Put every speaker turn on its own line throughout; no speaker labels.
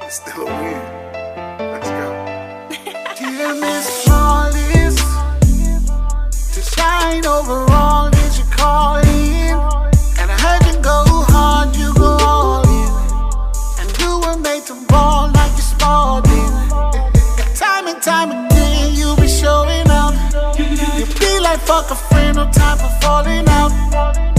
It's still a win. Let's go.
Dear Miss Flawless, to shine overall, did you call in? And I heard you go hard, you go all in. And you were made to ball like you Spalding. Time and time again, you be showing out. You be like fuck a friend, no time for falling out.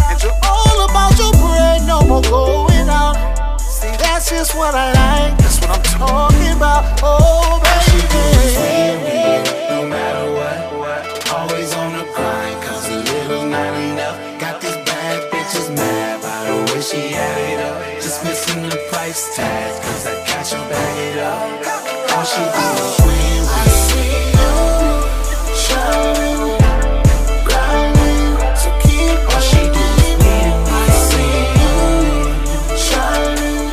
And you're all about your bread, no more going out. See, that's just what I like, that's what I'm talking about. Oh, baby,
no matter what, always on the grind, cause a little not enough. Got these bad bitches mad by the way she had it up. Just missing the price tag, cause I got you back it up. All she do is win.
I see you shining, grinding, so keep
all she do is win.
I see you shining,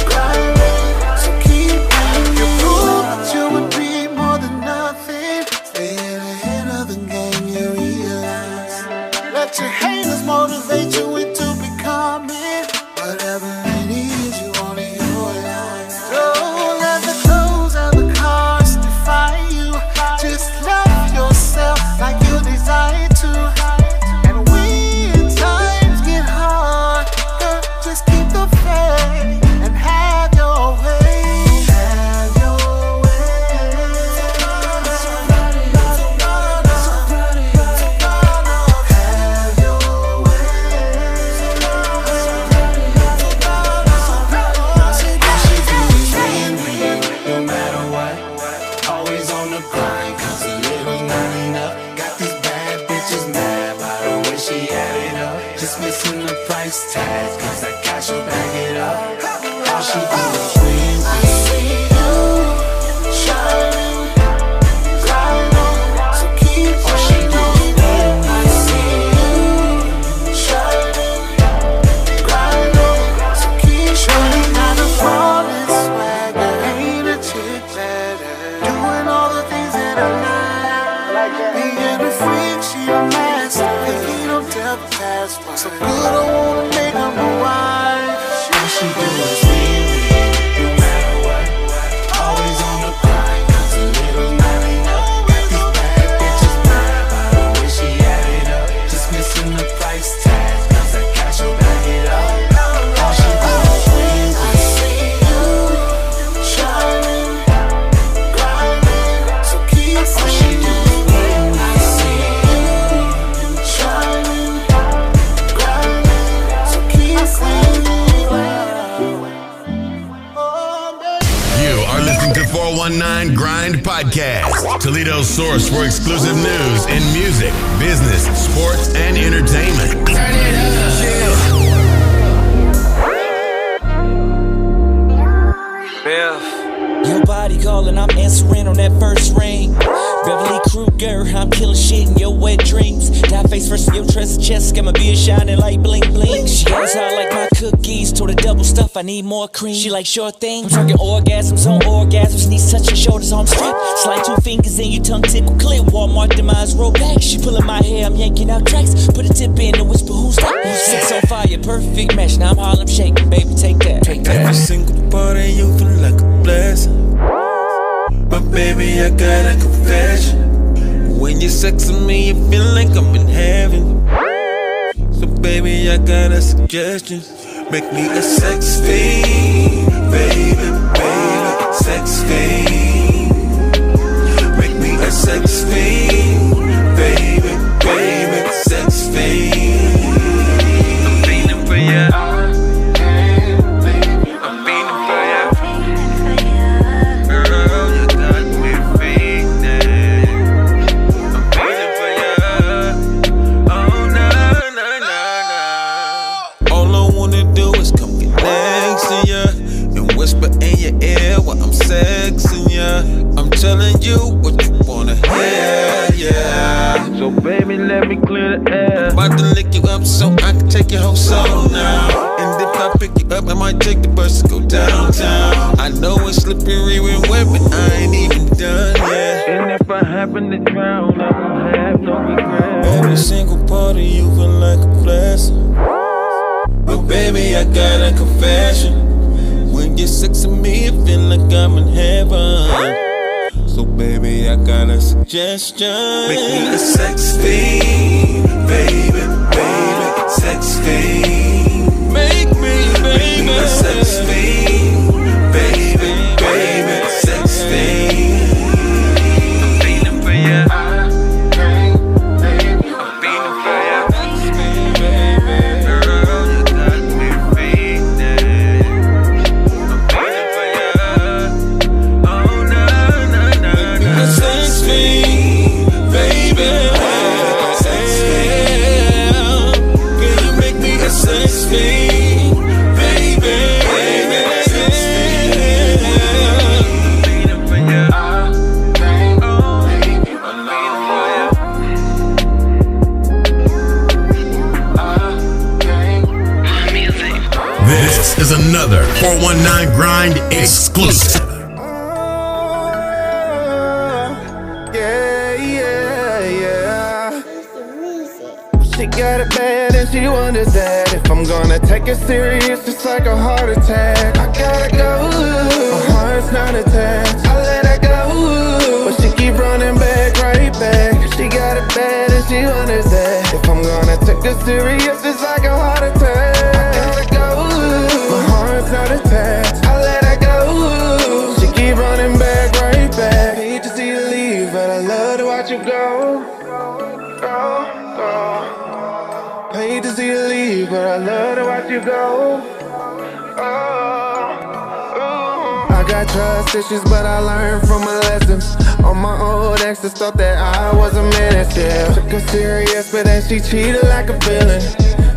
grinding, so keep winning. You prove that you would be more than nothing. Staying ahead of the game, you realize. Let your haters motivate you into becoming whatever it is you want in your life. Don't let the clothes of the cars define you. Just love yourself like you desire to. And when times get hard, girl, just keep the faith and have your way. Have your way. Have your way.
No matter what, always on the grind, cause a little not enough. Got these bad bitches mad by the way she had it up. Just missing the price tag, cause I got you back it up. All she do is win.
I see you shining, grinding, so keep
All she do is win.
I see you shining, grinding, so keep shining. Not a flawless swagger, ain't a chick better. Doing all the things that I like. Being a freak, she a master. He don't tell the past. So good, I wanna make her my wife.
All she do is win. No matter what, always on the grind, cause a little not enough. Got these bad bitches mad by the way she had it up. Just missing the price tag, cause I got you back it up. All she do is win.
I see you shining, grinding, so keep
All she do is win.
I see you shining, grinding, so keep
You are listening to 419 Grind Podcast, Toledo's source for exclusive news in music, business, sports, and entertainment. Turn it up.
Your body calling, I'm answering on that first ring. Beverly Kruger, I'm killing shit in your wet dreams. Die face first in your dress chest, got my beard shining like bling bling. She goes hot like my cookies, told her double stuff, I need more cream. She like short things, I'm talking orgasms on orgasms, knees touching shoulders, arms straight. Slide 2 fingers in your tongue, tickle clip, Walmart demise, roll back. She pulling my hair, I'm yanking out tracks. Put a tip in and whisper, who's that? Sex on fire, perfect match, now I'm Harlem shaking, baby, take that.
Every single part of you feel like a blessing. But baby, I got a confession. When you're sexing me, you feel like I'm in heaven. So baby, I got a suggestion. Make me a sex fiend, baby, baby, sex fiend. Make me a sex fiend, baby, baby, sex fiend. I'm feeling for ya. Sexing ya, I'm telling you what you wanna hear, yeah. So baby, let me clear the air. I'm about to lick you up so I can take your whole soul now. And if I pick you up, I might take the bus to go downtown. I know it's slippery when wet, but I ain't even done yet. And if I happen to drown, I won't have no regret. Every single part of you feel like a blessing. But baby, I got a confession. When you're sexing me, it I'm in heaven. So baby, I got a suggestion. Make me a sex fiend, baby, baby, sex fiend. Make me a sex fiend, baby, baby, sex fiend. I'm feeling for ya.
This is another 419 Grind exclusive.
She got it bad and she wonders that if I'm gonna take it serious, it's like a heart attack. I gotta go, my heart's not attached. I let her go, but she keep running back, right back. She got it bad and she wonders that if I'm gonna take it serious, it's like a heart attack. I gotta go, my heart's not attached. I let her go, she keep running back, right back. Hate to see you leave, but I love to watch you go. Hate to see you leave, but I love to watch you go. I got trust issues, but I learned from my lessons. All my old exes thought that I was a menace, yeah. Took her serious, but then she cheated like a villain.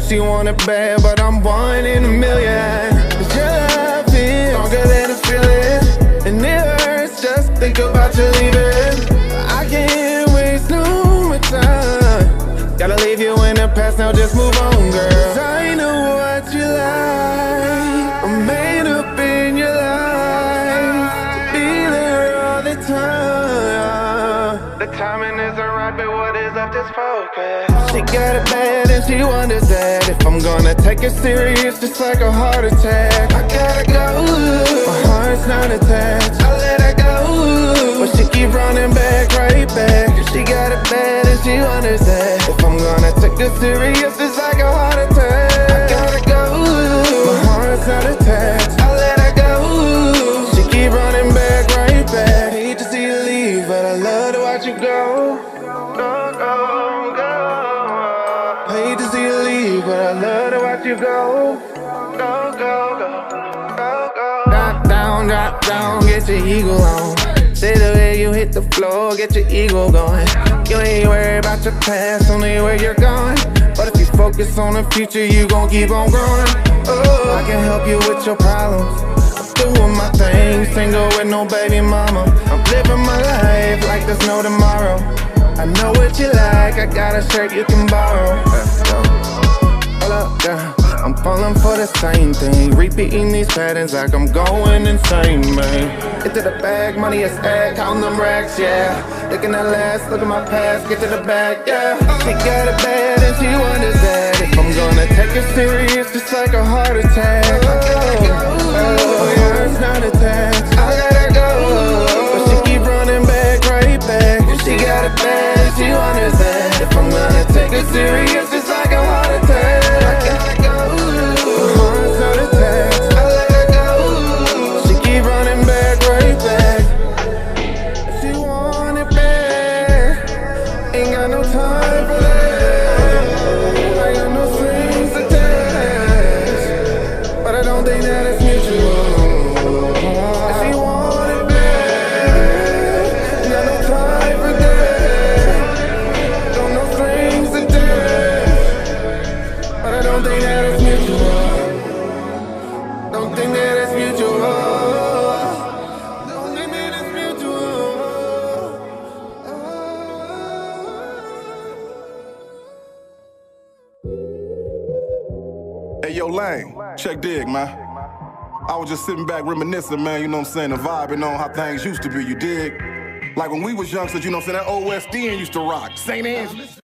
She wanted bad, but I'm one in a million. 'Cause your love is stronger than a feeling, and it hurts just think about you leaving. I can't waste no more time. Gotta leave you in the past, now just move on, girl. 'Cause I know what you like. I'm made up in your life to be there all the time. The timing isn't right, but what is left is focus. She got it bad and she wonders that if I'm gonna take it serious, it's like a heart attack. I gotta go, my heart's not attached. I let her go, but she keep running back, right back. She got it bad and she wonders that if I'm gonna take it serious, it's like a heart attack. I gotta go, my heart's not attached. I let her go, she keep running back, right back. Hate to see you leave, but I love to watch you go. Go, go, go. Hate to see you leave, but I love to watch you go. Go, go, go, go, go. Drop down, get your ego on. Say the way you hit the floor, get your ego going. You ain't worried about your past, only where you're going. But if you focus on the future, you gon' keep on growing. Oh, I can help you with your problems. I'm doing my thing, single with no baby mama. I'm living my life like there's no tomorrow. I know what you like, I got a shirt you can borrow. Let's go. Hold up, girl. I'm falling for the same thing, repeating these patterns like I'm going insane, man. Get to the bag, money is ag, counting them racks, yeah. Looking at last, look at my past, get to the bag, yeah. She got it bad and she wonders that if I'm gonna take it serious, it's like a heart attack. Oh, yeah, it's not attached. I let her go, but she keep running back, right back. She got it bad and she wonders that if I'm gonna take it serious, it's like a heart attack. I gotta go.
Hey, yo, Lane, check dig, man. I was just sitting back reminiscing, man, you know what I'm saying, and vibing on how things used to be, you dig? Like when we was youngsters, you know what I'm saying, that old West End used to rock. St. Angeles.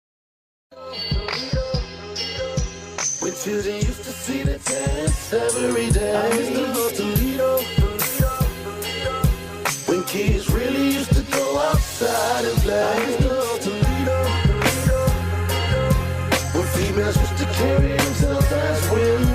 With children used to see the test every day. I used to go to Toledo. kids really used to go outside and play. When females used to carry themselves as women.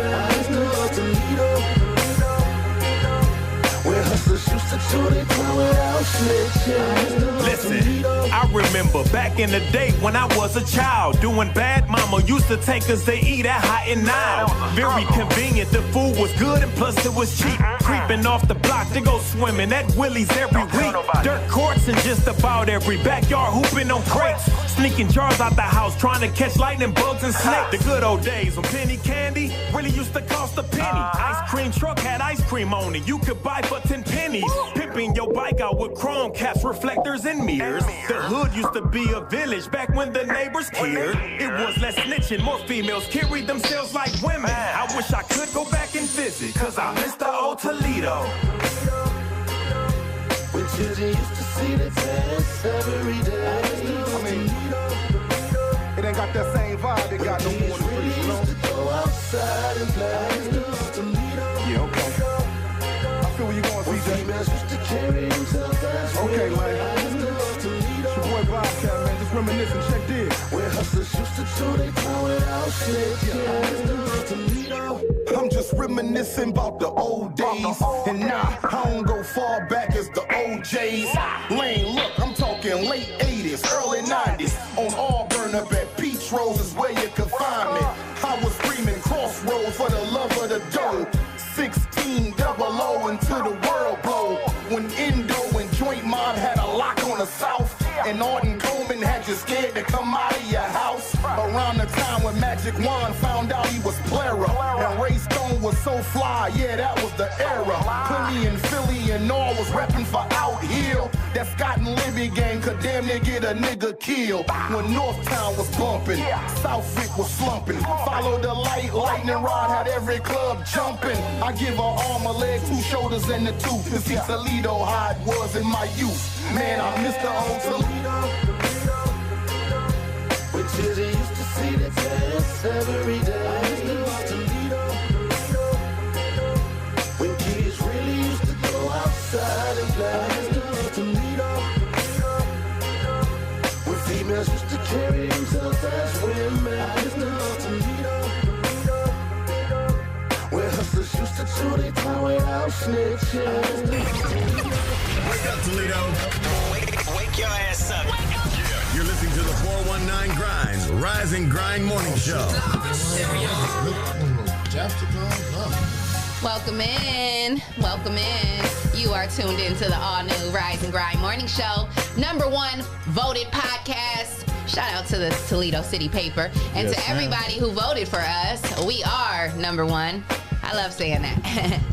When hustlers used to do their time without snitching.
Listen, I remember back in the day when I was a child, doing bad, mama used to take us to eat at Hot and Now. Very convenient, the food was good and plus it was cheap. Creeping off the block to go swimming at Willie's every week. Dirt courts in just about every backyard, hooping on crates. Sneaking jars out the house, trying to catch lightning bugs and snakes. The good old days when penny candy really used to cost a penny. Ice cream truck had ice cream on it, you could buy for 10 pennies. Pimping your bike out with chrome caps, reflectors, and mirrors. The hood used to be a village back when the neighbors cared. It was less snitching, more females carried themselves like women. I wish I could go back and visit, cause I miss the old Toledo.
When children used to see the test every day.
I mean, it ain't got that same vibe it got no more in the streets, you know?
Used to go outside and play.
Yeah, okay. I feel where you going, CJ.
Females used to carry themselves as
Okay,
women.
Lane. It's your boy Bobcat, man. Just reminiscing. Check this.
Where hustlers used to do their time without snitching.
I'm just reminiscing about the old days. And nah, I don't go far back as the OJs. Lane, look, I'm talking late 80s, early 90s. On Auburn up at Peach Rose is where you could find me. I was screaming crossroads for the love of the dough. 1600 until the world blow. When Indo and Joint Mob had a lock on the South. And Arden Coleman had you scared to come out of your house. Around the time when Magic Wand found out he was Plera. And Ray Stone was so fly, yeah, that was the era. Plenty in Philly and all was reppin' for Out Hill. That Scott and Libby gang could damn near get a nigga killed. When Northtown was bumpin', Southwick was slumpin'. Follow the light, lightning rod had every club jumpin'. I give her arm, a leg, 2 shoulders, and a tooth. To see Toledo how it was in my youth. Man, I miss the old Toledo.
When children used to see the test every day. When kids really used to go outside and play. When females used to carry themselves as women. Where hustlers used to do their time without snitching.
Wake up, Toledo.
Wake your ass up.
You're listening to the 419 Grinds Rise and Grind Morning Show.
Welcome in. Welcome in. You are tuned into the all-new Rise and Grind Morning Show. #1 voted podcast. Shout out to the Toledo City Paper. And to everybody who voted for us, we are #1. I love saying that.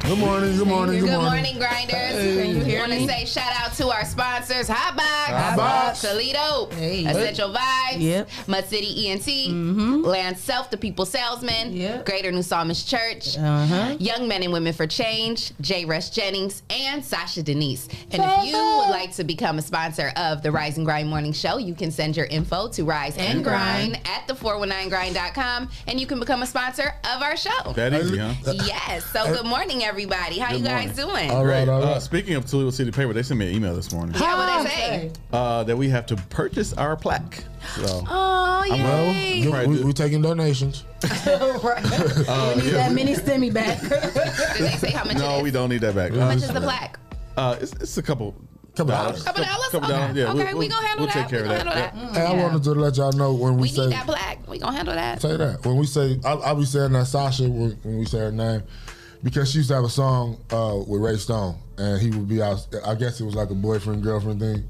Good morning, good morning, good morning.
Good morning, grinders.
Hey.
Want to say shout out to our sponsors, Hot Box, Toledo, Essential Vibes, Mud City ENT, Land Self, the People Salesman, Greater New Psalmist Church, Young Men and Women for Change, J. Rush Jennings, and Sasha Denise. And if you would like to become a sponsor of the Rise and Grind Morning Show, you can send your info to riseandgrind at the419grind.com, and you can become a sponsor of our show.
That easy, huh?
Yes. So good morning, everybody. How you guys doing?
All right.
Speaking of Toledo City Paper, they sent me an email this morning.
Yeah, what they say?
That we have to purchase our plaque. So,
oh, yay.
Well, we're taking donations.
We need that mini Stimmy back.
Did they say how much
No, we don't need that back.
How much is the plaque?
It's a couple
dollars.
Couple dollars? Yeah,
okay, we gonna handle that.
We'll take care of that.
Hey, I wanted to let y'all know when we say...
We need that plaque. We gonna handle that.
Say that. When we say... I'll be saying that Sasha when we say her name. Because she used to have a song with Ray Stone. And he would be out... I guess it was like a boyfriend-girlfriend thing.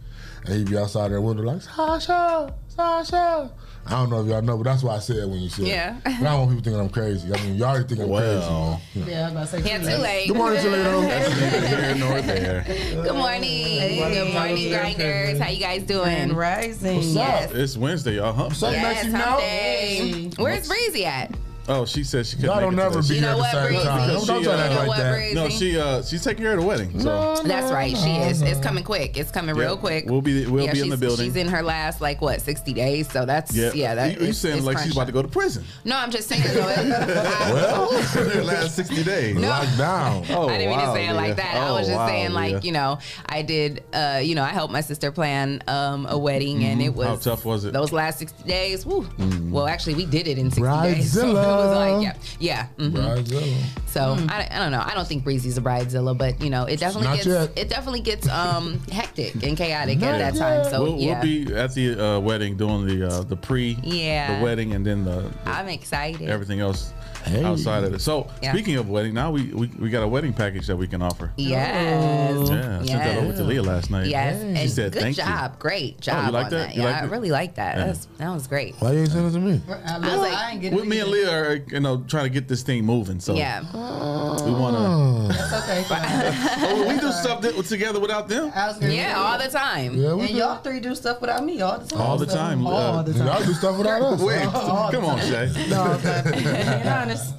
And he'd be outside their window like, Sasha! I don't know if y'all know, but that's why I said it when you said it. But I don't want people thinking I'm crazy. I mean, you already think I'm crazy.
Yeah, I was about to say
too late.
Good morning, Toledo.
Good morning. Good morning, grinders. How you guys doing?
Rising.
What's up?
It's Wednesday, y'all. Hump
Yes, hump day. Where's Breezy at?
Oh, she said she couldn't.
Y'all don't never be here at the same time. Don't try to act like that.
No, she's taking care of the wedding. So
that's right. She is. It's coming quick. It's coming real quick.
We'll be in the building.
She's in her last 60 days. So that's
you saying like she's about to go to prison?
No, I'm just saying.
Last 60 days.
No.
Lockdown.
Oh,
I didn't mean to say it like that. I was just saying I did. I helped my sister plan a wedding, and it was.
How tough was it?
Those last 60 days. Woo. Well, actually, we did it in 60 days. So it was like, yeah.
Bridezilla.
So I don't know. I don't think Breezy's a bridezilla, but it definitely gets hectic and chaotic at that time. So
we'll be at the wedding doing the the wedding, and then
I'm excited.
Everything else outside of it. So speaking of wedding, now we got a wedding package that we can offer.
Yes.
Yeah. I sent that over to Leah last night.
Yes.
She said
good
thank
job.
you.
Great job.
You like
on
that?
Yeah, I really like that.
Yeah.
That was great.
Why you ain't send it to me?
I was like, I ain't getting
Me and Leah are trying to get this thing moving. So
yeah.
We want to.
That's okay.
We do stuff together without them.
All the time.
Yeah,
and y'all three do stuff without me all the time.
All the time.
All the time.
Y'all do stuff without us.
Wait, come on, Shae.
No, being honest.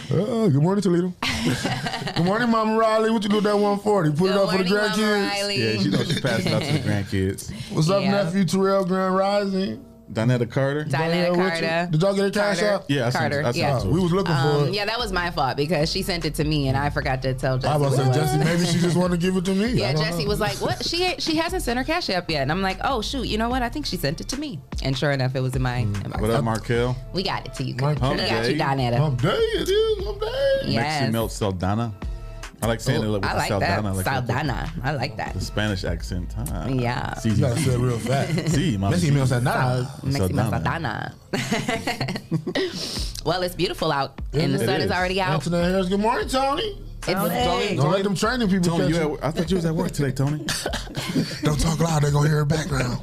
Good morning, Toledo. Good morning, Mama Riley. What you do with that 140? Put it up for the grandkids.
Yeah, she knows she's passing out to the grandkids.
What's up, nephew Terrell Grand Rising?
Donetta Carter.
Donetta Carter.
Did y'all get a cash out?
Yeah,
Carter.
I sent it to her.
We was looking for it.
Yeah, that was my fault because she sent it to me and I forgot to tell Jessie.
I was about to say, Jessie, maybe she just wanted to give it to me.
Yeah, Jessie was like, "What? She hasn't sent her cash app yet." And I'm like, "Oh shoot, you know what? I think she sent it to me." And sure enough, it was in my inbox.
What up, Markel?
We got it to you. We
Hump
got
day.
you, Donetta.
Hump day, it is. Hump day.
Yes.
Mexi Melt Saldana. I like saying it with
I
the
like
Saldana.
that. Saldana. I like that.
The Spanish accent.
Yeah.
You gotta say it real fast.
Sí, mami.
Mexi Melt Saldana.
Saldana. Well, it's beautiful out, and the sun is already out.
Anthony Harris. Good morning, Tony.
Tony,
don't let them training people
Tony,
catch you.
I thought you was at work today, Tony.
Don't talk loud. They're gonna hear it background.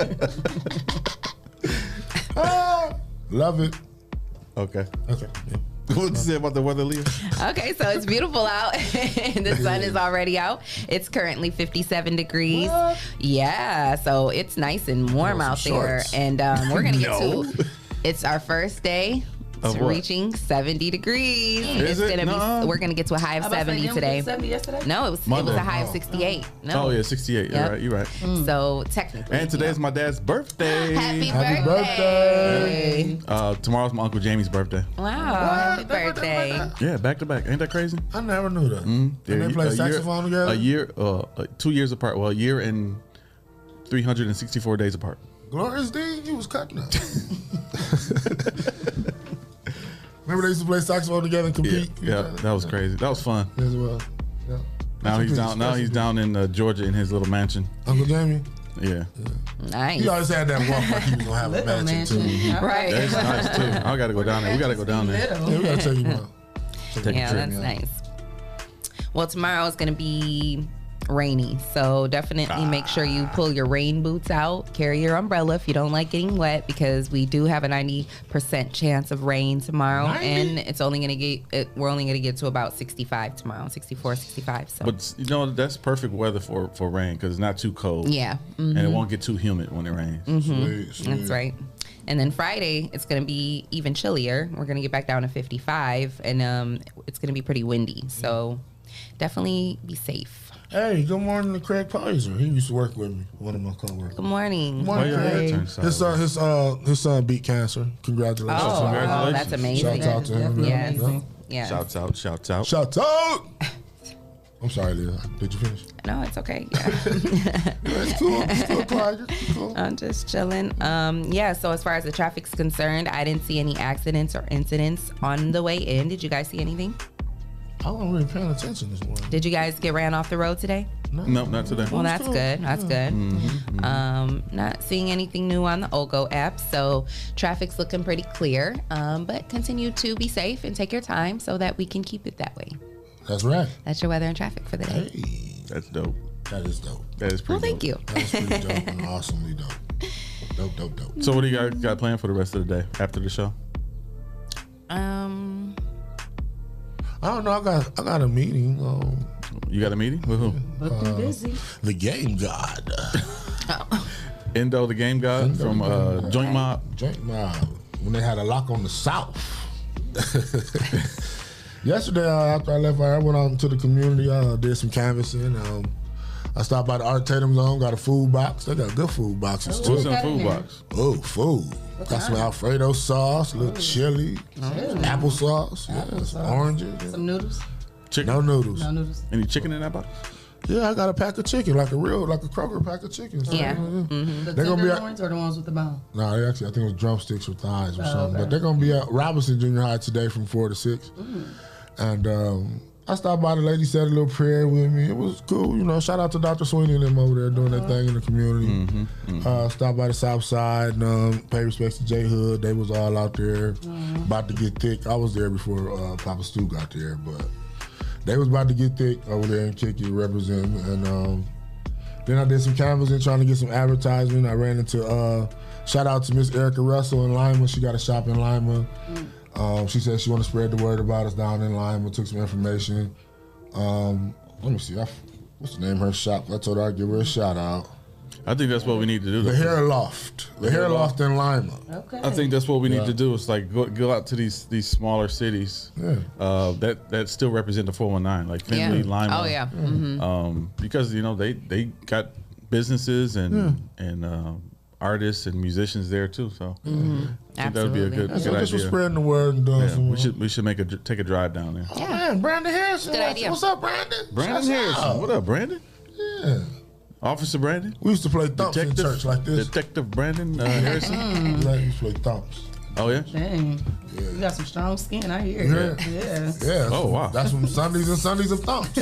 Love it.
Okay.
Yeah.
What you say about the weather, Leah?
Okay, so it's beautiful out. The sun is already out. It's currently 57 degrees.
What?
Yeah, so it's nice and warm out there.
shorts.
And we're going to get to it's our first day. It's reaching 70 degrees.
Is it?
We're gonna get to a high of 70 today.
70 yesterday?
No, it was a high of 68. No.
Oh yeah, 68.
Yep.
You're right.
So technically.
And today's my dad's birthday.
Happy
birthday.
Tomorrow's my Uncle Jamie's birthday.
Wow, happy birthday.
Yeah, back to back. Ain't that crazy?
I never knew that. And they play saxophone together?
A year, 2 years apart. Well, a year and 364 days apart.
Glorious D, he was cutting up. Remember they used to play saxophone together and compete?
Yeah, that was crazy. That was fun.
As well. Yeah.
Now he's down in Georgia in his little mansion.
Uncle Jamie?
Yeah.
Nice.
He always had that walk like he was gonna have a mansion too.
Right.
That's nice too. I gotta go down there. We gotta go down there.
Yeah, we gotta take him out.
That's nice. Well, tomorrow is gonna be rainy, so definitely make sure you pull your rain boots out, carry your umbrella if you don't like getting wet, because we do have a 90% chance of rain tomorrow.
90?
And we're only gonna get to about 65 tomorrow, 64, 65. So
But that's perfect weather for rain because it's not too cold.
yeah.
And it won't get too humid when it rains.
Sweet.
That's right. And then Friday, it's going to be even chillier. We're going to get back down to 55, and it's going to be pretty windy. So definitely be safe.
Hey, good morning to Craig Pizer. He used to work with me, one of my coworkers.
Good morning.
Good morning, Craig. His son beat cancer. Congratulations.
Oh, that's amazing.
Shout out to him.
Yes.
Yeah.
Yeah.
Shouts out.
Shout out. I'm sorry, Leah. Did you finish?
No, it's okay. Yeah.
It's cool. It's still Clyde. Cool.
I'm just chilling. Yeah, so as far as the traffic's concerned, I didn't see any accidents or incidents on the way in. Did you guys see anything?
I wasn't really paying attention this morning.
Did you guys get ran off the road today?
No, not today.
Well, that's good. That's good. Not seeing anything new on the OGO app, so traffic's looking pretty clear. But continue to be safe and take your time so that we can keep it that way.
That's right.
That's your weather and traffic for the day.
Hey,
That's dope.
that is dope.
That is pretty
Well, thank you.
That's pretty dope and awesomely dope. Dope.
So what do you guys got planned for the rest of the day after the show?
I don't know. I got a meeting.
You got a meeting with who?
busy.
The Game God.
Endo, the game guy from Joint Mob.
Joint Mob. When they had a lock on the South. Yesterday, after I left, I went out into the community. Did some canvassing. I stopped by the Art Tatum Zone, got a food box. They got good food boxes, too.
What's in the food box?
Oh, food. Got some Alfredo sauce, a little chili, applesauce, yes, oranges.
Some noodles?
No noodles.
No noodles.
Any chicken in that box?
Yeah, I got a pack of chicken, like a Kroger pack of chicken. So,
Yeah.
The
They're gonna be
tenderloins or the ones with the bone?
No, they actually, I think it was drumsticks or thighs or something.
Okay.
But they're gonna be at Robinson Junior High today from 4 to 6. And I stopped by. The lady said a little prayer with me. It was cool, you know. Shout out to Dr. Sweeney and them over there doing their thing in the community. Stopped by the South Side and pay respects to J Hood. They was all out there about to get thick. I was there before Papa Stu got there, but they was about to get thick over there in Kiki representing. And then I did some canvassing trying to get some advertisement. I ran into shout out to Miss Erica Russell in Lima. She got a shop in Lima. She said she want to spread the word about us down in Lima. Took some information. Let me see. What's the name of her shop? I told her I'd give her a shout out.
I think that's what we need to do.
The Hair Loft. The Hair Loft in Lima.
Okay.
I think that's what we need to do. Is like go out to these smaller cities that still represent the 419, like Findlay, Lima.
Oh yeah.
Because you know they got businesses and artists and musicians there too. So I think that would be a good
So just for
idea.
spreading the word and doing some.
We should take a drive down there.
Oh man, Brandon Harrison.
Good idea.
What's up, Brandon?
Brandon
Shouts
Harrison.
out.
What up, Brandon?
Yeah.
Officer Brandon.
We used to play thumps in church like this.
Detective Brandon Harrison.
We used to play thumps.
Oh yeah.
Dang. You got some strong skin, I hear. Yeah.
Oh wow.
That's from Sundays and Sundays of thumps.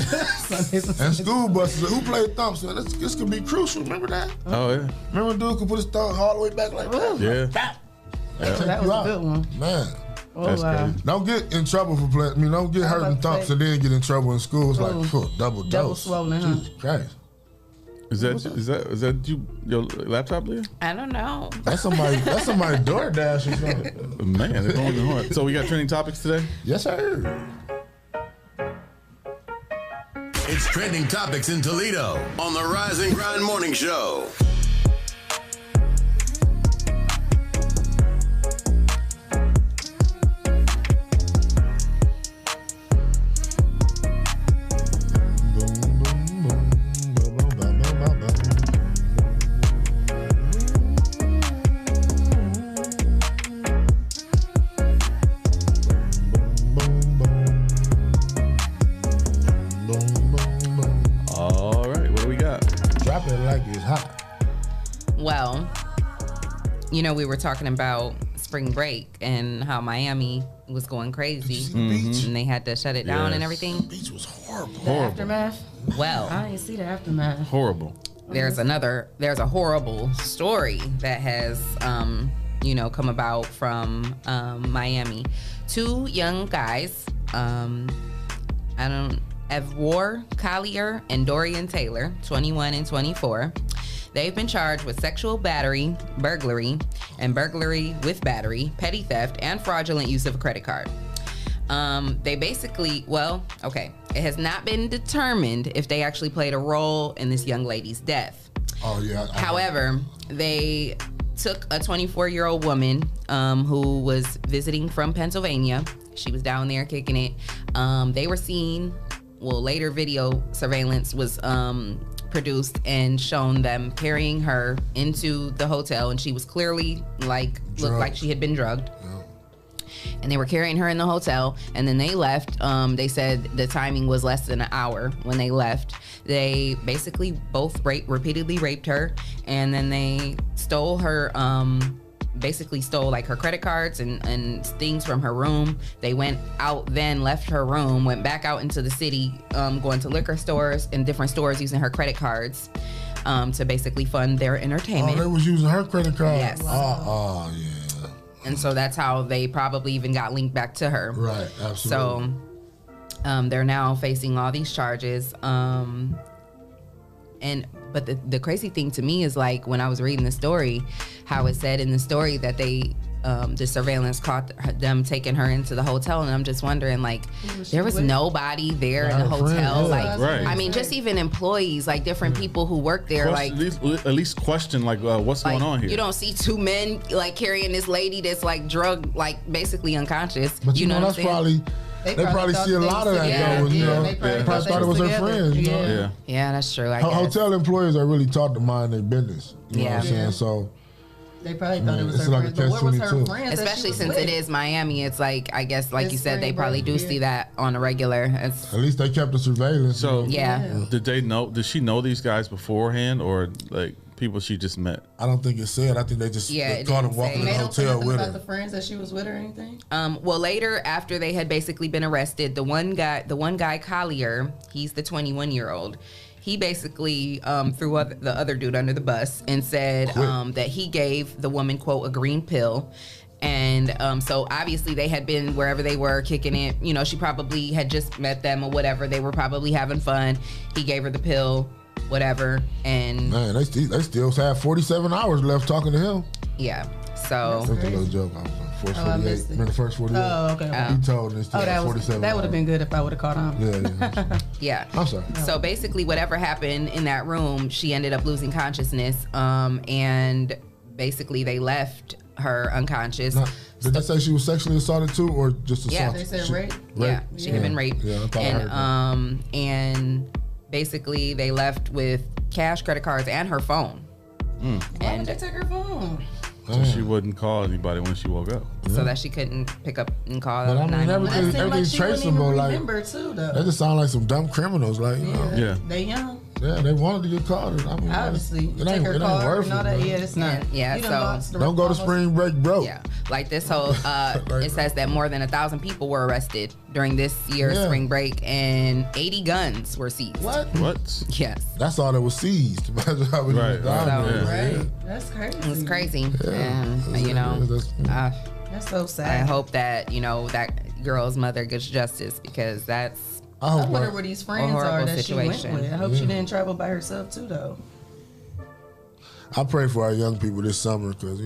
And school buses. Who played thumps? Man, this could be crucial. Remember that?
Oh yeah.
Remember dude could put his thumb all the way back like that?
Yeah.
That was a good one.
Man.
Oh,
That's
wow.
crazy.
Don't get in trouble for playing. I mean, don't get hurt in thumps and then get in trouble in school. It's like double dose.
Double swollen, huh?
Jesus Christ.
Is that your laptop, Leah?
I don't know.
That's somebody DoorDash or something.
Man, they're going hard. So we got trending topics today?
Yes, sir.
It's trending topics in Toledo on the Rise and Grind Morning Show.
All right, what do we got?
Drop it like it's hot.
Well, you know, we were talking about spring break and how Miami was going crazy. And they had to shut it down and everything.
The beach was horrible.
The aftermath?
Well,
I didn't see the aftermath.
Horrible.
there's a horrible story that has come about from Miami. Two young guys, Evwar Collier and Dorian Taylor, 21 and 24. They've been charged with sexual battery, burglary, and burglary with battery, petty theft, and fraudulent use of a credit card. It has not been determined if they actually played a role in this young lady's death.
Oh, yeah.
However, they took a 24-year-old woman who was visiting from Pennsylvania. She was down there kicking it. They were seen, later video surveillance was produced and shown them carrying her into the hotel, and she was clearly looked like she had been drugged. And they were carrying her in the hotel, and then they left. They said the timing was less than an hour when they left. They basically both repeatedly raped her, and then they stole her, stole her credit cards and things from her room. They went out, then left her room, went back out into the city, going to liquor stores and different stores using her credit cards to basically fund their entertainment.
Oh, they was using her credit card?
Yes.
Oh, yeah.
And so that's how they probably even got linked back to her.
Right, absolutely.
So they're now facing all these charges. But the crazy thing to me is when I was reading the story, how it said in the story that they the surveillance caught them taking her into the hotel, and I'm just wondering, like, there was nobody there in the hotel. Like, I mean, just even employees, like different people who work there, like
at least question, like, what's going on here?
You don't see two men like carrying this lady that's like drugged, like basically unconscious.
But you know that's probably. They probably see a lot of that though. You know, they probably thought it was her friends. You know?
Yeah, that's true. I
Hotel employees are really taught to mind their business. You know what I'm saying? So
they probably thought it was her friends. But what was her friends?
Especially since it is Miami, it's like, I guess, like you said, they probably do see that on a regular. At
least they kept the surveillance.
So did they know? Did she know these guys beforehand, or like people she just met?
I don't think it said. I think they just caught him walking in the hotel with her.
About the friends that she was with or anything?
Well, later, after they had basically been arrested, the one guy Collier, he's the 21-year-old. He basically threw the other dude under the bus and said that he gave the woman, quote, a green pill. And so obviously they had been wherever they were kicking it. You know, she probably had just met them or whatever. They were probably having fun. He gave her the pill, whatever. And
man, they still have 47 hours left talking to him.
Yeah. So
that's a little joke. I was on 448. Remember the first 48?
Oh, okay.
He told us still 47
that would have been good if I would have caught on.
Yeah.
Yeah.
I'm sorry.
So basically whatever happened in that room, she ended up losing consciousness. And basically they left her unconscious.
Now, did they say she was sexually assaulted too, or just assaulted?
Yeah, they said rape.
Yeah, she had been raped.
Yeah, I thought I heard that.
And basically they left with cash, credit cards, and her phone.
Why did they take her phone?
So she wouldn't call anybody when she woke up.
So that she couldn't pick up and call.
But I mean, everything's traceable. Like,
too, though.
they just sound like some dumb criminals. Like, you know.
They young.
Yeah, they wanted to get caught. I mean,
obviously,
it ain't worth it.
Yeah, it's not.
Yeah,
so don't go to spring break, bro.
Yeah, like this whole. It says that more than 1,000 people were arrested during this year's spring break, and 80 guns were seized.
What?
Yes.
That's all that was seized.
Right. That's crazy.
It's crazy.
Yeah.
And you know,
that's so sad.
I hope that that girl's mother gets justice, because that's.
I wonder where these friends are that
situation.
She went with. I hope she didn't travel by herself too, though.
I pray for our young people this summer, because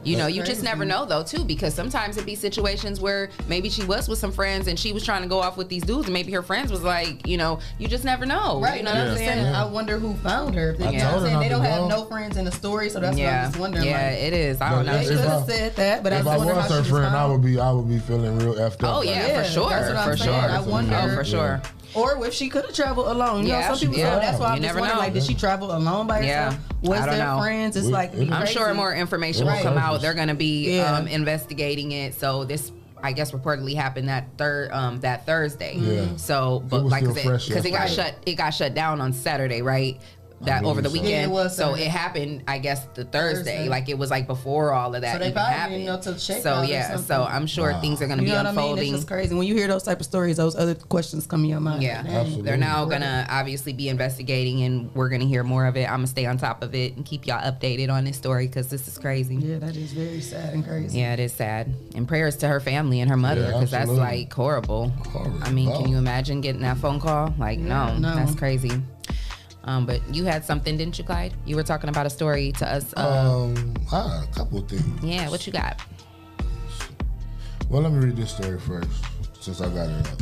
you just never know though too, because sometimes it be situations where maybe she was with some friends and she was trying to go off with these dudes, and maybe her friends was like, you just never know.
Right.
You know
what I'm saying? I wonder who found her. You know what I'm saying? They don't have no friends in the story, so that's what I was wondering.
Yeah, it is. I don't know.
They could have said that, but I
if
was
I
wondering
was
how
her
she
friend,
was
I would be feeling real effed up.
Oh yeah, for sure.
That's what I'm saying. I wonder.
For sure.
Or if she could have traveled alone. You know, some people say that's why I'm just wondering, like, did she travel alone by herself? Was there friends? It's like,
I'm sure more information will come out. They're going to be investigating it. So this, I guess, reportedly happened that Thursday.
Yeah.
So, but like, because it got shut down on Saturday, right? That over the weekend, it happened. I guess the Thursday, like it was like before all of that.
So they probably didn't know till the shakeout.
So I'm sure things are going to be unfolding.
I mean? It's just crazy when you hear those type of stories. Those other questions come in your mind.
Yeah, absolutely. They're now going to obviously be investigating, and we're going to hear more of it. I'm gonna stay on top of it and keep y'all updated on this story, because this is crazy.
Yeah, that is very sad and crazy.
Yeah, it is sad. And prayers to her family and her mother, because that's like horrible. I mean, can you imagine getting that phone call? Like, no, that's crazy. But you had something, didn't you, Clyde? You were talking about a story to us.
A couple of things.
Yeah, what you got?
Well, let me read this story first, since I got it up.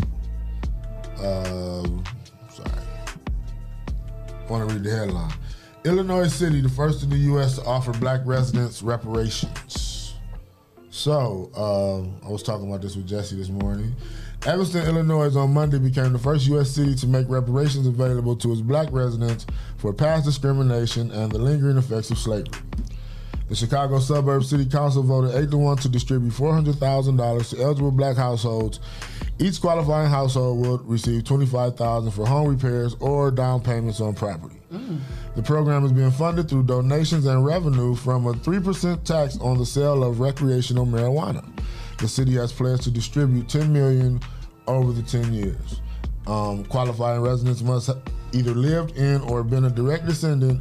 Sorry. I want to read the headline. Illinois City, the first in the U.S. to offer black residents reparations. So, I was talking about this with Jesse this morning. Evanston, Illinois on Monday became the first U.S. city to make reparations available to its black residents for past discrimination and the lingering effects of slavery. The Chicago Suburban City Council voted 8-1 to distribute $400,000 to eligible black households. Each qualifying household would receive $25,000 for home repairs or down payments on property. The program is being funded through donations and revenue from a 3% tax on the sale of recreational marijuana. The city has pledged to distribute $10 million over the 10 years. Qualifying residents must either lived in or been a direct descendant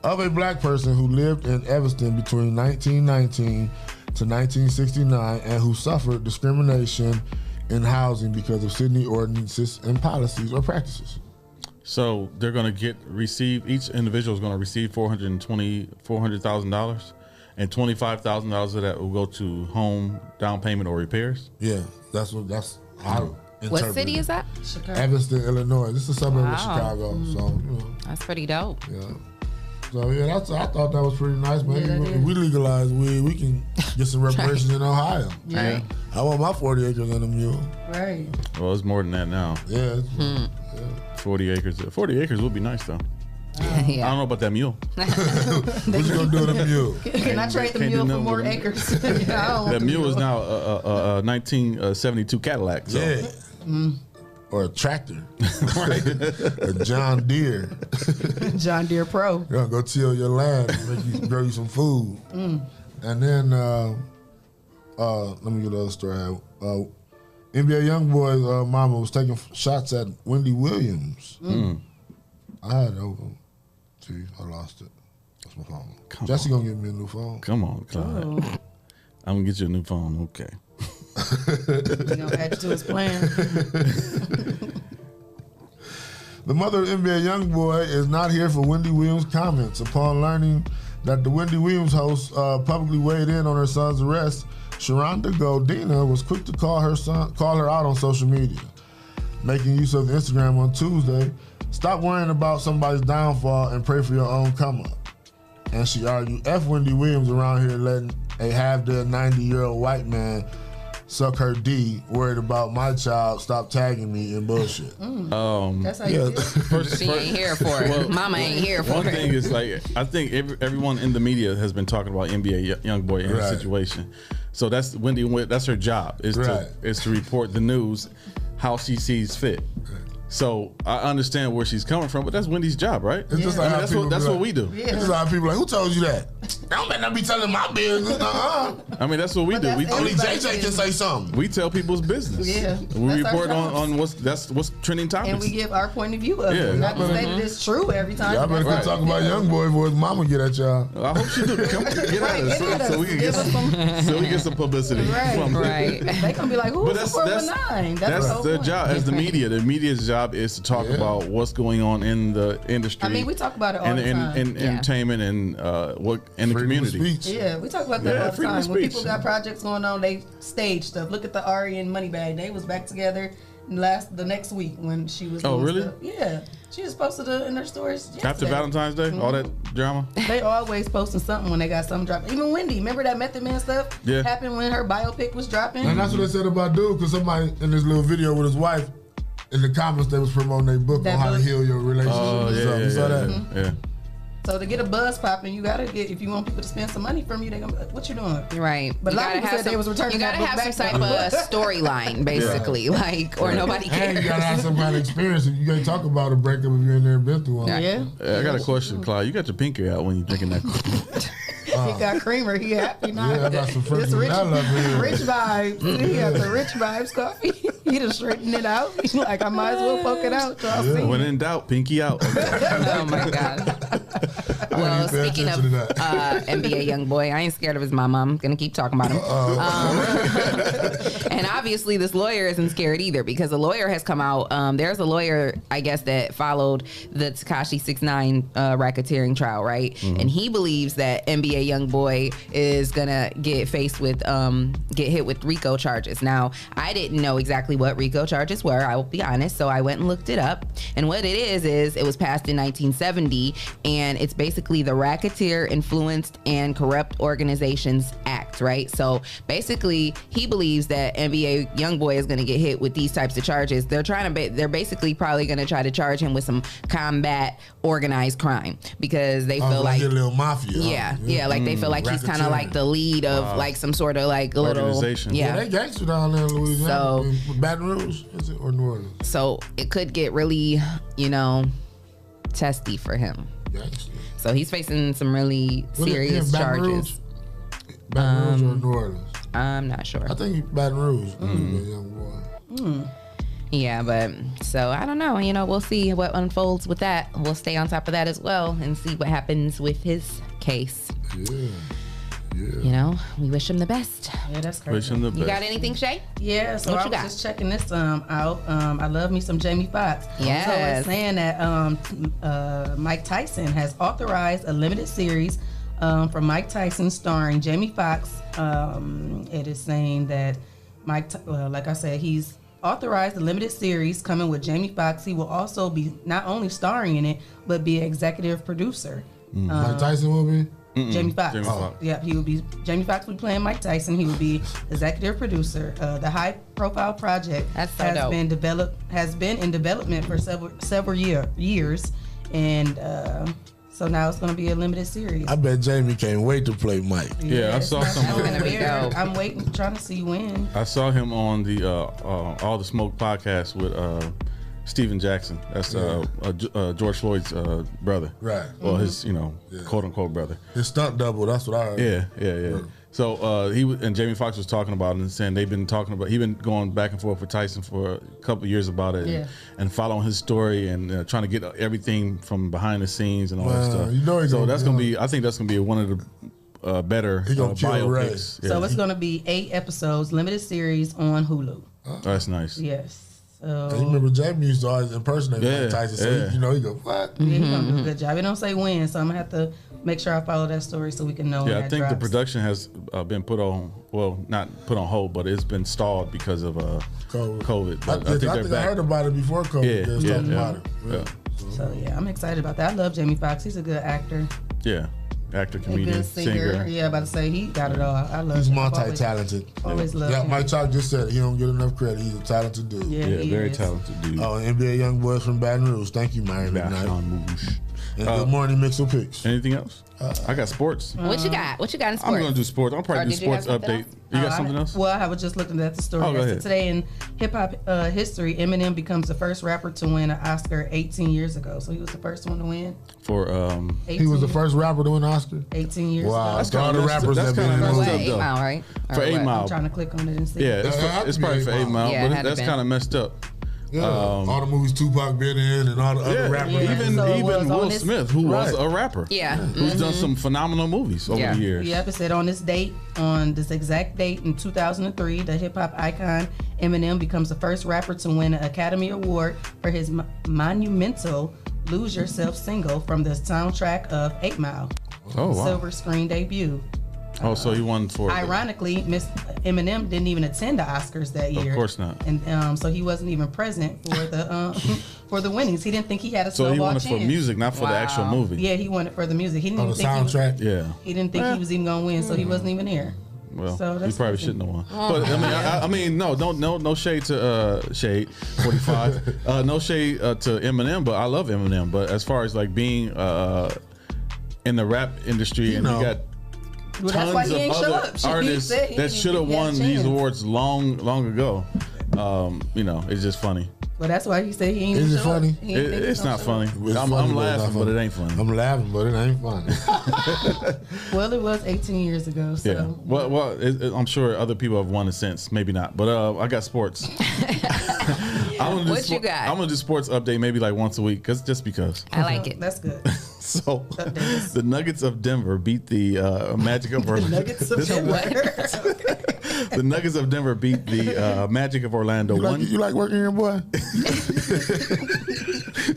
of a black person who lived in Evanston between 1919 to 1969 and who suffered discrimination in housing because of city ordinances and policies or practices.
So they're going to receive, each individual is going to receive $400,000, And $25,000 of that will go to home down payment or repairs.
Yeah, that's how.
What city is that?
Chicago.
Evanston, Illinois. This is a suburb of Chicago, so
that's pretty dope.
Yeah. So I thought that was pretty nice, man. If we legalize weed, we can get some reparations in Ohio.
Yeah.
I want my 40 acres and a mule.
Right.
Well, it's more than that now.
Yeah.
40 acres. 40 acres would be nice though. I don't know about that mule.
What you gonna do with a mule?
Can I trade the mule for more acres?
That mule is now a 1972 Cadillac. So.
Yeah. Or a tractor. A John Deere.
John Deere Pro.
You're gonna go till your land and make you grow you some food. And then let me get another story out. NBA YoungBoy's mama was taking shots at Wendy Williams. I had it open. See, I lost it. That's my phone. Jesse gonna get me a new phone.
Come on, Clyde. I'm gonna get you a new phone. Okay.
He's gonna add you to his plan.
The mother of NBA YoungBoy is not here for Wendy Williams' comments. Upon learning that the Wendy Williams host publicly weighed in on her son's arrest, Sharonda Goldina was quick to call her out on social media. Making use of Instagram on Tuesday, stop worrying about somebody's downfall and pray for your own come up. And she argued, F Wendy Williams around here letting a half-dead 90-year-old white man suck her D, worried about my child, stop tagging me in bullshit.
That's how you feel.
She ain't here for it. Mama ain't here for it.
One thing is like, I think everyone in the media has been talking about NBA YoungBoy in her situation. So that's Wendy. That's her job is to report the news how she sees fit. So I understand where she's coming from, but that's Wendy's job, right?
It's just like
that's what we do.
It's just like people like, who told you that? I better not be telling my business.
I mean, that's what we do.
Only JJ can say something.
We tell people's business.
Yeah.
We report on what's trending topics.
And we give our point of view of it. Not to say that it's true every time.
Y'all better quit talking about YoungBoy before his mama get at y'all.
I hope she do. Come get at us so we can get some publicity.
Right. They gonna be like, who's the 419?
That's their job as the media. The media's job is to talk about what's going on in the industry.
I mean, we talk about it all the time.
In entertainment and what in the community.
Yeah, we talk about that all the time. When people got projects going on, they stage stuff. Look at the Ari and Moneybag. They was back together the next week when she was.
Oh, really?
Stuff. Yeah, she just posted it in her stories yesterday.
After Valentine's Day, all that drama.
They always posting something when they got something dropping. Even Wendy, remember that Method Man stuff?
Yeah.
Happened when her biopic was dropping.
And that's what they said about dude, because somebody in this little video with his wife, in the comments, they was promoting their book on how to heal your relationship.
Oh,
You saw that?
Yeah.
So to get a buzz popping, you gotta get, if you want people to spend some money from you, they gonna be like, what you doing?
Right.
But a lot of people said they was returning.
You gotta have some type of storyline, basically, or nobody cares.
And you gotta have some kind of experience. If you can't talk about a breakup if you ain't never been through one.
Yeah.
I got a question, Clyde. You got your pinky out when you drinking that.
He got creamer. He happy now.
Yeah, I got some French
rich
vanilla
vibes. He got the rich vibes coffee. He just straightened it out. He's like, I might as well poke it out.
When in doubt, pinky out.
Oh my God. Well, speaking of NBA YoungBoy, I ain't scared of his mama. I'm gonna keep talking about him. And obviously, this lawyer isn't scared either because a lawyer has come out. There's a lawyer, I guess, that followed the Tekashi 6ix9ine racketeering trial, right? Mm-hmm. And he believes that NBA YoungBoy is gonna get hit with RICO charges. Now, I didn't know exactly what RICO charges were. I will be honest, so I went and looked it up. And what it is it was passed in 1970, and it's basically the Racketeer Influenced and Corrupt Organizations Act, right? So basically, he believes that NBA YoungBoy is going to get hit with these types of charges. They're basically probably going to try to charge him with some combat organized crime because they feel like
a little mafia.
Yeah, like they feel like he's kind of like the lead of like some sort of like little
organization.
Yeah, they gangster down there in Louisiana. So, Baton Rouge, is it, or New Orleans?
So it could get really, testy for him.
Gangster.
So he's facing some really serious charges.
Baton Rouge or New Orleans?
I'm not sure.
I think Baton Rouge. Young boy.
Yeah, but so I don't know. We'll see what unfolds with that. We'll stay on top of that as well and see what happens with his case.
Yeah.
We wish him the best.
Yeah, that's crazy.
Wish him the best.
You got anything, Shae?
Yeah, so
what
I
you
was
got?
just checking this out. I love me some Jamie Foxx.
Yes.
So it's saying that Mike Tyson has authorized a limited series from Mike Tyson starring Jamie Foxx. It is saying that like I said, he's authorized a limited series coming with Jamie Foxx. He will also be not only starring in it, but be executive producer.
Mike Tyson will be?
Jamie Foxx. Yep, he will be. Jamie Foxx will be playing Mike Tyson. He will be executive producer. The high-profile project has been in development for several years, and so now it's going to be a limited series.
I bet Jamie can't wait to play Mike.
Yeah, I saw some.
I'm waiting, trying to see when.
I saw him on the All the Smoke podcast with Steven Jackson. That's George Floyd's brother.
Right.
Well, his quote unquote brother.
His stunt double. That's what I heard.
Yeah. So he and Jamie Foxx was talking about it and saying they've been talking about. He's been going back and forth with Tyson for a couple of years about it, and following his story and trying to get everything from behind the scenes and all that stuff. So that's gonna be. I think that's gonna be one of the better biopics.
So it's gonna be 8 episodes, limited series on Hulu.
That's nice.
Yes.
So, you remember Jamie used to always impersonate Mike Tyson, so he go, what?
Yeah, he gonna do a good job. He don't say when, so I'm gonna have to make sure I follow that story so we can know when that
I think
drops.
the production has been put on, well, not put on hold, but it's been stalled because of COVID. But I think
I heard about it before COVID.
So I'm excited about that. I love Jamie Foxx. He's a good actor.
Yeah. Actor, comedian,
good singer. Yeah, about to say he got it all. I love.
He's multi-talented.
Always love.
Yeah, Mike Chalk just said he don't get enough credit. He's a talented dude.
Yeah,
very talented dude.
Oh, NBA young boys from Baton Rouge. Thank you, Myron. And good morning, Mixo Picks.
Anything else? I got sports.
What you got? What you got in sports?
I'm gonna do sports. I'll probably do sports update. You got something else?
Well, I was just looking at the story.
Go ahead.
Today in hip hop history, Eminem becomes the first rapper to win an Oscar 18 years ago. So he was the first one to win.
He was the first rapper to win an Oscar.
18 years ago.
That's kind of rappers that been in the movie.
8 Mile, right?
For 8 Mile.
I'm trying to click on it and see.
Yeah, it's probably for 8 Mile, but that's kind of messed up.
Yeah, all the movies Tupac been in and all the other rappers.
Even Will Smith, who was a rapper. Who's done some phenomenal movies over the years.
Yep, it said on this exact date in 2003, the hip hop icon Eminem becomes the first rapper to win an Academy Award for his monumental Lose Yourself single from the soundtrack of 8 Mile.
Oh, wow.
Silver screen debut.
Oh, so he won for.
Ironically, Eminem didn't even attend the Oscars that year.
Of course not.
And so he wasn't even present for the for the winnings. He didn't think he had a snowball
So he won it
chance.
for music, not for the actual movie.
Yeah, he won it for the music. He didn't even
the
think
soundtrack.
He didn't think he was even gonna win, so he wasn't even here.
Well,
so
he probably shouldn't have won. But I mean, no shade to Shae 45. No shade to Eminem, but I love Eminem. But as far as like being in the rap industry, and you got tons of other artists that should have won these awards long ago. It's just funny.
Well, that's why he said he ain't.
Is it funny?
It's not funny. I'm laughing, but it ain't funny.
I'm laughing, but it ain't funny.
Well, it was 18 years ago. So.
Yeah. Well, I'm sure other people have won it since. Maybe not. But I got sports.
What you got?
I'm gonna do sports update maybe like once a week, because.
I like it.
That's good.
So, the Nuggets of Denver beat the Magic of Orlando.
Nuggets of Denver.
The Nuggets of Denver beat the Magic of Orlando.
You like working here, boy?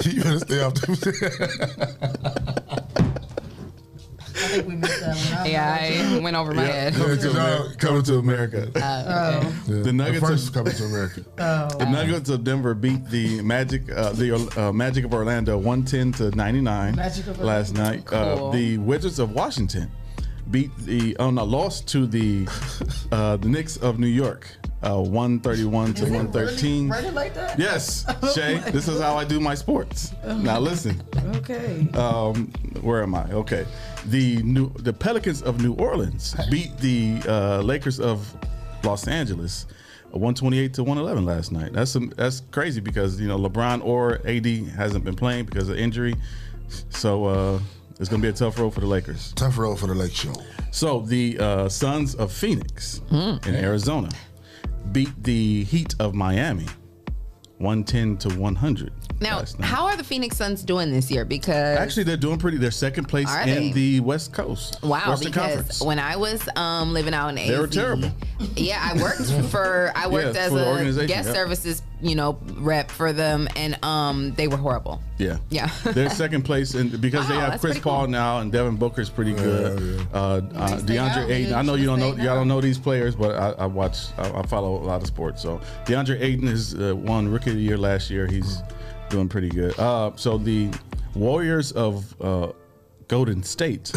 You better stay off the.
I think we missed that one.
I went over my head.
Coming to America.
The Nuggets
coming to America.
The Nuggets of Denver beat the Magic of Orlando 110-99 last night.
Cool.
The Wizards of Washington beat lost to the Knicks of New York 131-113.
Really like that?
Yes, Shae. This is how I do my sports. Now listen.
Okay.
Where am I? Okay. The Pelicans of New Orleans beat the Lakers of Los Angeles 128-111 last night. That's crazy because LeBron or AD hasn't been playing because of injury. So it's gonna be a tough road for the Lakers.
Tough road for the Lake Show.
So the Suns of Phoenix in Arizona beat the Heat of Miami 110-100.
Now, how are the Phoenix Suns doing this year? Because
actually, they're doing pretty. They're second place in the West Coast.
Wow,
Western
because
Conference.
when I was living out in AZ,
they were terrible.
Yeah, I worked as a guest services, rep for them, and they were horrible.
Yeah. They're second place, and because they have Chris Paul now, and Devin Booker's pretty good. DeAndre Ayton. I know y'all don't know these players, but I follow a lot of sports. So DeAndre Ayton has won Rookie of the Year last year. He's doing pretty good. So the Warriors of Golden State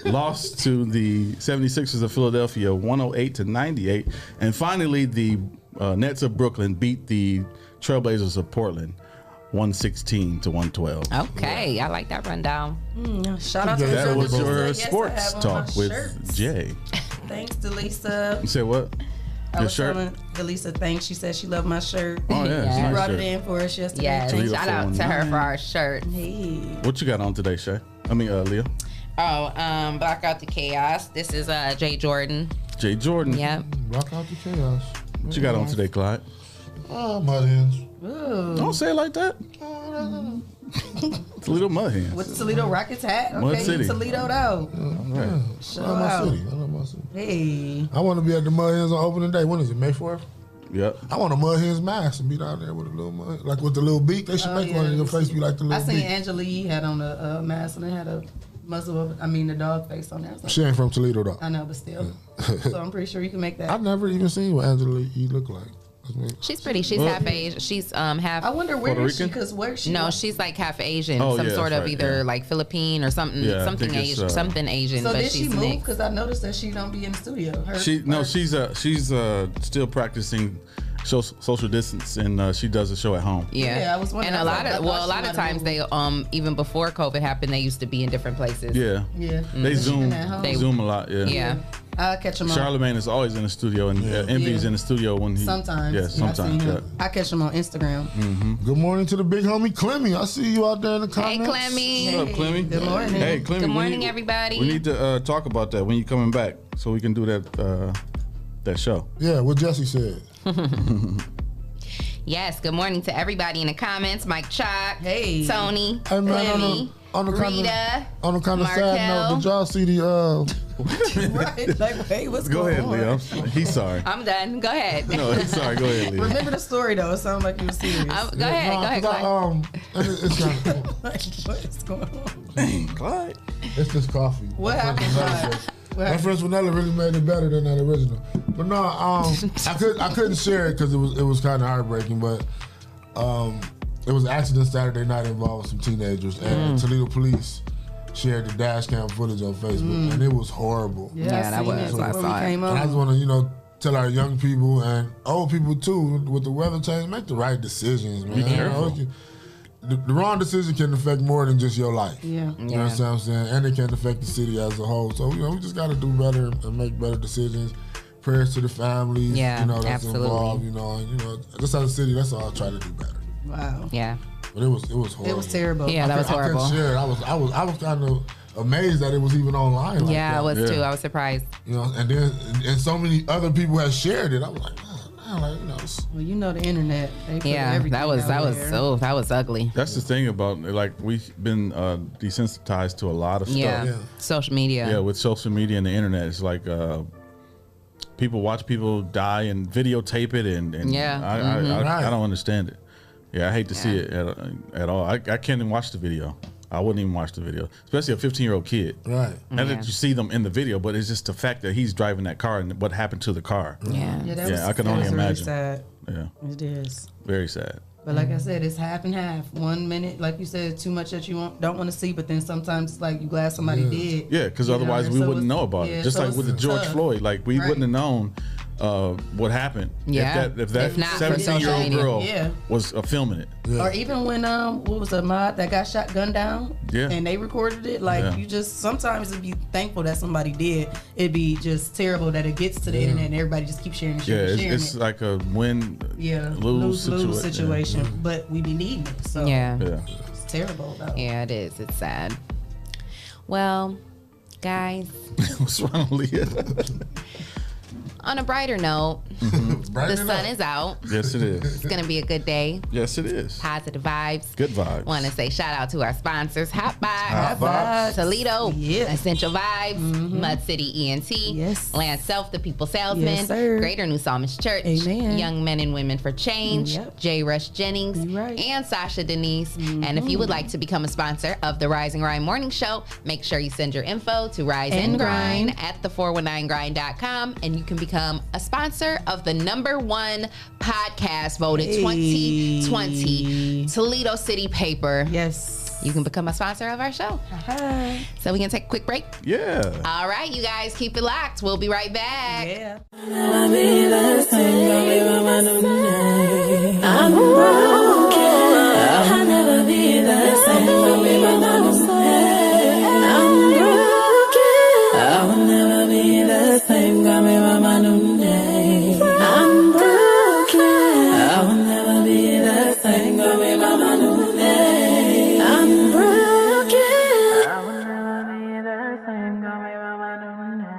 lost to the 76ers of Philadelphia 108-98, and finally the Nets of Brooklyn beat the Trailblazers of Portland 116-112.
Okay, I like that rundown.
Shout out to
that was your sports talk with Jay.
Thanks to Lisa.
You said what?
I was telling Lisa thanks. She said she loved my shirt.
Oh yeah,
she
nice
brought
shirt.
it in for us yesterday.
Yeah, shout out to her for our shirt.
Hey.
What you got on today, Shae? Leah.
Block Out the Chaos. This is Jay Jordan.
Jay Jordan.
Yep.
Block Out the Chaos.
What you got on today, Clyde?
Mud Hens.
Ooh.
Don't say it like that. Toledo Mud Hens.
With the Toledo Rockets hat.
Mud
Okay,
City.
Toledo though.
Right.
I love my city.
Hey.
I want to be at the Mud Hens on opening day. When is it? May 4th?
Yep.
I want a Mud Hens mask and be down there with a little mud, like with the little beak. They should make one in your face be like the little beak.
I seen Angela Yee had on a mask and it had a the dog face on there.
She ain't from Toledo though.
I know, but still. So I'm pretty sure you can make that.
I've never even seen what Angela Yee look like.
She's pretty. She's half Asian. She's half.
I wonder where is she? Because where she?
No, she's like half Asian.
Oh,
some
yeah,
sort of
right,
either like Philippine or something.
Yeah,
something Asian. Something Asian.
So
but
did she
she's
move? Because I noticed that she don't be in the studio.
She's still practicing social distance, and she does a show at home.
Yeah, I was wondering.
And a lot of times they even before COVID happened, they used to be in different places.
Yeah. They Zoom a lot.
Yeah.
I'll catch him on.
Charlemagne is always in the studio, and Envy's in the studio when he.
Sometimes.
Yeah, sometimes.
I catch him on Instagram.
Mm-hmm.
Good morning to the big homie Clemmy. I see you out there in the comments.
Hey, Clemmy.
What up, Clemmy?
Good morning.
Hey, Clemmy.
Good morning, everybody.
We need to talk about that when you coming back, so we can do that show.
Yeah, what Jesse said.
Yes, good morning to everybody in the comments. Mike Chalk, Tony,
Hey, man,
Clemmy, Rita,
on a kind of sad note, did y'all see the
Right, like, hey, what's
Go
going
ahead,
on?
Leah. He's sorry.
I'm done. Go ahead.
No, he's sorry. Go ahead, Leah.
Remember the story though. It sounded like you were serious.
Go ahead. Clyde.
It's kind of,
Like, what is going on?
Dang, Clyde.
it's this coffee.
What happened, Clyde?
My French vanilla really made it better than that original. But no, I couldn't share it because it was kind of heartbreaking. But it was an accident Saturday night involving some teenagers, and Toledo police shared the dash cam footage on Facebook, and it was horrible.
Yeah, that was. I saw it.
And I just want to, tell our young people and old people too, with the weather change, make the right decisions, man.
Be careful.
The wrong decision can affect more than just your life.
Yeah.
You know what I'm saying? And it can affect the city as a whole. So, we just got to do better and make better decisions. Prayers to the families, that's
absolutely.
involved, just as a city, that's all I try to do better.
Wow.
Yeah.
But it was horrible.
It was terrible.
Yeah, that was horrible.
I couldn't share it. I was kind of amazed that it was even online. Like
Yeah,
that.
I was too. I was surprised.
And then so many other people had shared it. I was like,
Well, the internet. They put everything
that was
out
that was ugly.
That's the thing about we've been desensitized to a lot of stuff.
Yeah. Social media.
Yeah, with social media and the internet, it's like people watch people die and videotape it, and I don't understand it. Yeah, I hate to see it at all. I can't even watch the video. I wouldn't even watch the video, especially a 15-year-old kid.
Right.
And that you see them in the video, but it's just the fact that he's driving that car and what happened to the car.
Yeah.
I can only imagine.
Really sad.
Yeah.
It is.
Very sad.
But like I said, it's half and half. 1 minute, like you said, too much that you don't want to see, but then sometimes it's like you glad somebody did.
Yeah, because otherwise we wouldn't know about it. Just like with the George Floyd, we wouldn't have known what happened if that 17-year-old girl was filming it.
Or even when what was a mod that got gunned down and they recorded it, you just sometimes it'd be thankful that somebody did. It'd be just terrible that it gets to the internet and everybody just keeps sharing
it's like a win-lose situation.
But we be needing it. So it's terrible though.
Yeah, it is. It's sad. Well, guys.
What's wrong, Leah?
On a brighter note, The sun is out.
Yes, it is.
It's gonna be a good day.
Yes, it is.
Positive vibes.
Good vibes.
Want to say shout out to our sponsors: Hot
Hot Box,
Toledo,
yeah.
Essential Vibes, Mud City ENT,
yes.
Land Self, the People Salesman,
yes, sir.
Greater New Psalmist Church,
Amen.
Young Men and Women for Change,
Yep.
J. Rush Jennings,
right.
and Sasha Denise. And if you would like to become a sponsor of the Rise and Grind Morning Show, make sure you send your info to Rise and Grind at the419grind.com, and you can become a sponsor of the #1 podcast voted 2020 Toledo City Paper.
Yes.
You can become a sponsor of our show. So we can take a quick break.
Yeah.
All right, you guys, keep it locked. We'll be right back.
Yeah.
I'm broken. I'll never be the same. I'm broken. I will never be the same. Got me by my new name. I'm broken. I will never be the same. Got me by my new name. I'm broken. I will never be the same. Got me by my new name.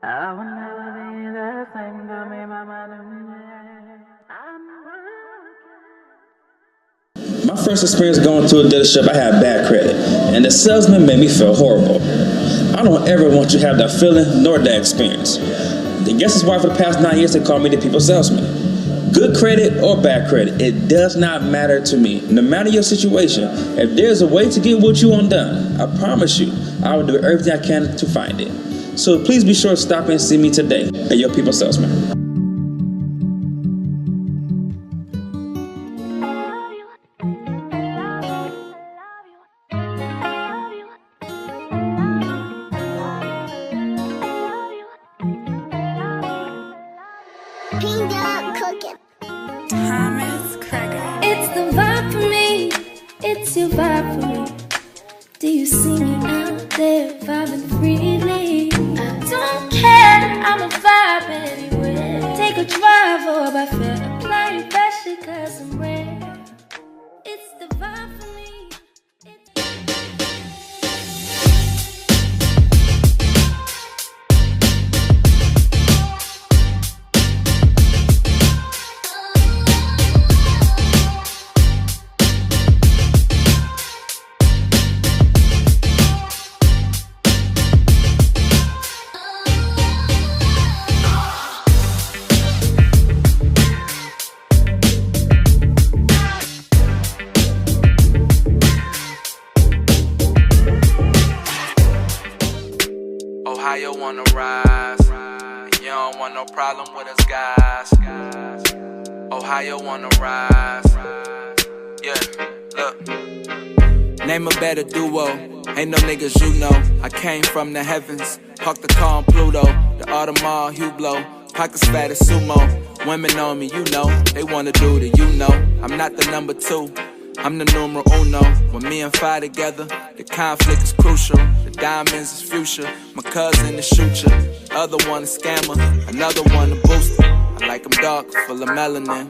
I will never be the same. Got me by my new name.
My first experience going to a dealership, I had bad credit, and the salesman made me feel horrible. I don't ever want you to have that feeling nor that experience. I guess that's why for the past 9 years they call me the people salesman. Good credit or bad credit, it does not matter to me. No matter your situation, if there's a way to get what you want done, I promise you, I will do everything I can to find it. So please be sure to stop and see me today at your people salesman.
It's the vibe for me, it's your vibe for me. Do you see me out there vibing freely? I don't care, I'm a vibe anywhere. Take a drive or by fair, apply your fashion cause I'm rare. It's the vibe for me.
Ohio wanna rise. You don't want no problem with us guys. Ohio wanna rise. Yeah, look. Name a better duo. Ain't no niggas you know. I came from the heavens. Park the car on Pluto. The Audemars Hublot. Pockets fat as sumo. Women on me, you know. They wanna do the you know. I'm not the number 2. I'm the numero uno. When me and Fi together, the conflict is crucial. The diamonds is future. My cousin is shooter. Other one a scammer. Another one a booster. I like them dark, full of melanin.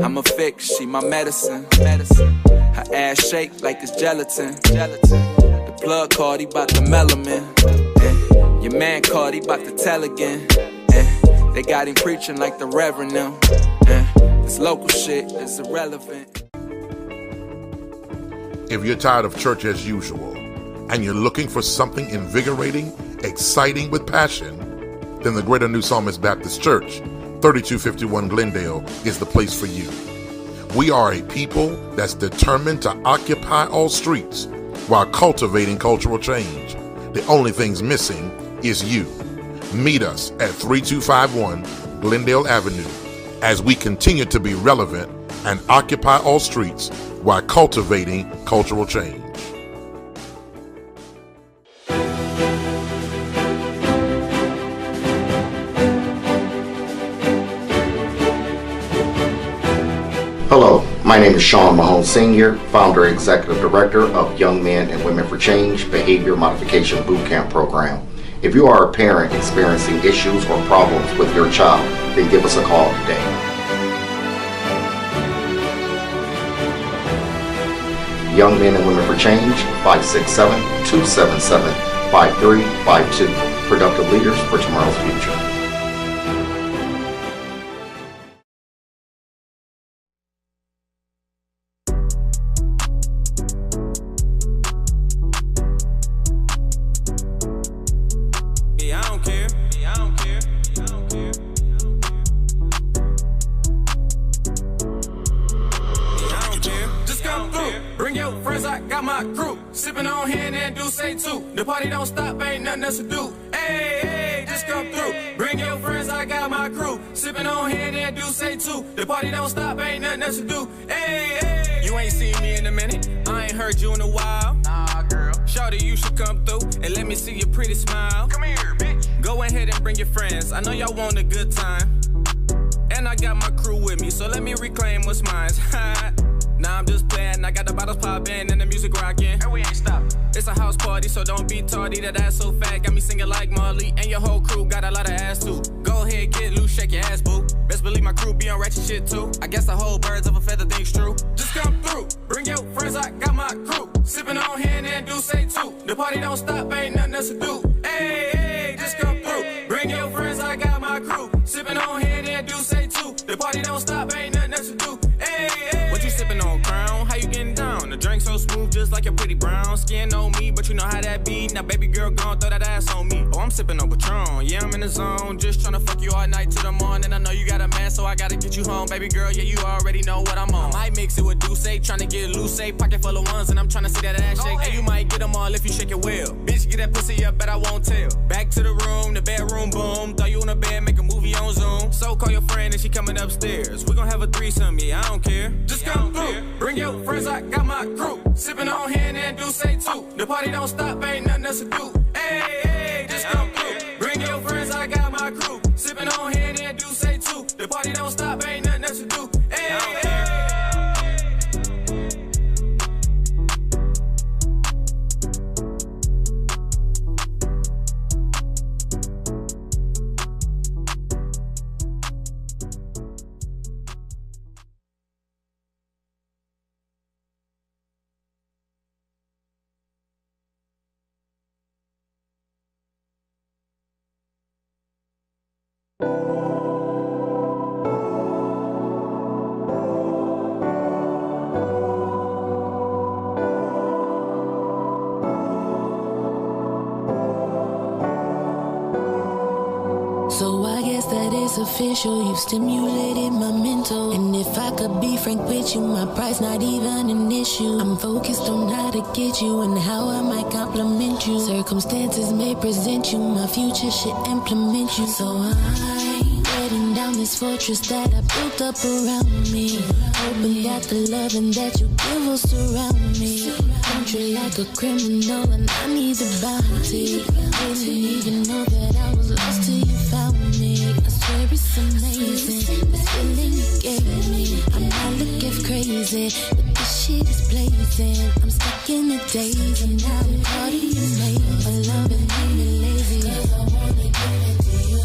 I'm a fix, she my medicine. Her ass shake like it's gelatin. The plug card, he bout the melanin. Your man called, he bout to tell again. They got him preaching like the Reverend now. This local shit is irrelevant.
If you're tired of church as usual and you're looking for something invigorating, exciting with passion, then the Greater New Psalmist Baptist Church, 3251 Glendale, is the place for you. We are a people that's determined to occupy all streets while cultivating cultural change. The only thing's missing is you. Meet us at 3251 Glendale Avenue as we continue to be relevant and occupy all streets while cultivating cultural change.
Hello, my name is Sean Mahone Sr., Founder and Executive Director of Young Men and Women for Change Behavior Modification Bootcamp Program. If you are a parent experiencing issues or problems with your child, then give us a call today. Young Men and Women for Change, 567-277-5352. Productive leaders for tomorrow's future.
got my crew. Sipping on hand and do say too. The party don't stop, ain't nothing else to do. Hey, hey, just come through. Bring your friends, I got my crew. Sipping on hand and do say too. The party don't stop, ain't nothing else to do. Hey, hey. You ain't seen me in a minute. I ain't heard you in a while. Nah, girl. Shawty, you should come through and let me see your pretty smile. Come here, bitch. Go ahead and bring your friends. I know y'all want a good time. And I got my crew with me, so let me reclaim what's mine. Nah, I'm just playing. I got the bottles popping and the music rocking. And we ain't stopping. It's a house party, so don't be tardy. That ass so fat, got me singing like Marley. And your whole crew got a lot of ass too. Go ahead, get loose, shake your ass, boo. Best believe my crew be on ratchet shit too. I guess the whole birds of a feather thing's true. Just come through, bring your friends, I got my crew. Sipping on hand and do say too. The party don't stop, ain't nothing else to do. Hey, hey, just come through. Bring your friends, I got my crew. Sipping on hand and do say too. The party don't stop, ain't nothing else to do. Hey, hey. What you sipping on, Crown? How you getting down? The drink so smooth, just like your pretty brown skin on me, but you know how that be. Now baby girl gon' throw that ass on me. Oh, I'm sipping on Patron, yeah, I'm in the zone. Just tryna fuck you all night till the morning. I know you got a man, so I gotta get you home. Baby girl, yeah, you already know what I'm on. I might mix it with Douce, tryna get loose, pocket full of ones, and I'm tryna see that ass shake. And you might get them all if you shake it well. Bitch, get that pussy up, bet I won't tell. Back to the room, the bedroom, boom. Throw you in the bed, make a movie on Zoom. So call your friend and she coming upstairs. We gon' have a threesome, yeah, I don't care. Just come through, bring your friends, I got my crew. Sipping on hand and do say too. The party don't stop, ain't nothing else to do. Hey, hey, just come through. Bring your friends, I got my crew. Sipping on hand and do say too. The party don't stop, ain't nothing else to do. Hey, hey.
So I guess that it's official, you've stimulated my mental. And if I could be frank with you, my pride's not even an issue. I'm focused on how to get you and how I might compliment you. Circumstances may present you, my future should implement you. So I'm letting down this fortress that I built up around me, hoping that the loving that you give will surround me. Country like a criminal and I need the bounty. Didn't even know that I was lost till you found me. I swear it's amazing, the feeling you gave me. I might look if crazy, but this shit is blazing. I'm stuck in a daze and now I'm caught in your maze. My love and made me lazy, 'cause I wanna give it to you.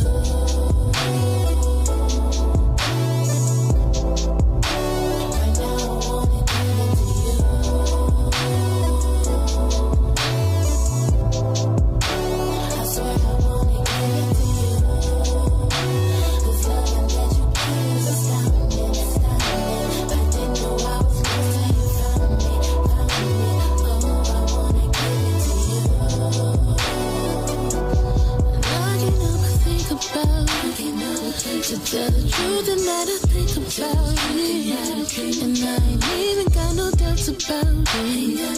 To tell the truth and that I think about it, and I ain't even got no doubts about it.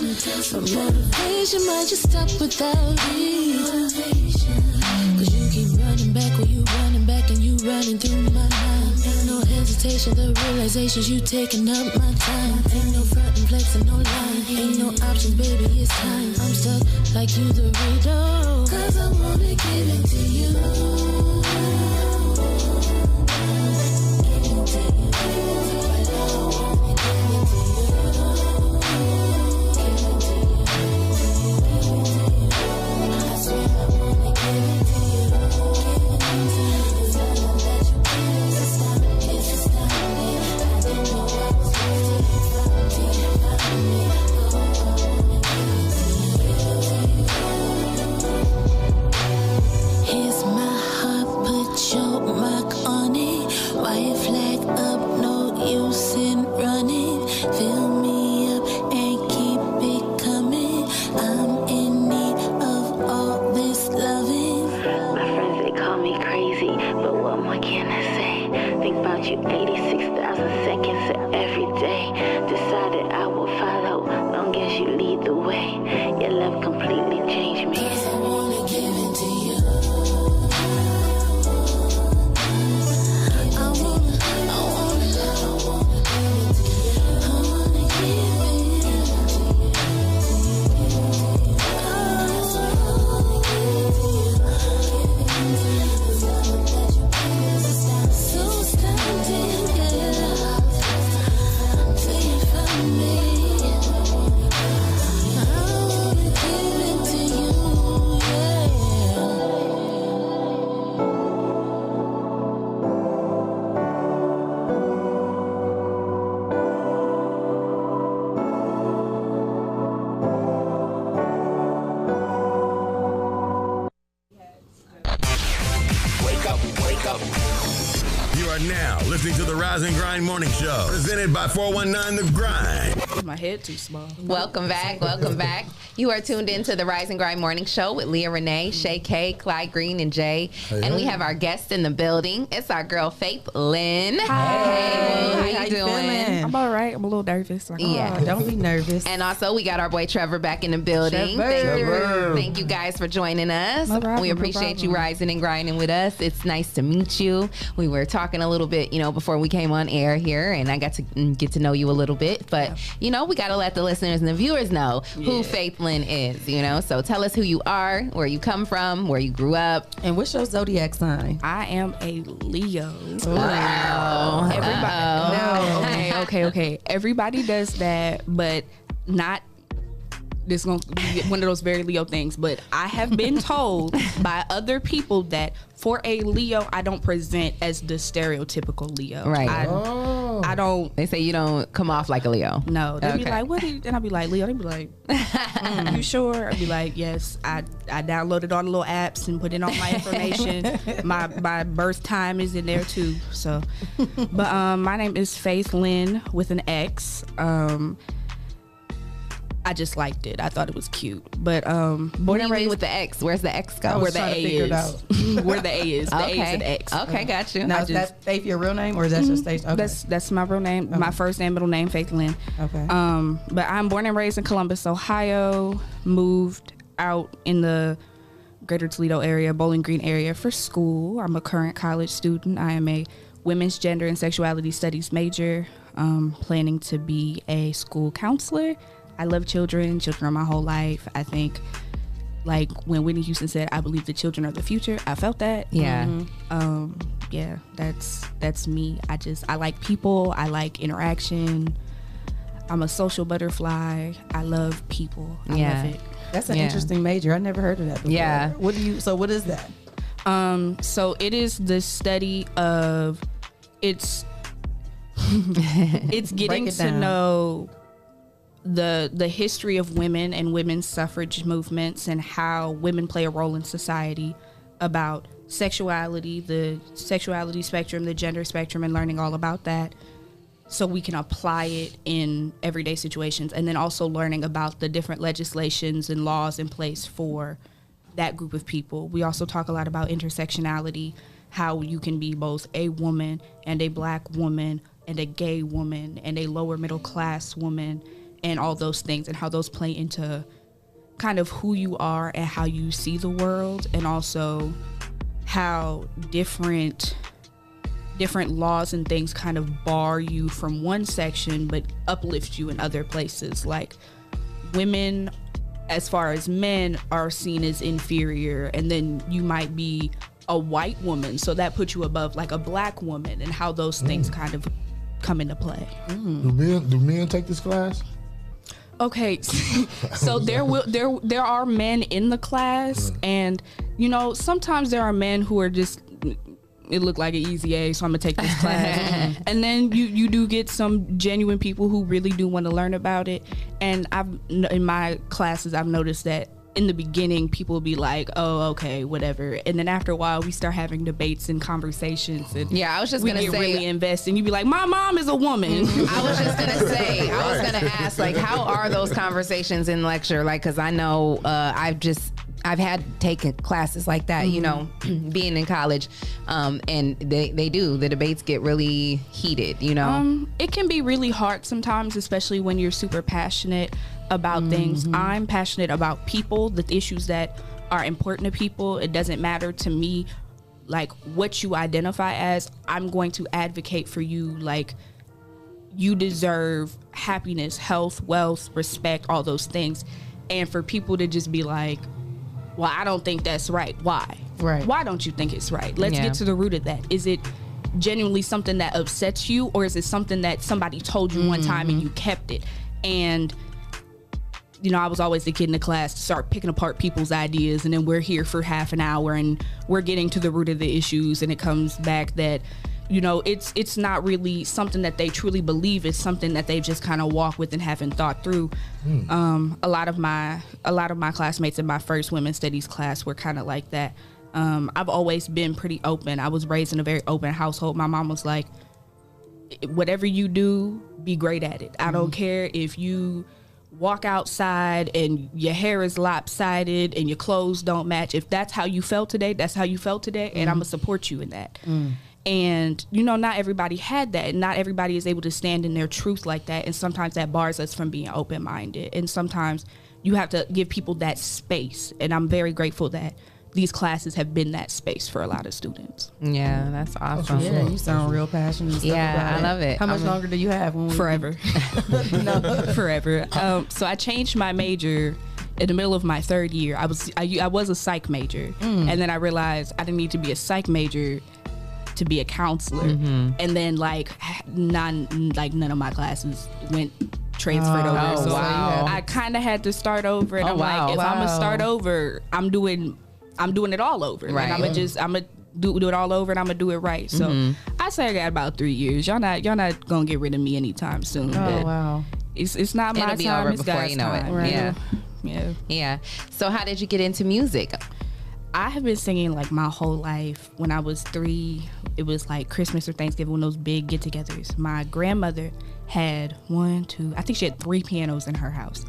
My motivation might just stop without it. Cause you keep running back when you running back and you running through my mind. Ain't no hesitation, the realizations you taking up my time. Ain't no front and flexing, no line. Ain't no options, baby, it's time. I'm stuck like you the riddle, 'cause I wanna give it to you. Lead the love completely changed me. 'Cause I wanna give it to you. I wanna give it to you. I wanna give it to you. So stunting, yeah. Till you find me.
You are now listening to the Rise and Grind Morning Show, presented by 419 The Grind.
My head too small.
Welcome back. Welcome back. You are tuned into the Rise and Grind Morning Show with Leah, Renee, Shae K, Clyde Green, and Jay. And we have our guest in the building. It's our girl, Faith Lynn.
Hi.
How you doing?
I'm all right. I'm a little nervous.
Yeah.
Don't be nervous.
And also, we got our boy Trevor back in the building. Thank you guys for joining us.
No problem,
We appreciate you rising and grinding with us. It's nice to meet you. We were talking a little bit, before we came on air here, and I got to get to know you a little bit. But, we got to let the listeners and the viewers know who Faith Lynn is, So tell us who you are, where you come from, where you grew up.
And what's your zodiac sign?
I am a Leo.
Wow.
Okay. Everybody does that, but not. This is going to be one of those very Leo things, but I have been told by other people that for a Leo, I don't present as the stereotypical Leo.
Right.
I don't.
They say you don't come off like a Leo.
No. They'd be like, what? And I'll be like, Leo. They'd be like, you sure? I'd be like, yes. I downloaded all the little apps and put in all my information. my birth time is in there too. So, but my name is Faith Lynn with an X. I just liked it. I thought it was cute. But
born and raised with the X. Where's the X go?
Where the A is. Where the A is. The A is an X.
Okay, got you.
Now, is that Faith your real name, or is that your stage? Okay.
That's my real name. Okay. My first and middle name, Faith Lynn.
Okay.
But I'm born and raised in Columbus, Ohio. Moved out in the greater Toledo area, Bowling Green area for school. I'm a current college student. I am a women's gender and sexuality studies major. Planning to be a school counselor. I love children are my whole life. I think, like when Whitney Houston said, I believe the children are the future, I felt that.
Yeah.
Yeah, that's me. I like people. I like interaction. I'm a social butterfly. I love people. I love it.
That's an interesting major. I never heard of that before.
Yeah.
What is that?
So it is the study of it's getting to know the history of women and women's suffrage movements and how women play a role in society, about sexuality, the sexuality spectrum, the gender spectrum, and learning all about that so we can apply it in everyday situations, and then also learning about the different legislations and laws in place for that group of people. We also talk a lot about intersectionality, how you can be both a woman and a black woman and a gay woman and a lower middle class woman, and all those things, and how those play into kind of who you are and how you see the world, and also how different laws and things kind of bar you from one section but uplift you in other places. Like women, as far as men, are seen as inferior, and then you might be a white woman, so that puts you above like a black woman, and how those things kind of come into play.
Do men take this class?
Okay, so there are men in the class, and sometimes there are men who are just, it looked like an easy A, so I'm gonna take this class. And then you do get some genuine people who really do want to learn about it. And in my classes, I've noticed that in the beginning, people will be like, oh, okay, whatever. And then after a while, we start having debates and conversations. And
I was just going to say,
really invest. And you be like, my mom is a woman.
I was just going to say, I was going to ask, like, how are those conversations in lecture? Like, because I know I've had taken classes like that, you know, being in college, and they do. The debates get really heated, you know.
It can be really hard sometimes, especially when you're super passionate about things. I'm passionate about people, the issues that are important to people. It doesn't matter to me, like, what you identify as. I'm going to advocate for you. Like, you deserve happiness, health, wealth, respect, all those things. And for people to just be like, well, I don't think that's right. Why?
Right.
Why don't you think it's right? Let's get to the root of that. Is it genuinely something that upsets you, or is it something that somebody told you one time and you kept it? And, you know, I was always the kid in the class to start picking apart people's ideas, and then we're here for half an hour and we're getting to the root of the issues, and it comes back that, you know, it's not really something that they truly believe. It's something that they just kind of walk with and haven't thought through. A lot of my classmates in my first women's studies class were kind of like that. I've always been pretty open. I was raised in a very open household. My mom was like, whatever you do, be great at it. I don't care if you walk outside and your hair is lopsided and your clothes don't match. If that's how you felt today, that's how you felt today, and I'm gonna support you in that. And, you know, not everybody had that, and not everybody is able to stand in their truth like that, and sometimes that bars us from being open-minded, and sometimes you have to give people that space, and I'm very grateful that these classes have been that space for a lot of students.
Yeah, that's awesome.
Yeah, you sound real passionate and stuff.
Yeah, I love it.
How much longer do you have?
Forever. Forever. So I changed my major in the middle of my third year. I was a psych major, and then I realized I didn't need to be a psych major to be a counselor. And then none of my classes went transferred over. So I kind of had to start over, and I'm like, if I'm gonna start over, I'm doing it all over. Like, I'm gonna do it all over, and I'm gonna do it right. So I say I got about 3 years. Y'all not gonna get rid of me anytime soon. It's not my
It'll be
time.
over
It's
before
God's
you know
time.
it. Right.
Yeah.
So how did you get into music?
I have been singing like my whole life. When I was 3, it was like Christmas or Thanksgiving, one of those big get-togethers. My grandmother had 3 pianos in her house.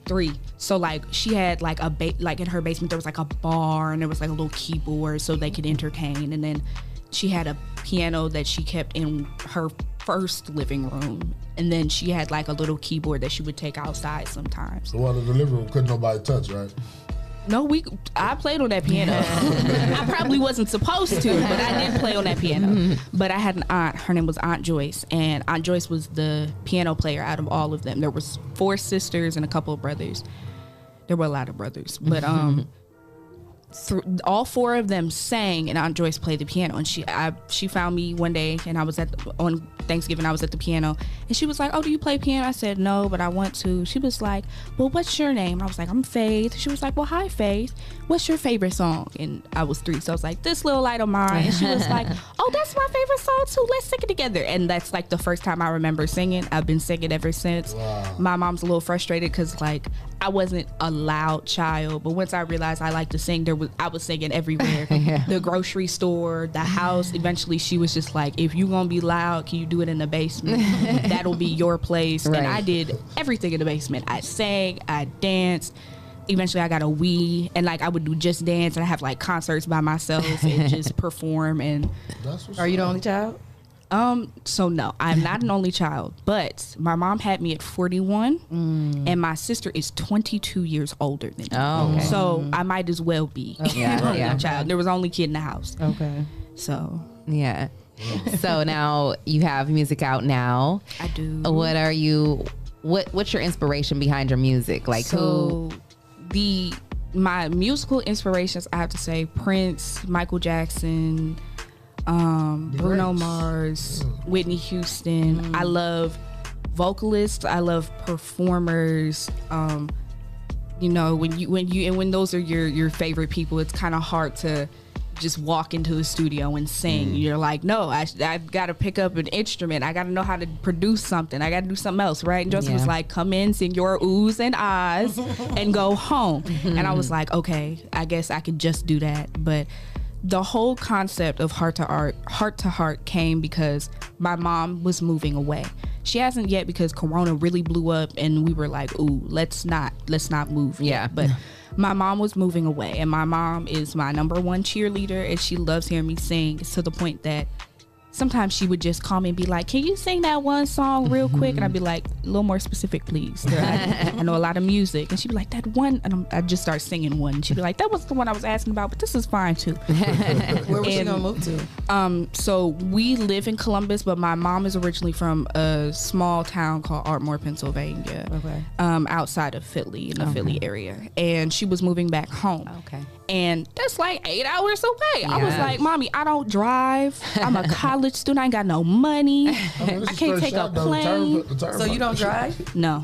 3. So like she had like like in her basement there was like a bar, and there was like a little keyboard so they could entertain. And then she had a piano that she kept in her first living room, and then she had like a little keyboard that she would take outside sometimes.
The one in the living room couldn't nobody touch, right?
No, I played on that piano. I probably wasn't supposed to, but I did play on that piano. But I had an aunt. Her name was Aunt Joyce, and Aunt Joyce was the piano player out of all of them. There was 4 sisters and a couple of brothers. There were a lot of brothers, but all 4 of them sang, and Aunt Joyce played the piano. And she found me one day, and I was on Thanksgiving. I was at the piano, and she was like, "Oh, do you play piano?" I said, "No, but I want to." She was like, "Well, what's your name?" I was like, "I'm Faith." She was like, "Well, hi, Faith. What's your favorite song?" And I was 3, so I was like, "This Little Light of Mine." And she was like, "Oh, that's my favorite song too. Let's sing it together." And that's like the first time I remember singing. I've been singing ever since. Wow. My mom's a little frustrated because like I wasn't a loud child, but once I realized I liked to sing, I was singing everywhere. The grocery store, the house. Eventually she was just like, "If you gonna be loud, can you do it in the basement? That'll be your place." Right. And I did everything in the basement. I sang, I danced. Eventually I got a Wii, and like I would do Just Dance, and I have like concerts by myself and just perform. And
are you the only child?
So no, I'm not an only child, but my mom had me at 41, and my sister is 22 years older than me.
Oh, okay.
So I might as well be a child. There was only kid in the house.
Okay.
So
yeah. So now you have music out now.
I do.
What's your inspiration behind your music? Like
my musical inspirations, I have to say Prince, Michael Jackson, Bruno Mars, Whitney Houston. I love vocalists. I love performers. You know, when those are your favorite people, it's kind of hard to just walk into the studio and sing. You're like, no, I've got to pick up an instrument. I got to know how to produce something. I got to do something else, right? And Joseph was like, come in, sing your oohs and ahs, and go home. And I was like, okay, I guess I could just do that. But the whole concept of Heart to Heart came because my mom was moving away. She hasn't yet because Corona really blew up, and we were like, ooh, let's not move yet. But my mom was moving away, and my mom is my number one cheerleader, and she loves hearing me sing. It's to the point that sometimes she would just call me and be like, can you sing that one song real quick? And I'd be like, a little more specific, please. I know a lot of music. And she'd be like, that one. And I'd just start singing one. And she'd be like, that was the one I was asking about, but this is fine too.
Where was she going to move to?
So we live in Columbus, but my mom is originally from a small town called Ardmore, Pennsylvania.
Okay.
Outside of Philly, in the Philly area. And she was moving back home.
Okay.
And that's like 8 hours away. I was like, Mommy, I don't drive. I'm a college student. I ain't got no money. I can't take a plane.
So you don't drive?
No.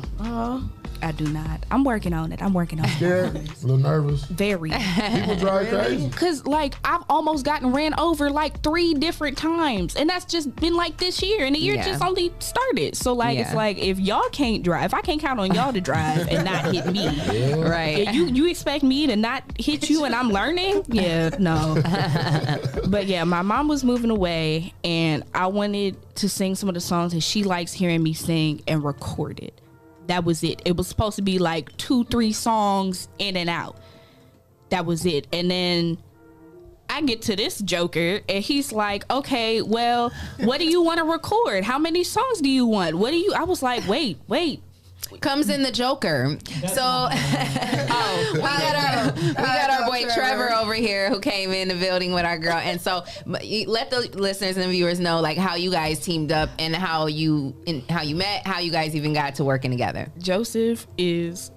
I do not. I'm working on it.
Scared? A little nervous?
Very.
People drive crazy?
Because, like, I've almost gotten ran over, like, 3 different times. And that's just been, like, this year. And the year just only started. So, like, it's like, if y'all can't drive, if I can't count on y'all to drive and not hit me.
Right.
You expect me to not hit you and I'm learning? Yeah, no. But, yeah, my mom was moving away. And I wanted to sing some of the songs that she likes hearing me sing and record it. That was it. It was supposed to be like 2-3 songs in and out. That was it. And then I get to this joker and he's like, okay, well, what do you want to record? How many songs do you want? I was like, wait.
Comes in the joker. So we got our boy Trevor over here who came in the building with our girl. And so let the listeners and viewers know like how you guys teamed up and how you met, how you guys even got to working together.
Joseph is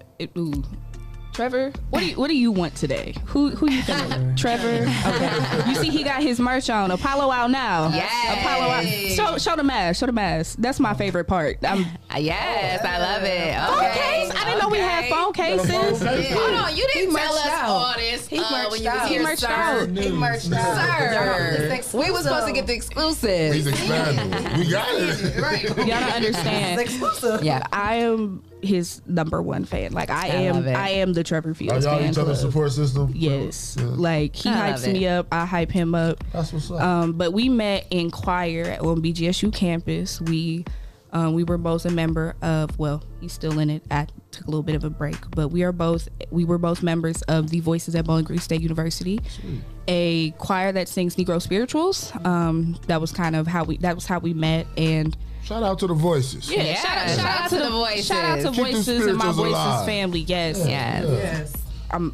Trevor, what do you want today? Who you feeling? Trevor. Okay. You see he got his merch on. Apollo out now.
Yes.
Apollo out. Show the mask. Show the mask. That's my favorite part.
Yes, I love it.
Phone case. I didn't know we had phone cases.
Hold on, you didn't tell us all this when you was here, sir.
He merched out.
Sir, we was supposed to get the exclusive.
He's expanding. We got it.
Right.
Y'all don't understand.
It's exclusive.
Yeah, I am his number one fan. Like I am the Trevor Fields
fan. Are y'all each other's
club.
Support system?
Yes. Yeah. Like he hypes me up, I hype him up.
That's what's up.
But we met in choir on BGSU campus. We were both a member of, well, he's still in it. I took a little bit of a break, but we were both members of the Voices at Bowling Green State University, a choir that sings Negro spirituals. That was how we met. And
shout out to the Voices.
Yeah, shout out to the Voices. Shout out to Voices and my Voices alive. Family. Yes.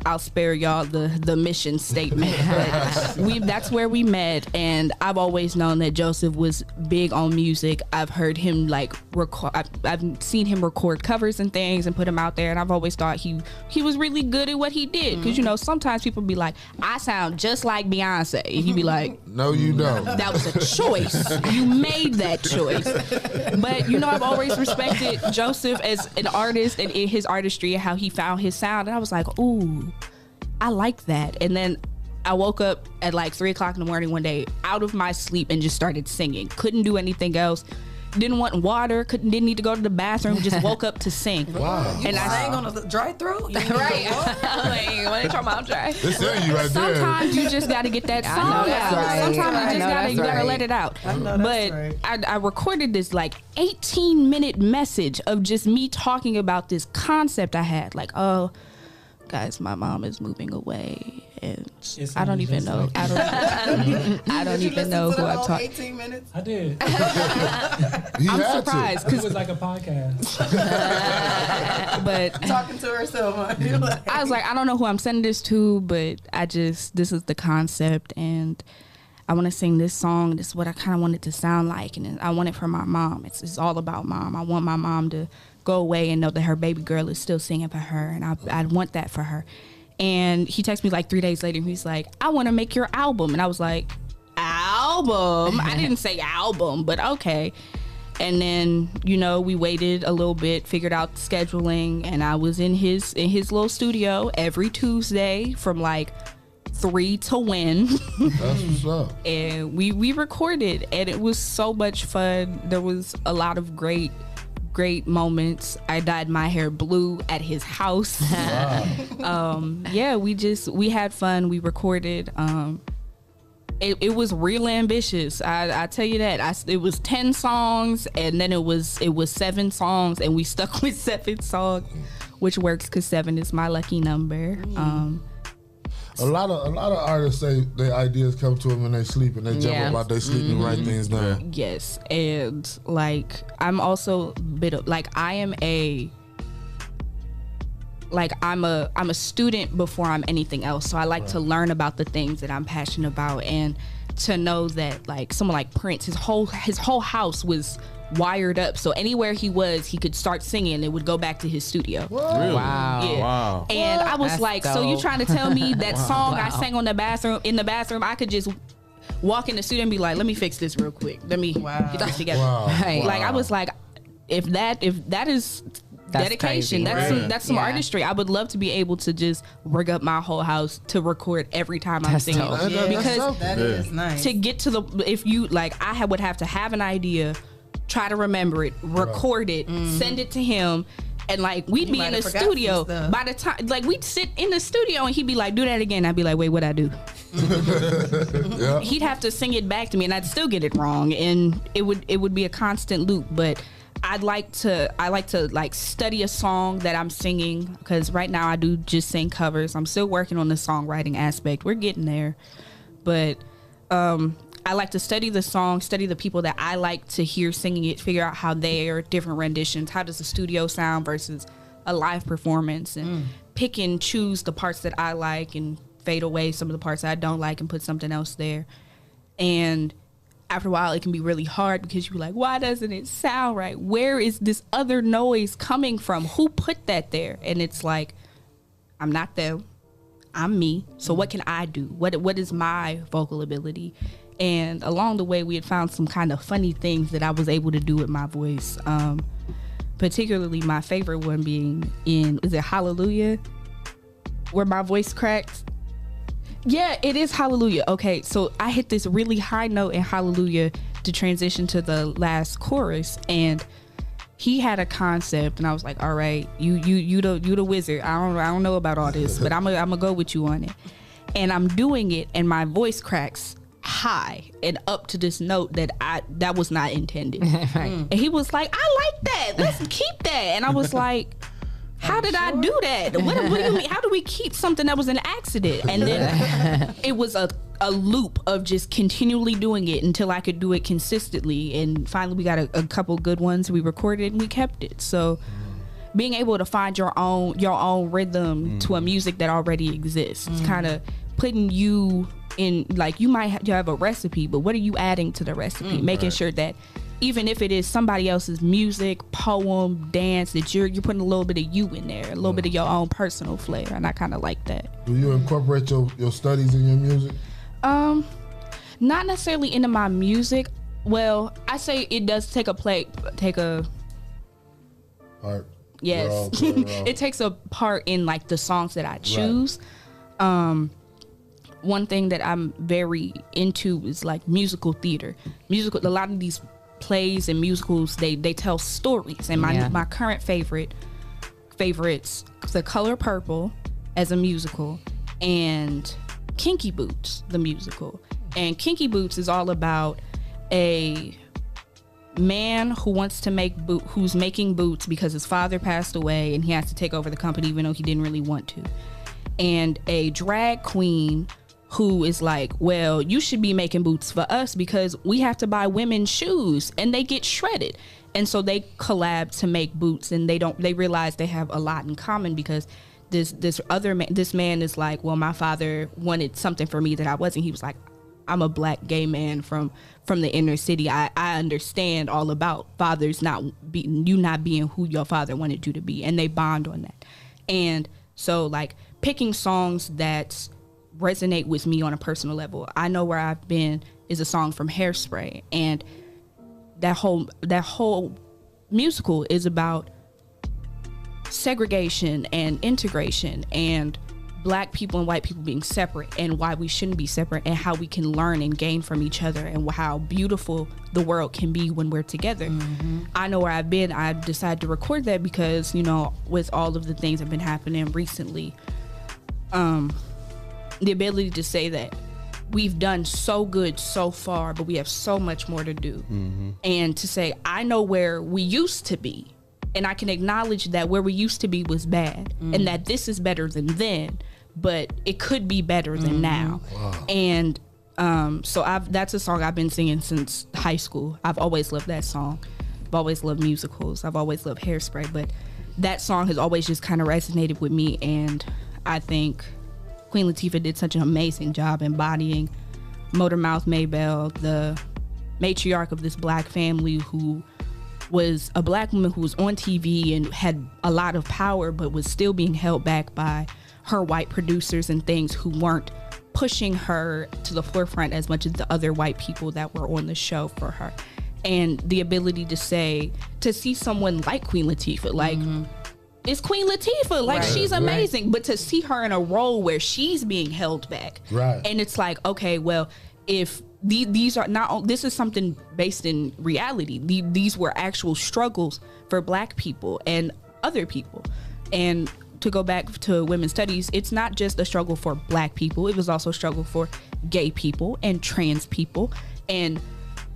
I'll spare y'all the mission statement. But that's where we met, and I've always known that Joseph was big on music. I've heard him record. I've seen him record covers and things and put them out there, and I've always thought he was really good at what he did. Because sometimes people be like, I sound just like Beyonce, and you be like,
no, you don't.
That was a choice. You made that choice. But I've always respected Joseph as an artist and in his artistry and how he found his sound, and I was like, ooh, I like that. And then I woke up at like 3:00 in the morning one day out of my sleep and just started singing. Couldn't do anything else. Didn't want water. Didn't need to go to the bathroom. Just woke up to sing.
Wow.
And I sang on a dry throat.
Right. When it's your mouth dry.
This is you right there.
Sometimes you just got to get that song out.
Right.
Sometimes you just gotta let it out. But I recorded this like 18-minute message of just me talking about this concept I had. Like, oh, guys, my mom is moving away, and I don't even know. I don't even know who I'm talking.
18 minutes.
I did.
I'm surprised
because it was like a podcast.
But
talking to herself.
I was like, I don't know who I'm sending this to, but this is the concept, and I want to sing this song. This is what I kind of want it to sound like, and I want it for my mom. It's all about mom. I want my mom to go away and know that her baby girl is still singing for her, and I want that for her. And he texted me like 3 days later, and he's like, I want to make your album. And I was like, album? I didn't say album, but okay. And then, we waited a little bit, figured out scheduling, and I was in his little studio every Tuesday from like 3 to win.
That's what's up.
And we recorded, and it was so much fun. There was a lot of great moments. I dyed my hair blue at his house. Wow. We had fun. We recorded. It was real ambitious. I tell you that. It was 10 songs, and then it was 7 songs, and we stuck with 7 songs, which works because 7 is my lucky number.
A lot of artists say their ideas come to them when they sleep, and they jump up out they sleep and write things down.
Yes, and like I'm also a bit of like I'm a student before I'm anything else. So I like to learn about the things that I'm passionate about, and to know that like someone like Prince, his whole house was wired up, so anywhere he was, he could start singing. It would go back to his studio.
Really?
Wow.
Yeah.
Wow.
And I was like, so you trying to tell me that song I sang on the bathroom, I could just walk in the studio and be like, let me fix this real quick. Let me get this together.
Right.
Like I was like, if that is dedication, that's some artistry. I would love to be able to just rig up my whole house to record every time I'm singing. Because
that is nice.
To get to the, if you like, I would have to have an idea, try to remember it, record it, send it to him, and like we'd be in the studio. By the time, like we'd sit in the studio and he'd be like, "Do that again." I'd be like, "Wait, what'd I do?" He'd have to sing it back to me, and I'd still get it wrong, and it would be a constant loop. But I like to like study a song that I'm singing, because right now I do just sing covers. I'm still working on the songwriting aspect. We're getting there, but I like to study the song, study the people that I like to hear singing it, figure out how their different renditions, how does the studio sound versus a live performance, and pick and choose the parts that I like and fade away some of the parts that I don't like and put something else there. And after a while, it can be really hard because you're like, why doesn't it sound right? Where is this other noise coming from? Who put that there? And it's like, I'm not them. I'm me. So what can I do? What is my vocal ability? And along the way, we had found some kind of funny things that I was able to do with my voice. Particularly my favorite one being is it Hallelujah? Where my voice cracks? Yeah, it is Hallelujah. Okay, so I hit this really high note in Hallelujah to transition to the last chorus, and he had a concept, and I was like, all right, you the wizard. I don't know about all this, but I'm gonna go with you on it. And I'm doing it, and my voice cracks high and up to this note that was not intended. And he was like, I like that. Let's keep that. And I was like, how did I do that? What do you mean? How do we keep something that was an accident? And then it was a loop of just continually doing it until I could do it consistently. And finally we got a couple good ones. We recorded and we kept it. So being able to find your own rhythm to a music that already exists, kind of putting you in, like you might have a recipe, but what are you adding to the recipe? Making sure that even if it is somebody else's music, poem, dance, that you're putting a little bit of you in there, a little bit of your own personal flair, and I kind of like that.
Do you incorporate your studies in your music?
Not necessarily into my music. Well, I say it does take a part. Yes, it takes a part in like the songs that I choose. Right. One thing that I'm very into is like musical theater. A lot of these plays and musicals, they tell stories, and my current favorites, The Color Purple as a musical, and Kinky Boots the musical. And Kinky Boots is all about a man who wants to who's making boots because his father passed away and he has to take over the company even though he didn't really want to, and a drag queen who is like, well, you should be making boots for us because we have to buy women's shoes and they get shredded. And so they collab to make boots, and they realize they have a lot in common because this man is like, well, my father wanted something for me that I wasn't. He was like, I'm a black gay man from the inner city. I understand all about fathers not being who your father wanted you to be, and they bond on that. And so like picking songs that resonate with me on a personal level. I Know Where I've Been is a song from Hairspray, and that whole musical is about segregation and integration and black people and white people being separate and why we shouldn't be separate and how we can learn and gain from each other and how beautiful the world can be when we're together. I Know Where I've Been, I decided to record that because, you know, with all of the things that have been happening recently, the ability to say that we've done so good so far, but we have so much more to do. And to say, I know where we used to be, and I can acknowledge that where we used to be was bad, and that this is better than then, but it could be better than now. Wow. And so that's a song I've been singing since high school. I've always loved that song. I've always loved musicals. I've always loved Hairspray, but that song has always just kind of resonated with me, and I think Queen Latifah did such an amazing job embodying Motormouth Maybelle, the matriarch of this black family who was a black woman who was on TV and had a lot of power, but was still being held back by her white producers and things who weren't pushing her to the forefront as much as the other white people that were on the show for her. And the ability to see someone like Queen Latifah, like, it's Queen Latifah, like, she's amazing, but to see her in a role where she's being held back, and it's like, okay, well, if these are not, this is something based in reality. These were actual struggles for black people and other people. And to go back to women's studies, it's not just a struggle for black people, it was also a struggle for gay people and trans people and,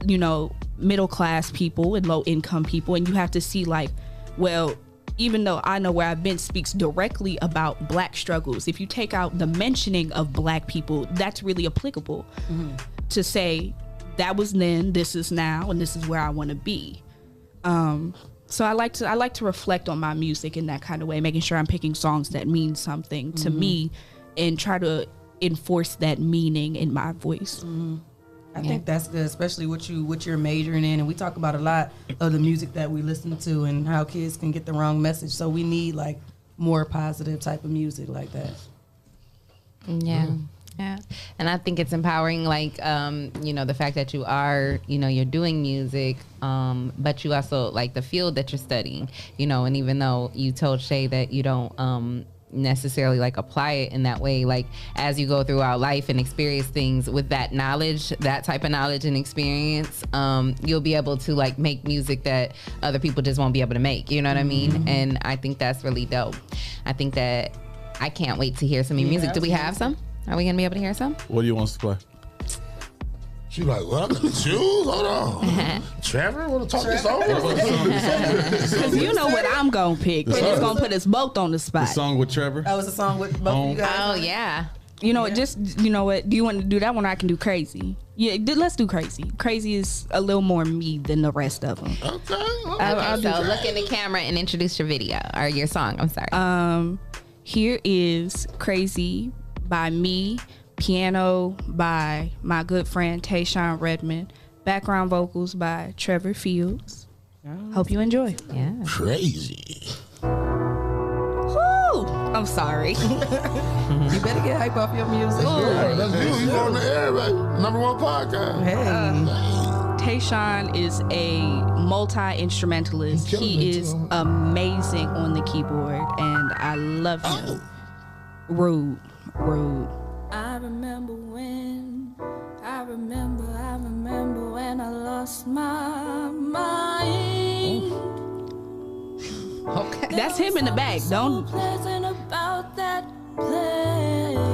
you know, middle class people and low income people. And you have to see, like, well, even though I Know Where I've Been speaks directly about black struggles, if you take out the mentioning of black people, that's really applicable to say that was then, this is now, and this is where I want to be. So I like to reflect on my music in that kind of way, making sure I'm picking songs that mean something to me and try to enforce that meaning in my voice.
I think that's good, especially what you're majoring in. And we talk about a lot of the music that we listen to and how kids can get the wrong message. So we need, like, more positive type of music like that.
Yeah. And I think it's empowering, like, you know, the fact that you are, you know, you're doing music, but you also, like, the field that you're studying, you know, and even though you told Shae that you don't necessarily, like, apply it in that way, like, as you go throughout life and experience things with that knowledge, that type of knowledge and experience, you'll be able to, like, make music that other people just won't be able to make, you know what I mean? And I think that's really dope. I think that I can't wait to hear some of your music. Do we have some? Are we gonna be able to hear some?
What do you want us to play?
She like, well, I got to choose. Hold on. Trevor, want to talk this over?
Because you know what I'm gonna pick. It's gonna put us both on the spot.
The song with Trevor.
That was a song with both of you guys.
Oh yeah.
You know, you know what? Do you want to do that one? Or I can do Crazy. Yeah, let's do Crazy. Crazy is a little more me than the rest of them.
Okay.
I'll so look in the camera and introduce your video or your song. I'm sorry.
Here is Crazy by me, piano by my good friend Tayshawn Redmond, background vocals by Trevor Fields. Hope you enjoy.
Yeah.
Crazy.
Woo! I'm sorry.
You better get hype off your music.
Yeah, that's you. You on the air, right? #1 podcast.
Tayshawn is a multi-instrumentalist. He is amazing on the keyboard, and I love him. Rude.
I remember when I lost my mind.
Okay. That's him in the back. Don't.
Pleasant about that place.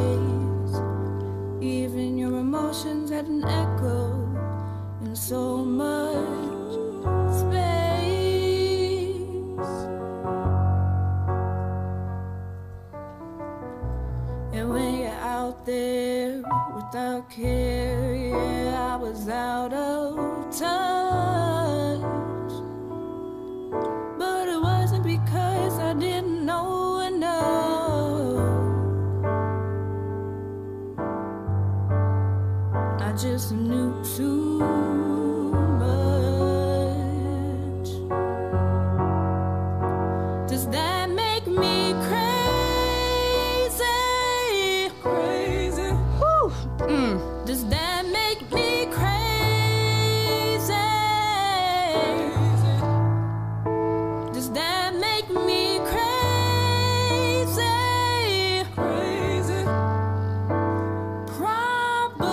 Even your emotions had an echo in so much space. And when you're out there without care, yeah, I was out of touch. But it wasn't because I didn't know enough. I just knew too much. Does that make me crazy? Crazy.
Woo.
Does that make me crazy? Does that make me crazy? Crazy. Probably.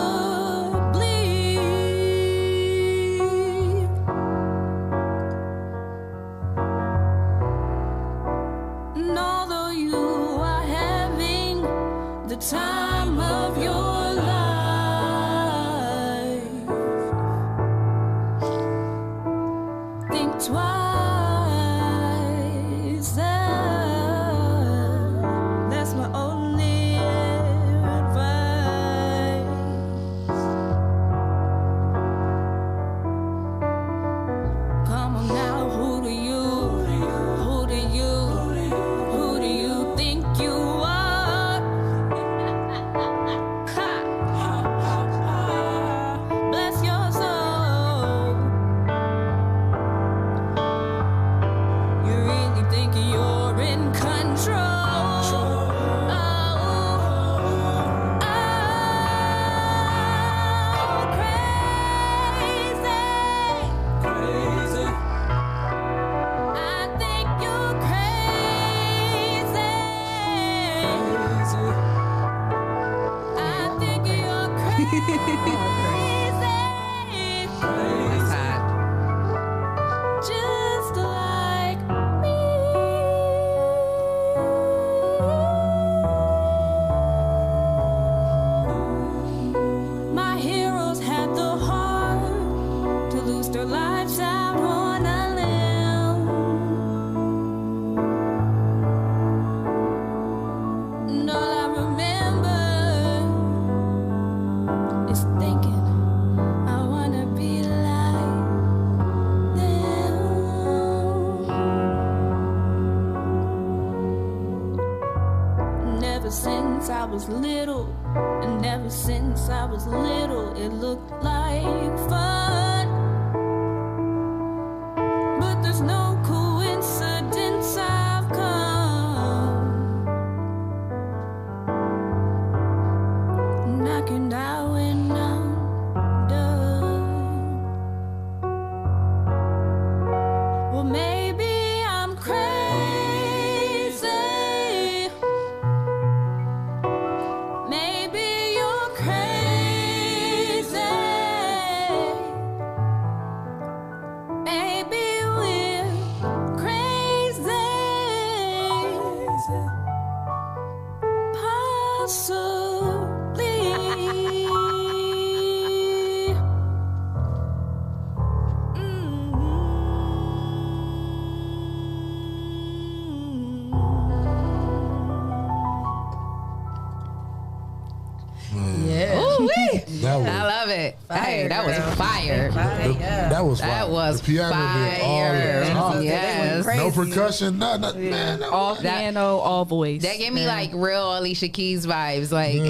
And although you are having the time of your life, Just like me. My heroes had the heart to lose their lives out on a limb. And all I remember is thinking I wanna be like them. Never since I was little, and ever since I was little, it looked like fun. But there's no coincidence I've come. And I can die when I'm done. Well, maybe I'm crazy. Maybe you're crazy. Maybe we're crazy. Possibly.
Yeah. Ooh-wee.
That was-
I love it.
Fire,
Hey, that was
girl.
fire.
That was fire.
That was
the piano did all
fire.
the top.
Yes.
No percussion, nothing. Man, that
All
was-
piano, all voice.
That gave me like real Alicia Keys vibes. Like,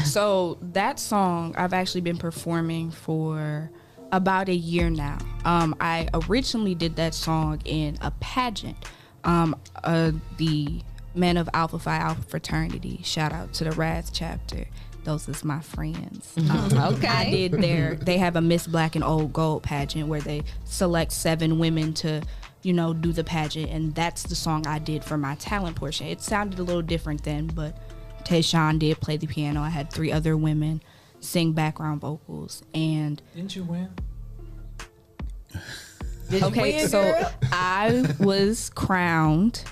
So that song I've actually been performing for about a year now. I originally did that song in a pageant. The Men of Alpha Phi Alpha Fraternity. Shout out to the Raz chapter. Those is my friends.
Okay.
I did they have a Miss Black and Old Gold pageant where they select 7 women to, do the pageant, and that's the song I did for my talent portion. It sounded a little different then, but Tayshawn did play the piano. I had 3 other women sing background vocals, and
Didn't you win?
okay, so I was crowned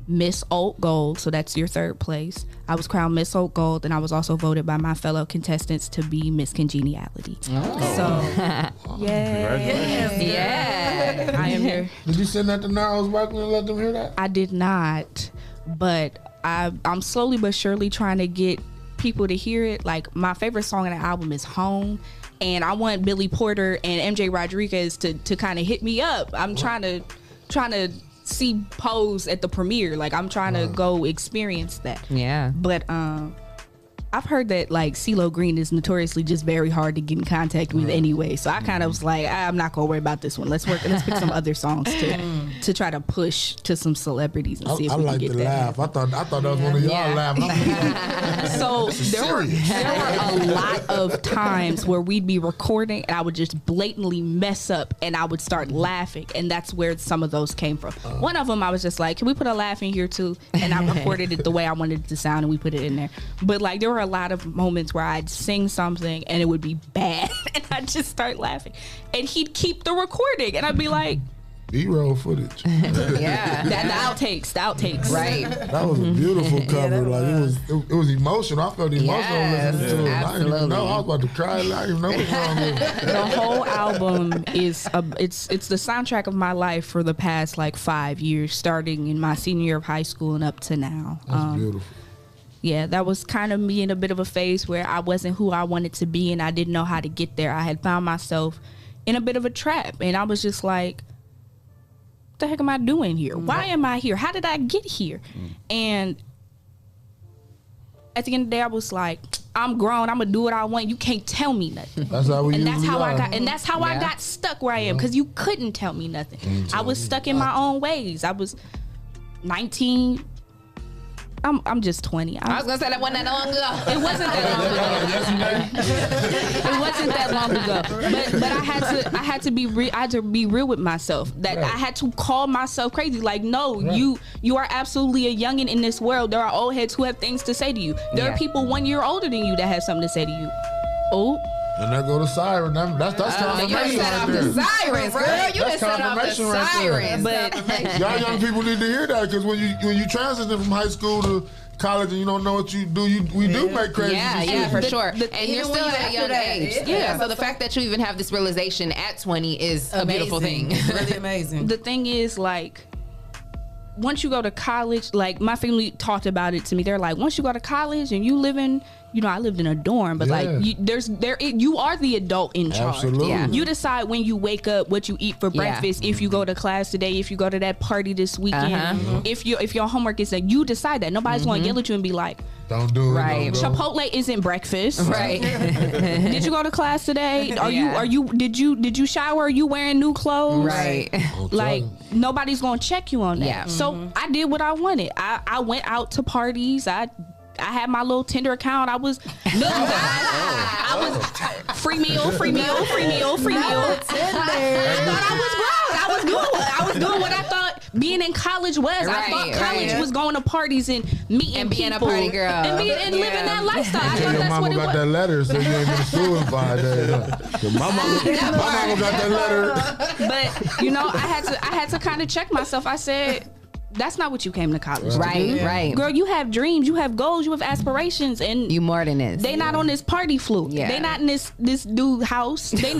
Miss Old Gold, so that's your 3rd place. I was crowned Miss Old Gold, and I was also voted by my fellow contestants to be Miss Congeniality.
Oh.
So, yeah, I am here.
Did you send that to Niles Barkley and let them hear that?
I did not, but I'm slowly but surely trying to get people to hear it. Like, my favorite song on the album is Home, and I want Billy Porter and MJ Rodriguez to kind of hit me up. I'm trying to see Pose at the premiere. Like, I'm trying to go experience that.
Yeah.
But I've heard that like CeeLo Green is notoriously just very hard to get in contact with anyway. So I kind of was like, I'm not gonna worry about this one. Let's pick some other songs to try to push to some celebrities and see if we can get
to
that.
laugh. I thought that was one of y'all laughing.
So there were a lot of times where we'd be recording and I would just blatantly mess up and I would start laughing, and that's where some of those came from. One of them I was just like, can we put a laugh in here too? And I recorded it the way I wanted it to sound and we put it in there. But like there were a lot of moments where I'd sing something and it would be bad and I'd just start laughing and he'd keep the recording and I'd be like,
B-roll footage.
yeah, the outtakes,
right?
That was a beautiful cover. It was emotional. I felt emotional listening to it. I didn't even know. I was about to cry. I didn't even know what was wrong with it.
The whole album is it's the soundtrack of my life for the past like 5 years, starting in my senior year of high school and up to now.
That's beautiful.
Yeah, that was kind of me in a bit of a phase where I wasn't who I wanted to be and I didn't know how to get there. I had found myself in a bit of a trap and I was just like, what the heck am I doing here? Why am I here? How did I get here? And at the end of the day, I was like, I'm grown. I'm gonna do what I want. You can't tell me nothing.
That's how we
and that's
usually
how
are.
I got stuck where I am because you couldn't tell me nothing. I was stuck in my own ways. I was 19. I'm just 20.
I was gonna say that wasn't that long ago.
It wasn't that long ago. But I had to be real. I had to be real with myself. That I had to call myself crazy. Like, no, you are absolutely a youngin' in this world. There are old heads who have things to say to you. There are people 1 year older than you that have something to say to you. Oh.
And there go the siren. That's confirmation
you set
right
off
there.
the sirens, girl. You just set off the sirens.
But
y'all young people need to hear that, because when you transition from high school to college and you don't know what you do, we do make crazy decisions.
Yeah, for sure. And you're still at a young age.
Yeah.
So the fact that you even have this realization at 20 is a beautiful thing.
It's really amazing.
The thing is, like, once you go to college, like my family talked about it to me. They're like, once you go to college and you live in, I lived in a dorm, but like you are the adult in charge.
Absolutely. Yeah.
You decide when you wake up, what you eat for breakfast, if you go to class today, if you go to that party this weekend, if your homework is that, you decide that. Nobody's gonna yell at you and be like,
don't do it.
Right. Chipotle isn't breakfast.
Right.
Did you go to class today? Did you shower? Are you wearing new clothes?
Right.
Like nobody's gonna check you on that.
Yeah.
So I did what I wanted. I went out to parties. I had my little Tinder account. I was I was free meal. I thought I was grown. I was doing what I thought being in college was. I thought college was going to parties and meeting
and being
people
a party girl
and living that lifestyle. I thought
Your
that's
mama
what it
got
was.
that letter, so you ain't been to school in 5 days. Huh? My mama got that letter.
But I had to kind of check myself. I said, that's not what you came to college to do.
Right.
Girl, you have dreams, you have goals, you have aspirations, and
you more than this.
They not on this party fluke.
Yeah.
They not in this dude house. They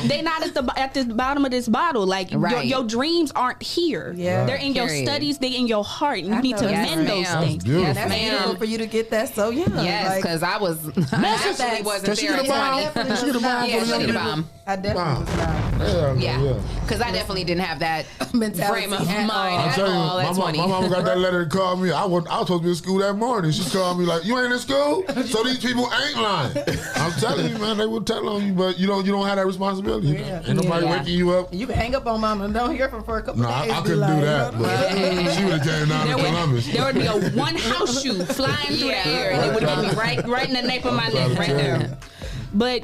they not at the bottom of this bottle. Like your dreams aren't here.
Yeah.
They're in your studies, they in your heart. You need to mend those things.
Yes, that's beautiful for you to get that so young.
Yes, because I actually wasn't there at 20.
She get a bomb.
Yeah, she get a bomb.
I definitely was not.
Yeah, because I definitely didn't have that frame of mind at all at 20.
My mama got that letter and called me. I was supposed to be in school that morning. She called me like, "You ain't in school, so these people ain't lying." I'm telling you, man, they will tell on you, but you don't have that responsibility.
Yeah.
Ain't nobody waking you up.
You can hang up on mama and don't hear from her for a couple days.
I couldn't do that. But she would have came down to Columbus.
There would be a one house shoe flying through the air, and it would hit me right in the nape of my neck, right there. But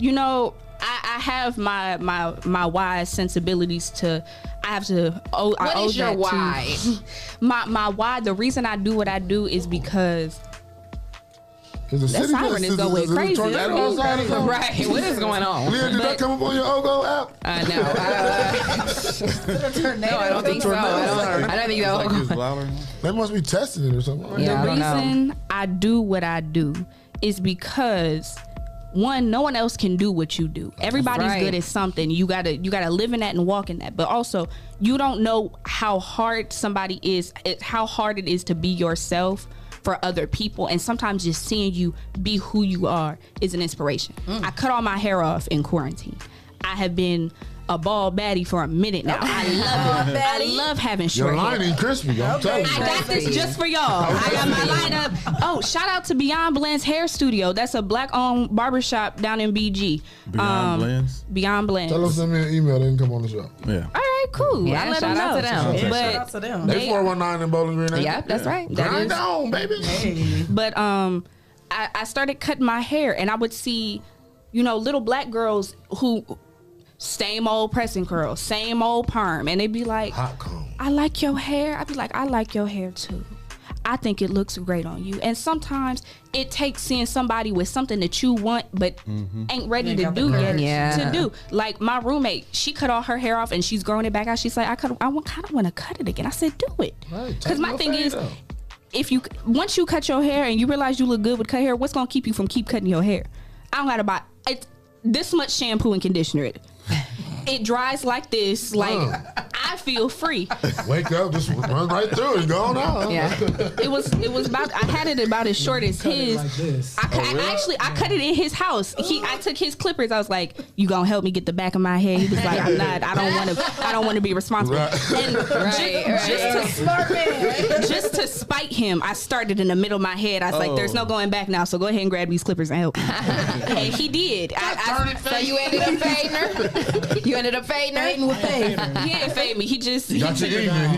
I have my wise sensibilities to. I have to.
What is your why?
My why. The reason I do what I do is because that siren is going crazy.
Right. What is going on?
Leah, did that come up on your Ogo app?
No. No, I don't think so. I don't think so.
They must be testing it or something.
Yeah, the reason I do what I do is because, one, no one else can do what you do. Everybody's good at something. You gotta live in that and walk in that. But also, you don't know how hard somebody is, how hard it is to be yourself for other people. And sometimes just seeing you be who you are is an inspiration. I cut all my hair off in quarantine. I have been a bald baddie for a minute now. I love it. I love having short hair.
Your line ain't crispy. I'm telling you.
I got this just for y'all. I got my lineup. Oh, shout out to Beyond Blends Hair Studio. That's a black-owned barbershop down in BG.
Beyond Blends?
Beyond Blends.
Tell them send me an email. They can come on the show.
Yeah.
All right, cool.
Yeah,
I let them
shout
know.
out
Shout out to them.
They 419 in Bowling Green.
Yeah, that's right.
Grind on, baby.
Hey.
But I started cutting my hair, and I would see, little black girls who same old pressing curls, same old perm, and they'd be like,
hot comb.
I like your hair. I'd be like, I like your hair too. I think it looks great on you. And sometimes it takes seeing somebody with something that you want but ain't ready to do yet to do. Like my roommate, she cut all her hair off and she's growing it back out. She's like, I kind of want to cut it again. I said, do it. Because my thing is, once you cut your hair and you realize you look good with cut hair, what's gonna keep you from keep cutting your hair? I don't gotta buy this much shampoo and conditioner. It dries like this. Like I feel free.
Wake up, just run right through it, go on out.
Yeah.
It was about. I had it about as short as his.
Like this.
I cut it in his house. I took his clippers. I was like, "You gonna help me get the back of my hair?" He was like, "I'm not. I don't want to be responsible." And just to spite him, I started in the middle of my head. I was like, "There's no going back now. So go ahead and grab these clippers and help me." And he did.
So you ended up fading her? You ended up fading her?
Fading with fade.
He didn't fade me. He just
He got you even.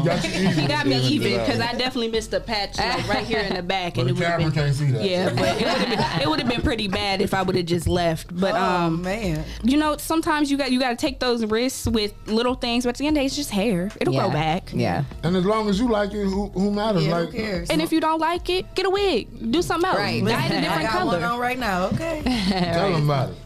he got me even because I definitely missed a patch right here in the back.
But
and
the camera can't see that.
Yeah, but it would have been pretty bad if I would have just left. But
man,
sometimes you got to take those risks with little things. But at the end of the day, it's just hair. It'll grow back.
Yeah.
And as long as you like it, who matters?
Yeah,
like,
who cares?
And if you don't like it, get a wig. Do something else.
Right.
Dye it a
I
different
got
color.
one on right now. Okay.
Tell them about it.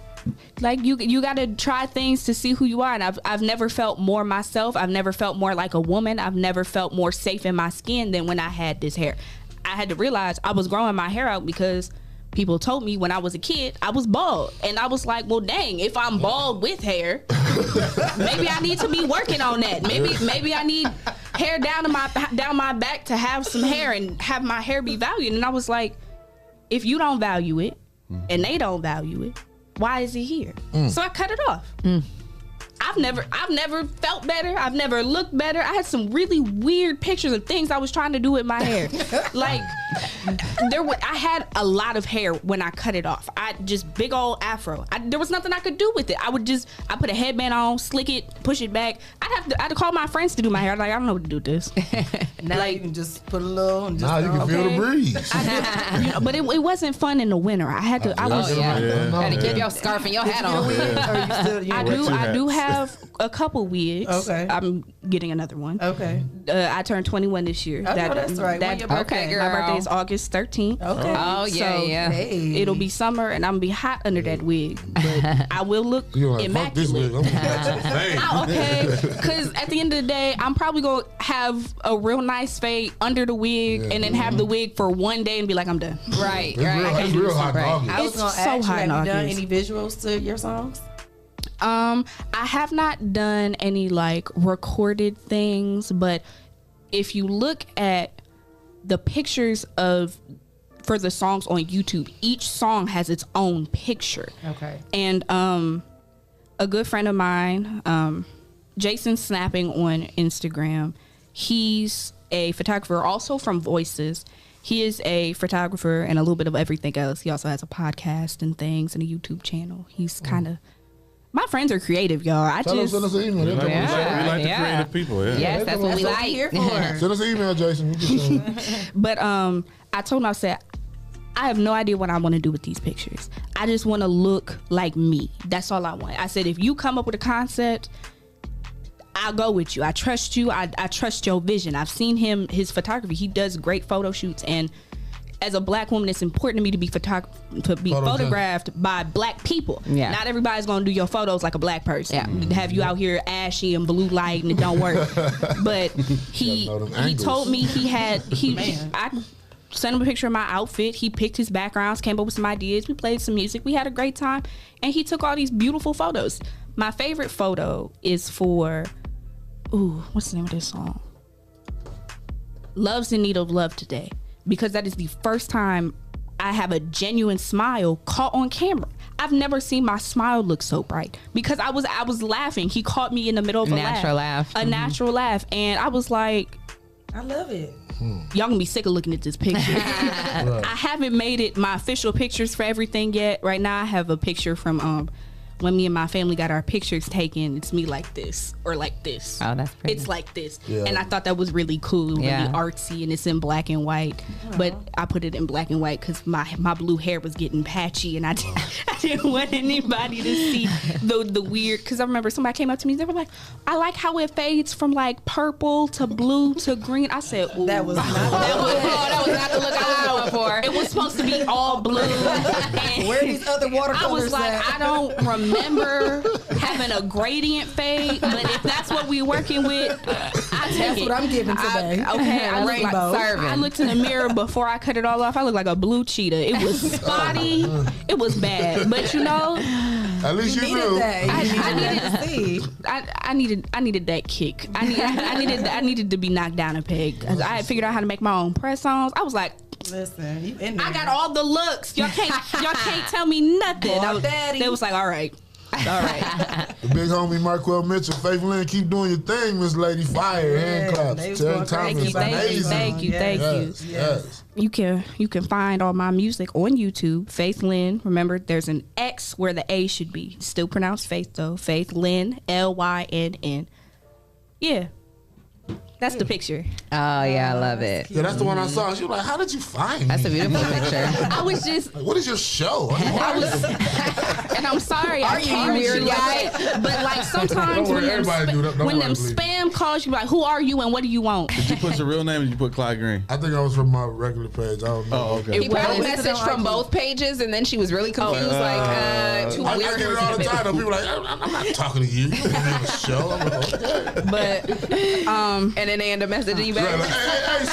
Like you got to try things to see who you are, and I've never felt more myself. I've never felt more like a woman. I've never felt more safe in my skin than when I had this hair. I had to realize I was growing my hair out because people told me when I was a kid I was bald, and I was like, well, dang, if I'm bald with hair, maybe I need to be working on that. Maybe I need hair down my back to have some hair and have my hair be valued. And I was like, if you don't value it and they don't value it, why is it here? So I cut it off. I've never felt better. I've never looked better. I had some really weird pictures of things I was trying to do with my hair. Like I had a lot of hair when I cut it off. I just big old afro. There was nothing I could do with it. I put a headband on, slick it, push it back. I had to call my friends to do my hair. Like, I don't know what to do with this.
Now like, you can just put a little. And just
now you can feel the breeze.
But it wasn't fun in the winter. I had to.
Had to keep your scarf and your hat on.
I do have a couple wigs.
Okay.
I'm getting another one.
Okay.
I turned 21 this year.
That's right. When your birthday,
girl?
My birthday is August 13th.
Okay.
Oh, yeah.
Hey.
It'll be summer, and I'm gonna be hot under that wig. But I will look immaculate. Okay. Because at the end of the day, I'm probably gonna have a real nice fade under the wig, and then have the wig for one day and be like, I'm done.
Right.
It's real hot in August.
I was gonna ask you, have you done any visuals to your songs?
I have not done any like recorded things, but if you look at the pictures for the songs on YouTube, each song has its own picture.
Okay.
And a good friend of mine, Jason Snapping on Instagram, he's a photographer also from Voices. He is a photographer and a little bit of everything else. He also has a podcast and things and a YouTube channel. He's kind of... My friends are creative, y'all.
Send us an email.
We like the creative people. Yeah.
Yes, that's what we like.
Here for.
Send us an email, Jason.
But I told him, I said, I have no idea what I want to do with these pictures. I just want to look like me. That's all I want. I said, if you come up with a concept, I'll go with you. I trust you. I trust your vision. I've seen his photography. He does great photo shoots, and as a black woman, it's important to me to be photographed by black people.
Yeah.
Not everybody's gonna do your photos like a black person. Yeah. Have you out here ashy and blue light and it don't work. But he told me I sent him a picture of my outfit. He picked his backgrounds, came up with some ideas. We played some music. We had a great time, and he took all these beautiful photos. My favorite photo is for what's the name of this song? Love's in Need of Love Today. Because that is the first time I have a genuine smile caught on camera. I've never seen my smile look so bright because I was laughing. He caught me in the middle of a natural laugh, and I was like,
I love it.
Y'all gonna be sick of looking at this picture. I haven't made it my official pictures for everything yet. Right now, I have a picture from when me and my family got our pictures taken. It's me like this or like this.
Oh, that's pretty.
It's like this. Yeah. And I thought that was really cool, really artsy, and it's in black and white. But I put it in black and white because my blue hair was getting patchy, and I didn't want anybody to see the weird. Because I remember somebody came up to me, they were like, I like how it fades from like purple to blue to green. I said, ooh.
That was not
the look I was going for.
It was supposed to be all blue.
Where are these other watercolors
I was like, I don't remember having a gradient fade, but if that's what we working with,
that's what I'm giving today.
I looked in the mirror before I cut it all off. I looked like a blue cheetah. It was spotty. It was bad, but you know,
at least you knew.
I needed that kick. I needed to be knocked down a peg. I had figured out how to make my own press ons. I was like,
listen, you in there.
I got all the looks. Y'all can't tell me nothing. They was like, all right.
The big homie Marquel Mitchell, Faith Lynn, keep doing your thing, Miss Lady. Fire, hand claps.
Thank you.
Yes.
You can find all my music on YouTube. Faith Lynn. Remember, there's an X where the A should be. Still pronounced Faith though. Faith Lynn, Lynn. Yeah. That's the picture.
Oh yeah, I love it.
Yeah, that's the one I saw. She was like, "How did you find
That's
me?"
a beautiful picture.
I was just.
Like, what is your show?
And I'm sorry.
Are
I
you
promise
weird
you,
guy?
But like sometimes
Don't worry, everybody do that. Don't
when them
worry, please.
spam calls, you be like, "Who are you and what do you want?"
Did you put your real name or did you put Clyde Green?
I think I was from my regular page. I don't know.
Oh, okay.
He probably messaged from both pages, and then she was really confused. Too
I
weird.
get it all the time. People like, I'm not talking to you. You have a show. I'm like, okay.
But
and then they end up messaging you back.
Right, like, hey,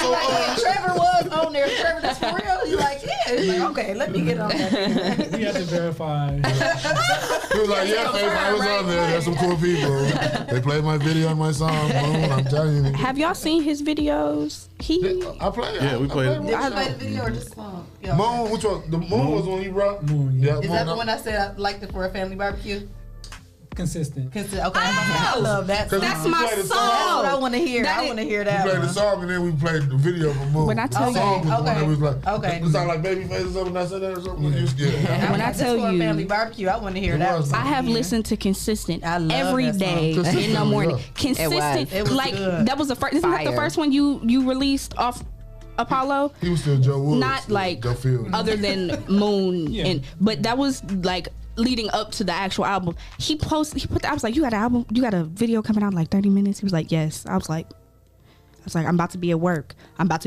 so
Trevor was on there. Trevor, that's for real. He's like, yeah. He's like, okay, let me get on that.
We have to verify.
He was like, yeah, babe, I was on there. There's some cool people. They played my video and my song. Boom, I'm telling you.
have y'all seen his videos?
I played.
Yeah, we played.
Did you play the video or just song? Yeah.
Moon, which one? The Moon was when you brought.
Moon, yeah.
Is that the one I said I liked it for a family barbecue?
Consistent.
Okay, I love that.
That's
we
my
played the
song.
That's what I want to hear. I want to hear that.
We played
one.
the song and then we played the video for Moon.
When I tell
the song
you-
was one that was like,
Okay.
it sounded like Babyface or something. I said that or something. You scared.
When I tell
for a
you,
family barbecue, I want to hear that.
was.
I have listened to Consistent
I love
every
that song.
day in the
Consistent,
morning.
yeah.
Consistent,
It was
like
good.
that was the first. Isn't that the
Fire.
first one you released off Apollo?
He was still Joe Woods.
Not like
Joe Fields.
other than Moon, but that was like leading up to the actual album. He put. I was like, you got an album? You got a video coming out in like 30 minutes? He was like, yes. I was like, I'm about to be at work. But I'm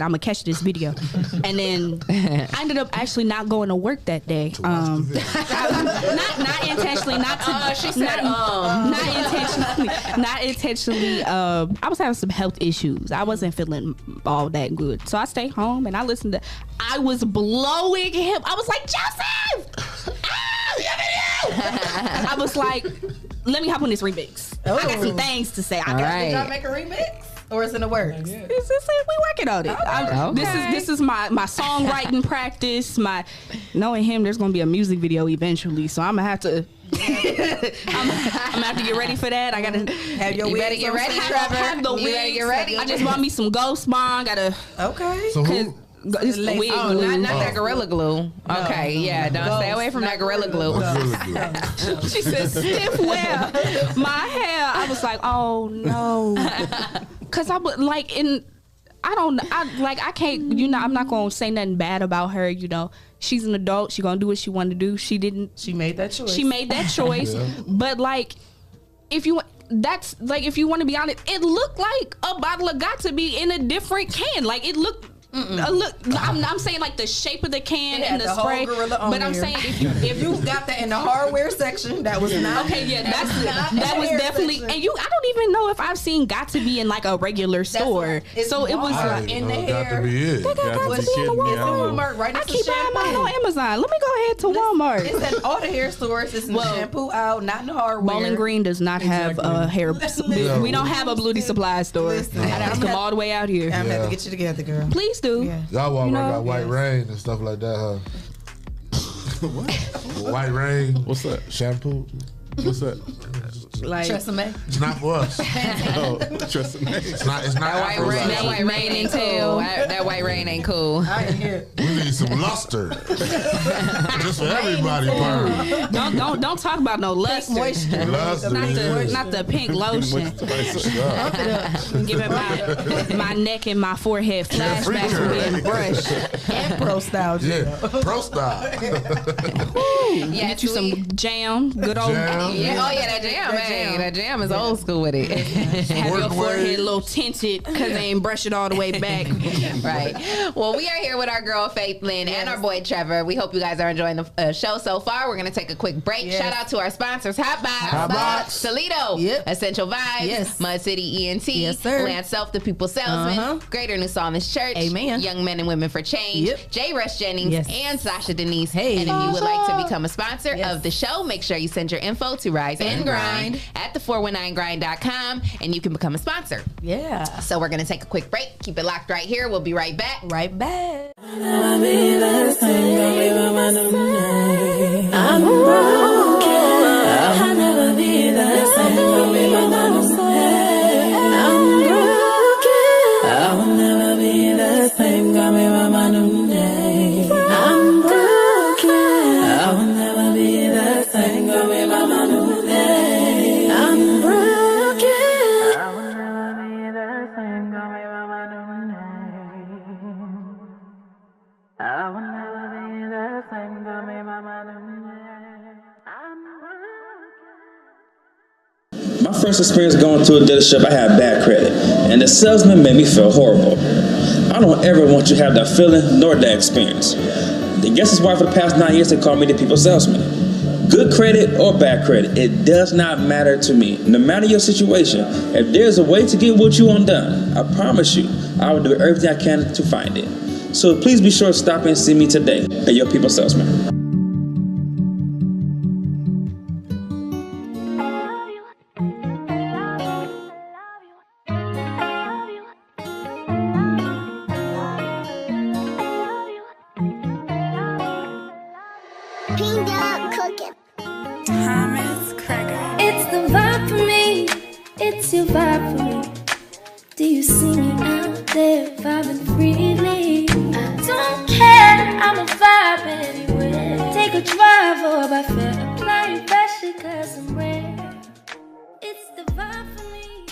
gonna catch this video. And then I ended up actually not going to work that day. Not intentionally. Not to.
She said,
Not intentionally. I was having some health issues. I wasn't feeling all that good, so I stayed home and I listened to. I was blowing him. I was like, Joseph. I was like, let me hop on this remix. I got some things to say.
Did y'all make a remix? Or is it in the works?
We working on it. This is my songwriting practice. My knowing him, there's gonna be a music video eventually, so I'm gonna have to. I'm gonna have to get ready for that. I gotta
have your
better get ready, Trevor.
Have the
You better
wigs.
get ready.
I just bought me some Ghost Bond. Gotta.
Okay.
So who?
It's the wig
Oh,
glue.
not that Gorilla Glue. Okay, yeah, don't stay away from that Gorilla Glue.
She said stiff wear. My hair. I was like, oh no. Cause I would like I can't, I'm not gonna say nothing bad about her, she's an adult, she gonna do what she wanted to do. She made that choice.
Yeah.
But like, if you want to be honest, it looked like a bottle of got to be in a different can. Like it looked I'm saying like the shape of the can and the spray, but I'm saying if you
got that in the hardware section, that was not
okay. Yeah, that was definitely. Section. And I don't even know if I've seen got to be in like a regular store. So it was
in the hair.
Got to be it.
They got to be in the Walmart.
Right
I keep buying mine on Amazon. Let me go ahead to Walmart.
It's in all the hair stores. It's in the shampoo out, not in the hardware.
Bowling Green does not have a hair. We don't have a beauty supply store. I have to come all the way out here.
I'm gonna have to get you together, girl.
Please do.
Yeah.
Y'all Walmart got White Rain and stuff like that, huh? What? White Rain.
What's that?
Shampoo.
What's that?
Like Tresemme.
It's not for us.
Tresemme.
It's not.
That white rain ain't cool. That white rain ain't cool.
I ain't here.
We need some luster. Just for everybody.
Don't talk about no luster.
Moisture.
Not the pink lotion.
Pump it up.
Give it my neck and my forehead flashbacks from being brushed.
And pro style.
Yeah, pro style.
Yeah, get you some jam. Good old
Jam.
Yeah. Oh yeah, that jam, man. That jam is old school with it.
Have your forehead a little tinted because they ain't brush it all the way back.
Right. Well, we are here with our girl Faith Lynn and our boy Trevor. We hope you guys are enjoying the show so far. We're gonna take a quick break.
Yes.
Shout out to our sponsors: Hot Box, Toledo, Essential Vibes, Mud City ENT,
yes, sir.
Land Self, the People Salesman, Greater New Psalmist Church,
Amen.
Young Men and Women for Change, J. Rush Jennings, and Sasha Denise.
Hey.
And if you would like to become a sponsor of the show, make sure you send your info to Rise and Grind at the419grind.com and you can become a sponsor.
Yeah.
So we're going to take a quick break. Keep it locked right here. We'll be right back.
Right back.
I'm broken. I'll never be the same. I'm broken. I will never be the same. Got me by my new name. I'm broken. I will never be the same. Got me by my new name. I'm broken. I will never be the same.
I will never be the same, got me by my
My first experience going to a dealership, I had bad credit, and the salesman made me feel horrible. I don't ever want you to have that feeling nor that experience. I guess that's why for the past 9 years they call me the people salesman. Good credit or bad credit, it does not matter to me. No matter your situation, if there's a way to get what you want done, I promise you, I will do everything I can to find it. So please be sure to stop and see me today at your people salesman.
It's the vibe for me, it's your vibe for me. Do you see me out there vibing freely? I don't care, I'm a vibe anywhere. Take a drive or by fair, apply pressure cause I'm rare. It's the vibe for me.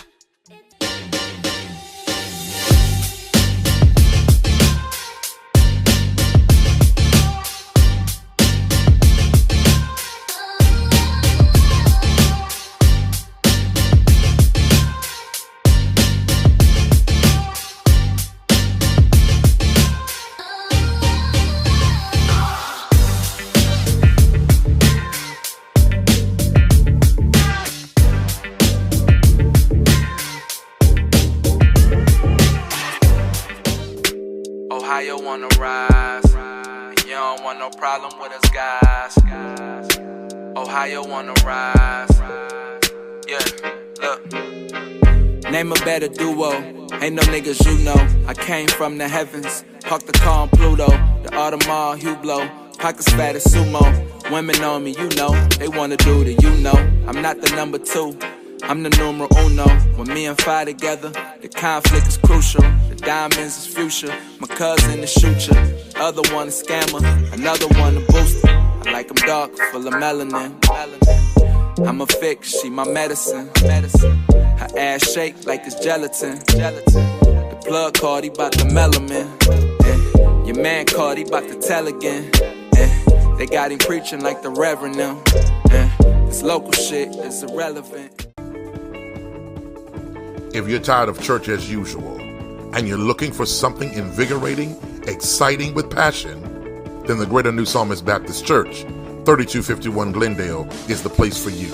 Ohio wanna rise, and you don't want no problem with us guys. Ohio wanna rise, yeah, look. Name a better duo, ain't no niggas you know. I came from the heavens, parked the car on Pluto. The Audemars Hublot, pockets fat as sumo. Women on me, you know, they wanna do the you know. I'm not the number 2, I'm the numero uno. When me and Fi together, the conflict is crucial. The diamonds is future. My cousin is shooter. Other one a scammer. Another one a booster. I like them dark, full of melanin. I'm a fix, she my medicine. Her ass shake like it's gelatin. The plug called, he bout the melanin. Your man called, he bout to tell again. They got him preaching like the Reverend now. This local shit is irrelevant.
If you're tired of church as usual and you're looking for something invigorating, exciting with passion, then the Greater New Psalmist Baptist Church, 3251 Glendale, is the place for you.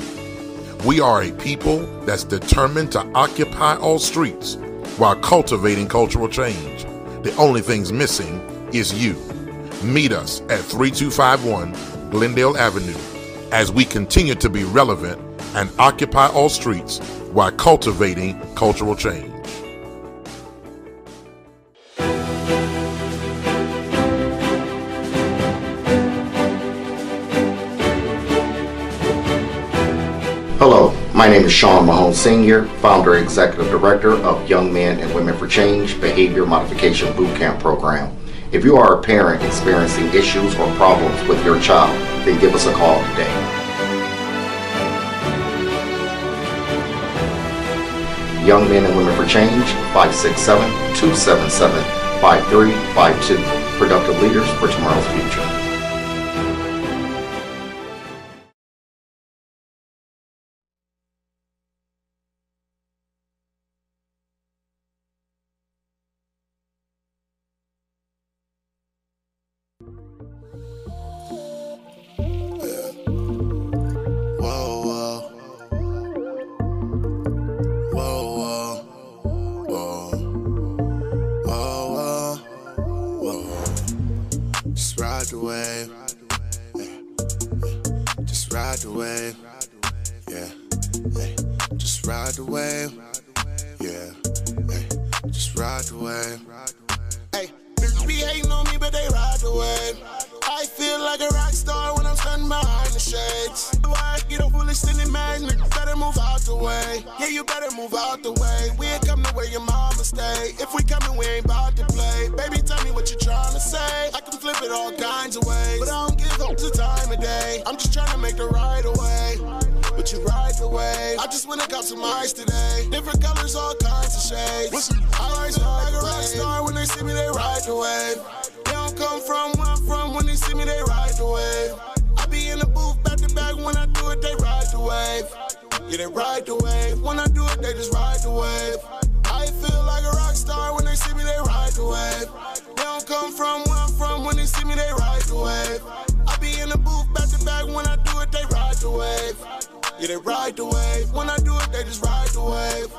We are a people that's determined to occupy all streets while cultivating cultural change. The only thing's missing is you. Meet us at 3251 Glendale Avenue as we continue to be relevant and occupy all streets while cultivating cultural change.
Hello, my name is Shae Mahone Sr., Founder and Executive Director of Young Men and Women for Change Behavior Modification Bootcamp Program. If you are a parent experiencing issues or problems with your child, then give us a call today. Young Men and Women for Change, 567-277-5352. Productive leaders for tomorrow's future.
come from where I'm from. When they see me, they ride the wave. I be in the booth back to back. When I do it, they ride the wave. Yeah, they ride the wave. When I do it, they just ride the wave. I feel like a rock star. When they see me, they ride the wave. They don't come from where I'm from. When they see me, they ride the wave. I be in the booth back to back. When I do it, they ride the wave. Yeah, they ride the wave. When I do it, they just ride the wave.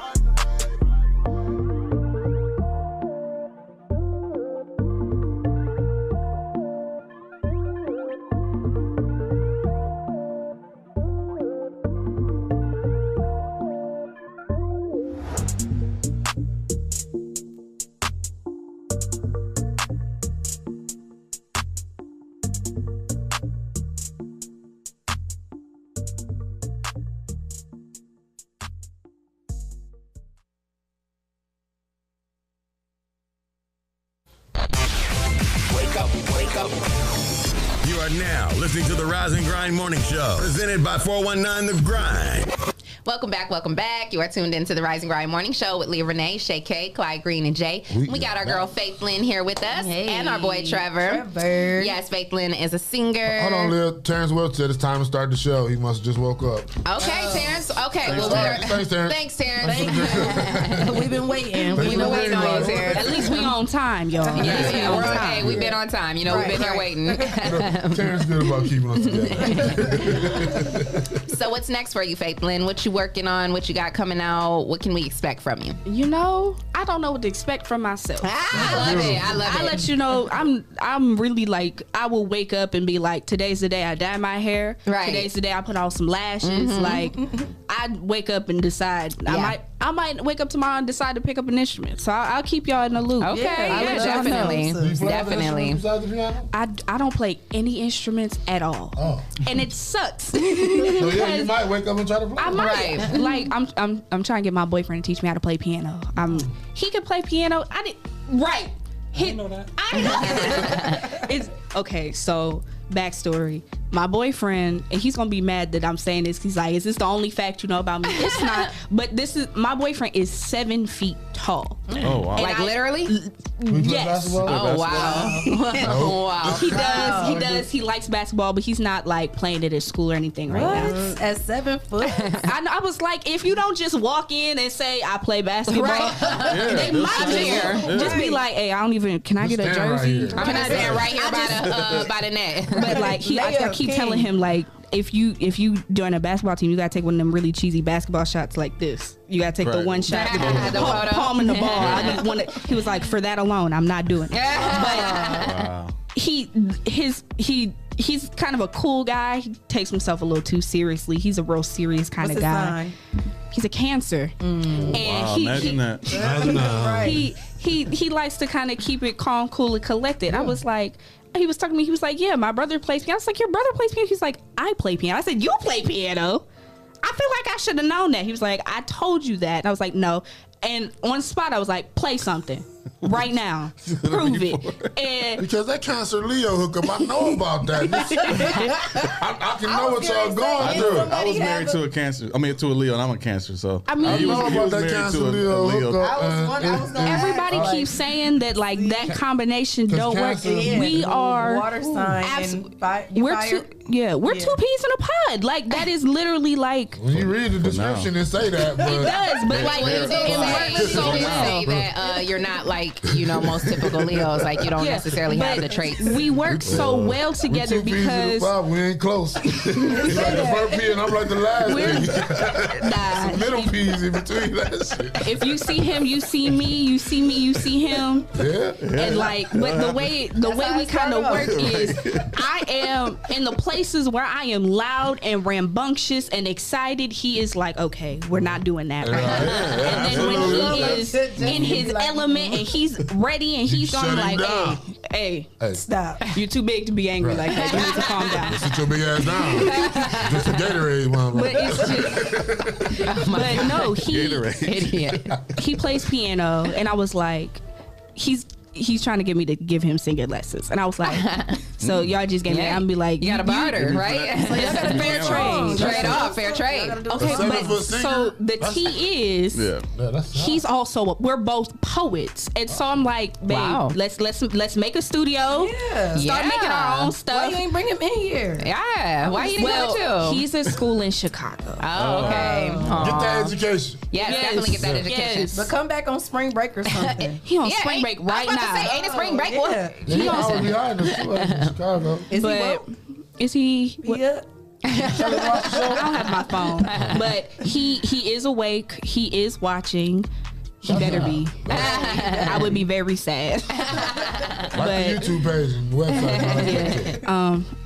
You are now listening to the Rise and Grind Morning Show, presented by 419 The Grind.
Welcome back, welcome back. You are tuned into the Rise and Grind Morning Show with Leah, Renee, Shae, Clyde, Green, and Jay. We got our girl Faith Lynn here with us, and our boy Trevor. Yes, Faith Lynn is a singer.
Hold on, Leah. Terrence Welch said it's time to start the show. He must have just woke up.
Okay, Terrence. Okay,
Thanks, Terrence.
Thanks, Terrence.
We've been waiting.
We've been waiting on you, Terrence.
At least we on time, y'all.
Yeah, we're okay. We've been on time. You know, we've been here waiting.
Terrence good about keeping us together.
So what's next for you, Faith Lynn? What you working on? What you got coming out? What can we expect from you?
You know, I don't know what to expect from myself.
I love it.
I let you know, I'm really like, I will wake up and be like, today's the day I dye my hair.
Right.
Today's the day I put on some lashes. Like, I wake up and decide.
Yeah.
I might wake up tomorrow and decide to pick up an instrument. So I'll keep y'all in the loop.
Okay, definitely. Definitely.
I don't play any instruments at all.
Oh.
And it sucks.
So yeah, you might wake up and try to play.
I might.
Right.
Like, I'm trying to get my boyfriend to teach me how to play piano. He could play piano. I didn't know that. It's okay. So backstory: my boyfriend, and he's gonna be mad that I'm saying this. He's like, "Is this the only fact you know about me?" It's not. But my boyfriend is 7 feet tall.
Oh wow!
Like literally?
Yes.
Oh wow! Wow.
He does. He likes basketball, but he's not like playing it at school or anything right now.
At 7 foot?
I was like, if you don't just walk in and say I play basketball, they might just be like, "Hey, I don't even. Can I get a jersey?
I'm gonna stand right here by the net."
But like, I keep telling him like, if you join a basketball team, you gotta take one of them really cheesy basketball shots like this. You gotta take the one shot with the palm in the ball. I didn't want to. He was like, for that alone, I'm not doing it. But he's kind of a cool guy. He takes himself a little too seriously. He's a real serious kind of guy. He's a Cancer. And
imagine that.
He likes to kind of keep it calm, cool, and collected. I was like, he was talking to me. He was like, yeah, my brother plays piano. I was like, your brother plays piano? He's like, I play piano. I said, you play piano? I feel like I should have known that. He was like, I told you that. And I was like, no. And on the spot, I was like, play something right now. Prove it. And
because that Cancer Leo hookup, I know about that. I can know what y'all going through.
I was married to a Cancer. I mean, to a Leo, and I'm a Cancer. So
I mean,
he was
about that
married
Cancer
to a
Leo
hookup.
Everybody keeps saying that like that combination don't work. We are
water sign.
We're two peas in a pod. Like that is literally like
when you read the description and say that. But
it does, but like
it works so well. Say that you're not like most typical Leos. Like you don't necessarily have the traits.
We work so well together because
we ain't close. He's like the first pea and I'm like the last pea. Some middle peas in between that shit.
If you see him, you see me. You see me, you see him.
Yeah.
And like, but the way we kind of work is, I am in the places where I am loud and rambunctious and excited. He is like, okay, we're not doing that right now. And then when he is in his element and he's ready and he's on like, hey, stop. You're too big to be angry like that. You need to calm down.
Sit your big ass down. Just a Gatorade one.
But it's just, but no, he plays piano, and I was like, he's trying to get me to give him singing lessons, and I was like, So y'all just gave me. I'm be like,
you got to barter, right?
So y'all got to fair trade.
Trade off, fair trade.
Okay, but so the tea is, he's also. We're both poets, and so I'm like, babe, let's make a studio. Start making our own stuff.
Why you ain't bring him in here?
Yeah, why you didn't go too?
He's in school in Chicago.
Oh, okay.
Get that education.
Yes, definitely get that education.
Yes. But come back on spring break or something.
He on spring break right now.
I was about to say, ain't it spring break?
He on behind us in Chicago.
Is he?
Yeah.
I don't have my phone, but he is awake. He is watching. He better be. I would be very sad.
Like the YouTube page and website.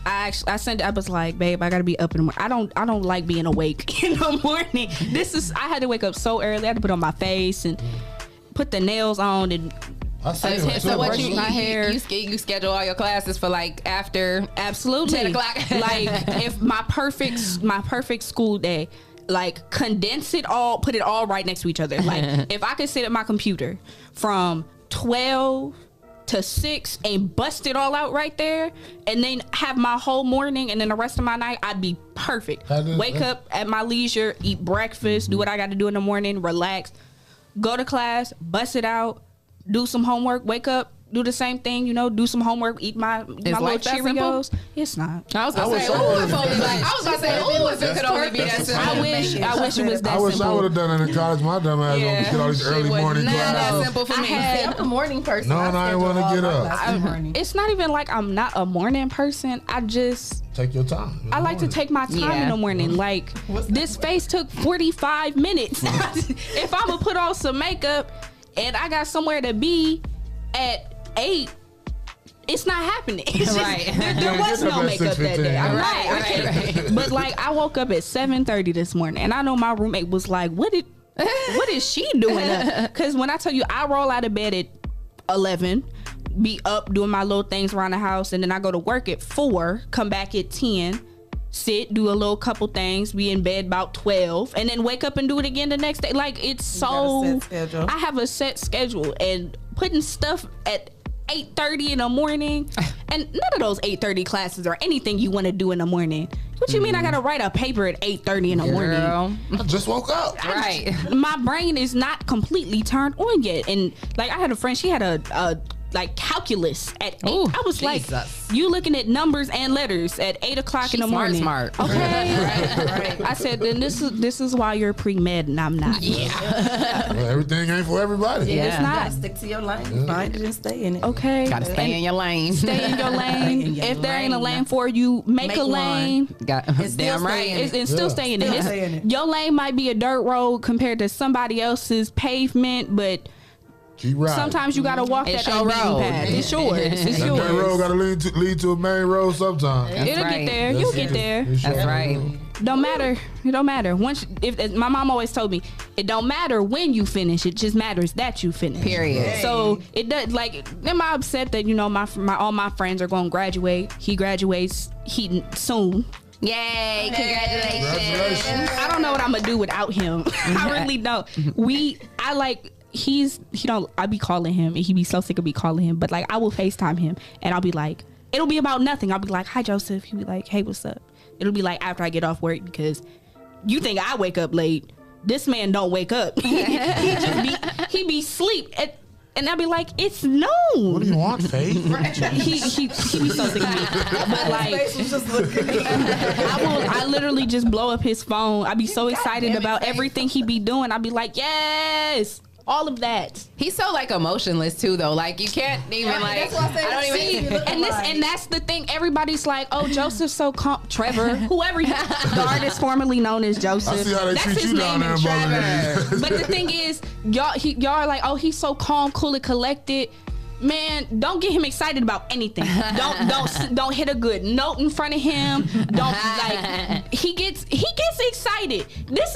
I sent. I was like, babe, I gotta be up in the morning. I don't like being awake in the morning. I had to wake up so early. I had to put on my face and put the nails on and.
So what you schedule all your classes for like after
absolutely
10 o'clock?
Like if my perfect school day, like condense it all, put it all right next to each other. Like if I could sit at my computer from 12 to 6 and bust it all out right there, and then have my whole morning and then the rest of my night, I'd be perfect. Wake up at my leisure, eat breakfast, do what I got to do in the morning, relax, go to class, bust it out. Do some homework, wake up, do the same thing, do some homework, eat my little Cheerios. It's not.
I was gonna say, if it could only be that simple.
I wish it was that simple.
I wish I would have done it in college. My dumb ass don't get all these early morning classes.
That simple for me.
I'm a morning person.
No, I ain't want to get up.
It's not even like I'm not a morning person. I just
take your time.
I like to take my time in the morning. Like this face took 45 minutes. If I'm gonna put on some makeup and I got somewhere to be at 8, it's not happening. It's there was no makeup that day. Right. But like I woke up at 7:30 this morning, and I know my roommate was like, "What is she doing?" Because when I tell you, I roll out of bed at 11, be up doing my little things around the house, and then I go to work at 4, come back at 10. Sit, do a little couple things, be in bed about 12, and then wake up and do it again the next day. Like it's so. I have a set schedule, and putting stuff at 8:30 in the morning, and none of those 8:30 classes or anything you want to do in the morning. What you mean? I gotta write a paper at 8:30 in the morning?
I just woke up.
Right.
My brain is not completely turned on yet, and like I had a friend, she had a like calculus at 8. I was like, you looking at numbers and letters at 8 o'clock in the morning.
Smart.
Okay. right. I said, then this is why you're pre-med and I'm not.
Yeah. Well, everything ain't for everybody.
Yeah, it's not.
You gotta stick to your lane. Find it and stay in it.
Okay.
Gotta stay in your lane.
Stay in your lane. If there ain't a lane for you, make a lane.
Damn right.
And still stay in it. Your lane might be a dirt road compared to somebody else's pavement, but sometimes you gotta walk that unbeaten path. It's yours. It's yours.
That road gotta lead to a main road sometimes.
It'll get there. You'll get there.
That's right.
Don't matter. It don't matter. Once, if my mom always told me, it don't matter when you finish. It just matters that you finish.
Period.
So it does. Like, am I upset that all my friends are gonna graduate? He graduates soon.
Yay! Congratulations.
I don't know what I'm gonna do without him. I really don't. I be calling him and he be so sick of me calling him, but like I will FaceTime him and I'll be like, it'll be about nothing. I'll be like, hi Joseph. He'll be like, hey, what's up? It'll be like after I get off work, because you think I wake up late. This man don't wake up. he be sleep and I'll be like, it's noon.
What do you want, Faith?
he be so sick of me. But like, I literally just blow up his phone. I be so excited about everything he be doing. I'll be like, yes. All of that.
He's so like emotionless too, though. Like you can't even like. That's what I don't even.
And that's the thing. Everybody's like, "Oh, Joseph's so calm." Trevor, whoever the artist formerly known as Joseph.
I see how they
that's
treat
his
you down
name,
there,
Trevor. But the thing is, y'all are like, "Oh, he's so calm, cool, and collected." Man, don't get him excited about anything. Don't hit a good note in front of him. Don't like he gets excited. This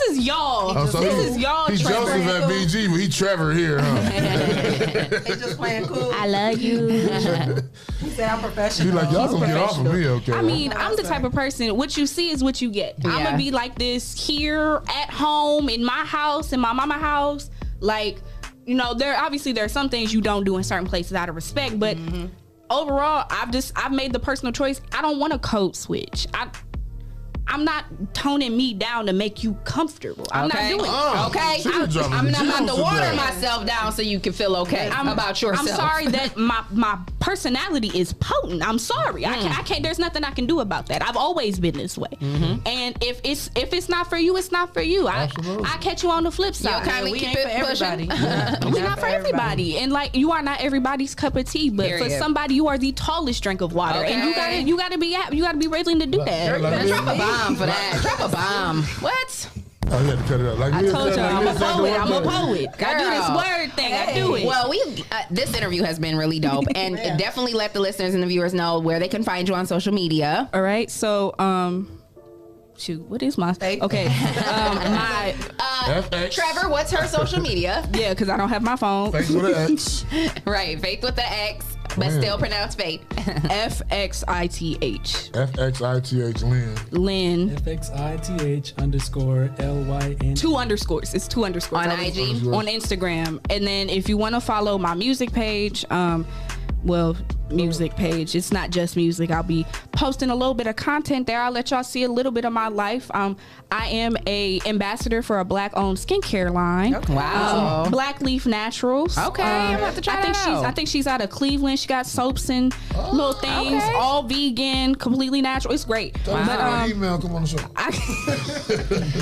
is y'all. This is y'all.
He's
Trevor.
Joseph at BG, but he Trevor here. Huh?
He's just playing cool.
I love you.
He said I'm professional.
He's like, y'all gonna get off of me, okay?
I mean, I'm the type of person. What you see is what you get. I'm gonna be like this here at home in my house, in my mama house, like. There are some things you don't do in certain places out of respect, but overall, I've made the personal choice. I don't want to code switch. I'm not toning me down to make you comfortable. I'm not doing it.
Okay. I'm not about to water myself down so you can feel okay about yourself.
I'm sorry that my personality is potent. I'm sorry. I can't. There's nothing I can do about that. I've always been this way. And if it's not for you, it's not for you. I catch you on the flip side.
We keep it pushing.
We're not for everybody. And like, you are not everybody's cup of tea, but for somebody, you are the tallest drink of water, and you gotta be willing to do that.
Drop a bomb for that. Drop a bomb. What?
Oh, you had to cut it up. Like,
I told you, I'm a poet. I'm a poet. I do this word thing. I do it.
Well, this interview has been really dope, and definitely let the listeners and the viewers know where they can find you on social media.
All right. So, shoot, what is my okay? My
Trevor, what's her social media?
Yeah, because I don't have my phone.
Faith with an X.
Right, Faith with the X. But still pronounced Faith.
FXITH.
FXITH Lynn.
Lynn.
FXITH_LYN.
2 underscores. It's 2 underscores.
On IG?
On Instagram. And then if you want to follow my music page, music page. It's not just music. I'll be posting a little bit of content there. I'll let y'all see a little bit of my life. I am a ambassador for a black owned skincare line.
Wow.
Black Leaf Naturals.
Okay, I'm about to try that out.
I think she's out of Cleveland. She got soaps and little things, all vegan, completely natural. It's great.
But email, come on the show.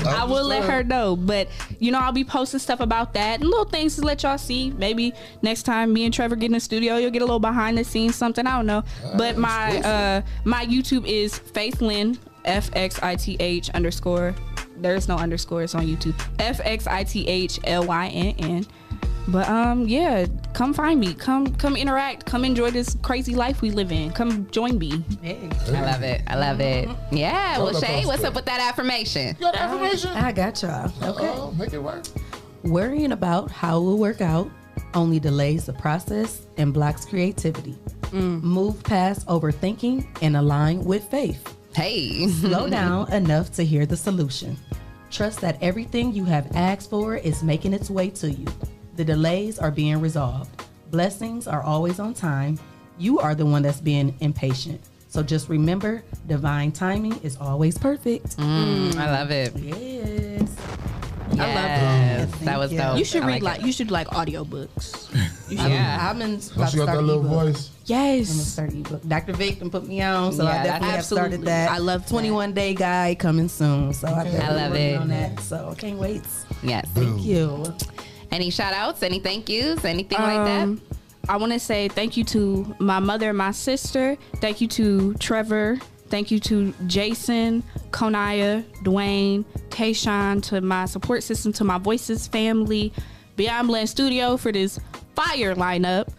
I will let her know. But I'll be posting stuff about that and little things to let y'all see. Maybe next time me and Trevor get in the studio, you'll get a little behind the scenes something. I don't know. But my YouTube is Faith Lynn, FXITH_. There's no underscores on YouTube. FXITHLYNN. But come find me. Come interact. Come enjoy this crazy life we live in. Come join me.
Hey. I love it. Yeah. Well, Shae, what's up with that affirmation?
You got an affirmation?
I got y'all. Okay.
Make it work.
Worrying about how it will work out only delays the process and blocks creativity. Move past overthinking and align with faith.
Hey.
Slow down enough to hear the solution. Trust that everything you have asked for is making its way to you. The delays are being resolved. Blessings are always on time. You are the one that's being impatient. So just remember, divine timing is always perfect.
I love it.
Yes.
I love it. That was dope.
You should read you should like audiobooks.
I'm in.
Don't you got that little voice?
Yes.
I'm gonna start ebook. Dr. Vic can put me on, so I definitely have started
absolutely.
that.
I love
21 Day Guide coming soon, so I definitely
love
working
it.
on that. So I can't wait.
Yes.
Thank you.
Any shout outs? Any thank yous? Anything like that?
I want to say thank you to my mother and my sister. Thank you to Trevor. Thank you to Jason, Konaya, Dwayne, Tayshawn, to my support system, to my Voices family, Beyond Blend Studio for this fire lineup.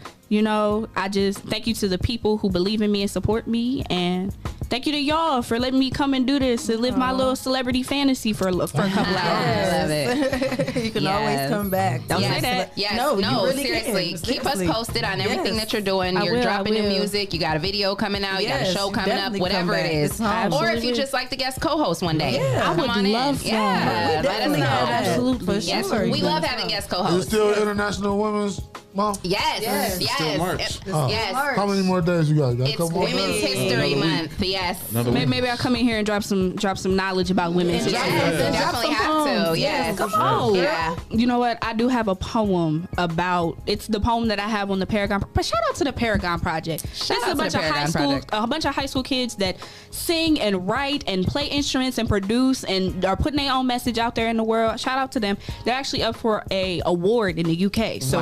I just thank you to the people who believe in me and support me, and thank you to y'all for letting me come and do this and live my little celebrity fantasy for a couple hours.
I love it.
You can always come back.
Don't say that.
Yes.
No, you really
seriously.
can.
Keep us posted on everything that you're doing.
I
You're
will,
dropping
I
new
will.
music. You got a video coming out. You got a show coming up.
definitely
Whatever
come
it
back.
is.
It's home.
Or if you just like to guest co-host one day.
Yeah.
I would
Come on
love
in.
that.
Yeah.
We
Let us
definitely
know.
have that.
Absolutely.
For
Yes.
sure.
We love having guest
Is it
co-hosts.
still International Women's Month?
Yes.
Still March.
Yes.
How many more days you got?
It's Women's History Month. Yes.
Maybe I'll come in here and drop some knowledge about women's history.
Yes. Definitely have to. Yes.
Come on.
Yeah.
You know what? I do have a poem about. It's the poem that I have on the Paragon. But shout out to the Paragon Project.
Shout
This
out
is
to the Paragon Project.
a bunch of high school kids that sing and write and play instruments and produce and are putting their own message out there in the world. Shout out to them. They're actually up for a award in the UK. So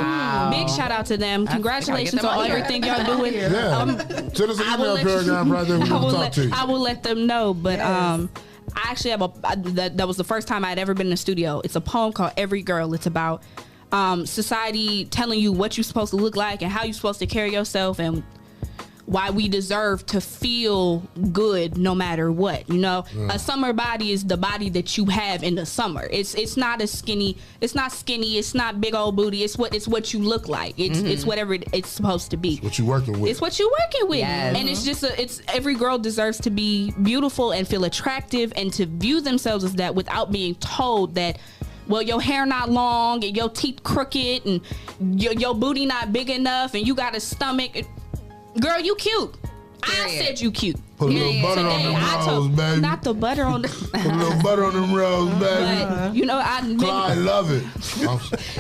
big shout out to them. Congratulations on everything y'all doing.
Yeah. Send us an email, Paragon Project. We want to talk to you.
I will let them know. But I actually have that was the first time I'd ever been in the studio. It's a poem called Every Girl. It's about society telling you what you're supposed to look like and how you're supposed to carry yourself and why we deserve to feel good no matter what. A summer body is the body that you have in the summer. It's not skinny, it's not big old booty. It's what you look like. It's whatever it's supposed to be.
What you working with.
It's what you're working with.
Yes.
And it's just it's every girl deserves to be beautiful and feel attractive and to view themselves as that without being told that, well, your hair not long and your teeth crooked and your booty not big enough and you got a stomach. Girl, you cute. I said you cute.
Put a little butter on them rolls, baby.
Not the butter on the.
Put a little butter on them rolls, baby.
But, you know,
Clyde love it.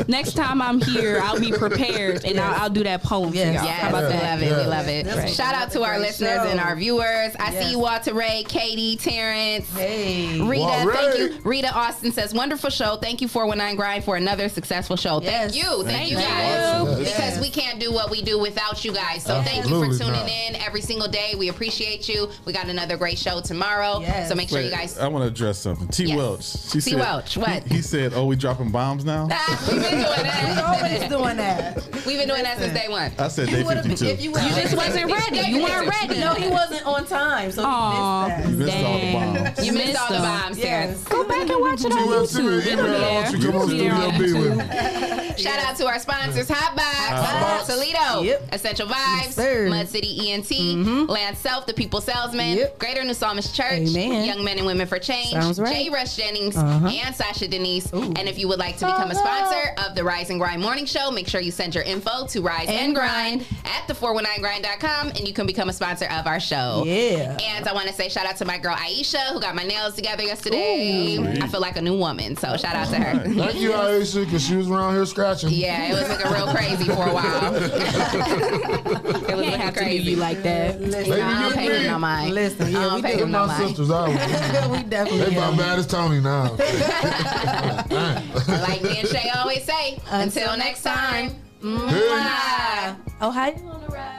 Next time I'm here, I'll be prepared and I'll do that poem for y'all.
Yes,
How about that?
We love it. Right. Shout out to our listeners and our viewers. I see you, Walter Ray, Katie, Terrence, Rita. Thank you. Rita Austin says, wonderful show. Thank you 419 Grind for another successful show. Thank you. Thank you guys. Because we can't do what we do without you guys. So thank you for tuning in every single day. We appreciate you. We got another great show tomorrow. So make sure you guys.
I want to address something. T. Welch.
T. Welch, what?
He said, "Oh, we dropping bombs now."
We've been doing that.
We're always doing that.
We've been doing that since day one.
I said day 52.
You
just wasn't ready. You weren't ready.
No, he wasn't on time, so
You missed all the bombs.
You missed all the bombs, Terrence.
Go back and watch it on YouTube.
Shout out to our sponsors: Hotbox, Toledo, Essential Vibes, Mud City ENT, Land Self, the People Salesman, Greater New Psalmist Church, Young Men and Women for Change, J. Rush Jennings, and Sasha Denise. And if you would like to become a sponsor of the Rise and Grind Morning Show, make sure you send your info to Rise and Grind at the419grind.com and you can become a sponsor of our show. And I want to say shout out to my girl Aisha, who got my nails together yesterday. I feel like a new woman, so shout out to her.
Thank you, Aisha, because she was around here scratching.
Yeah, it was looking real crazy for a while. It was looking crazy
like that.
Listen,
I don't pay them no mind.
Listen,
I don't
we
pay
do
them no
My
mind.
sisters,
we definitely
they about bad as Tony now.
Like me and Shae always say, until next time.
Oh, how you on the ride?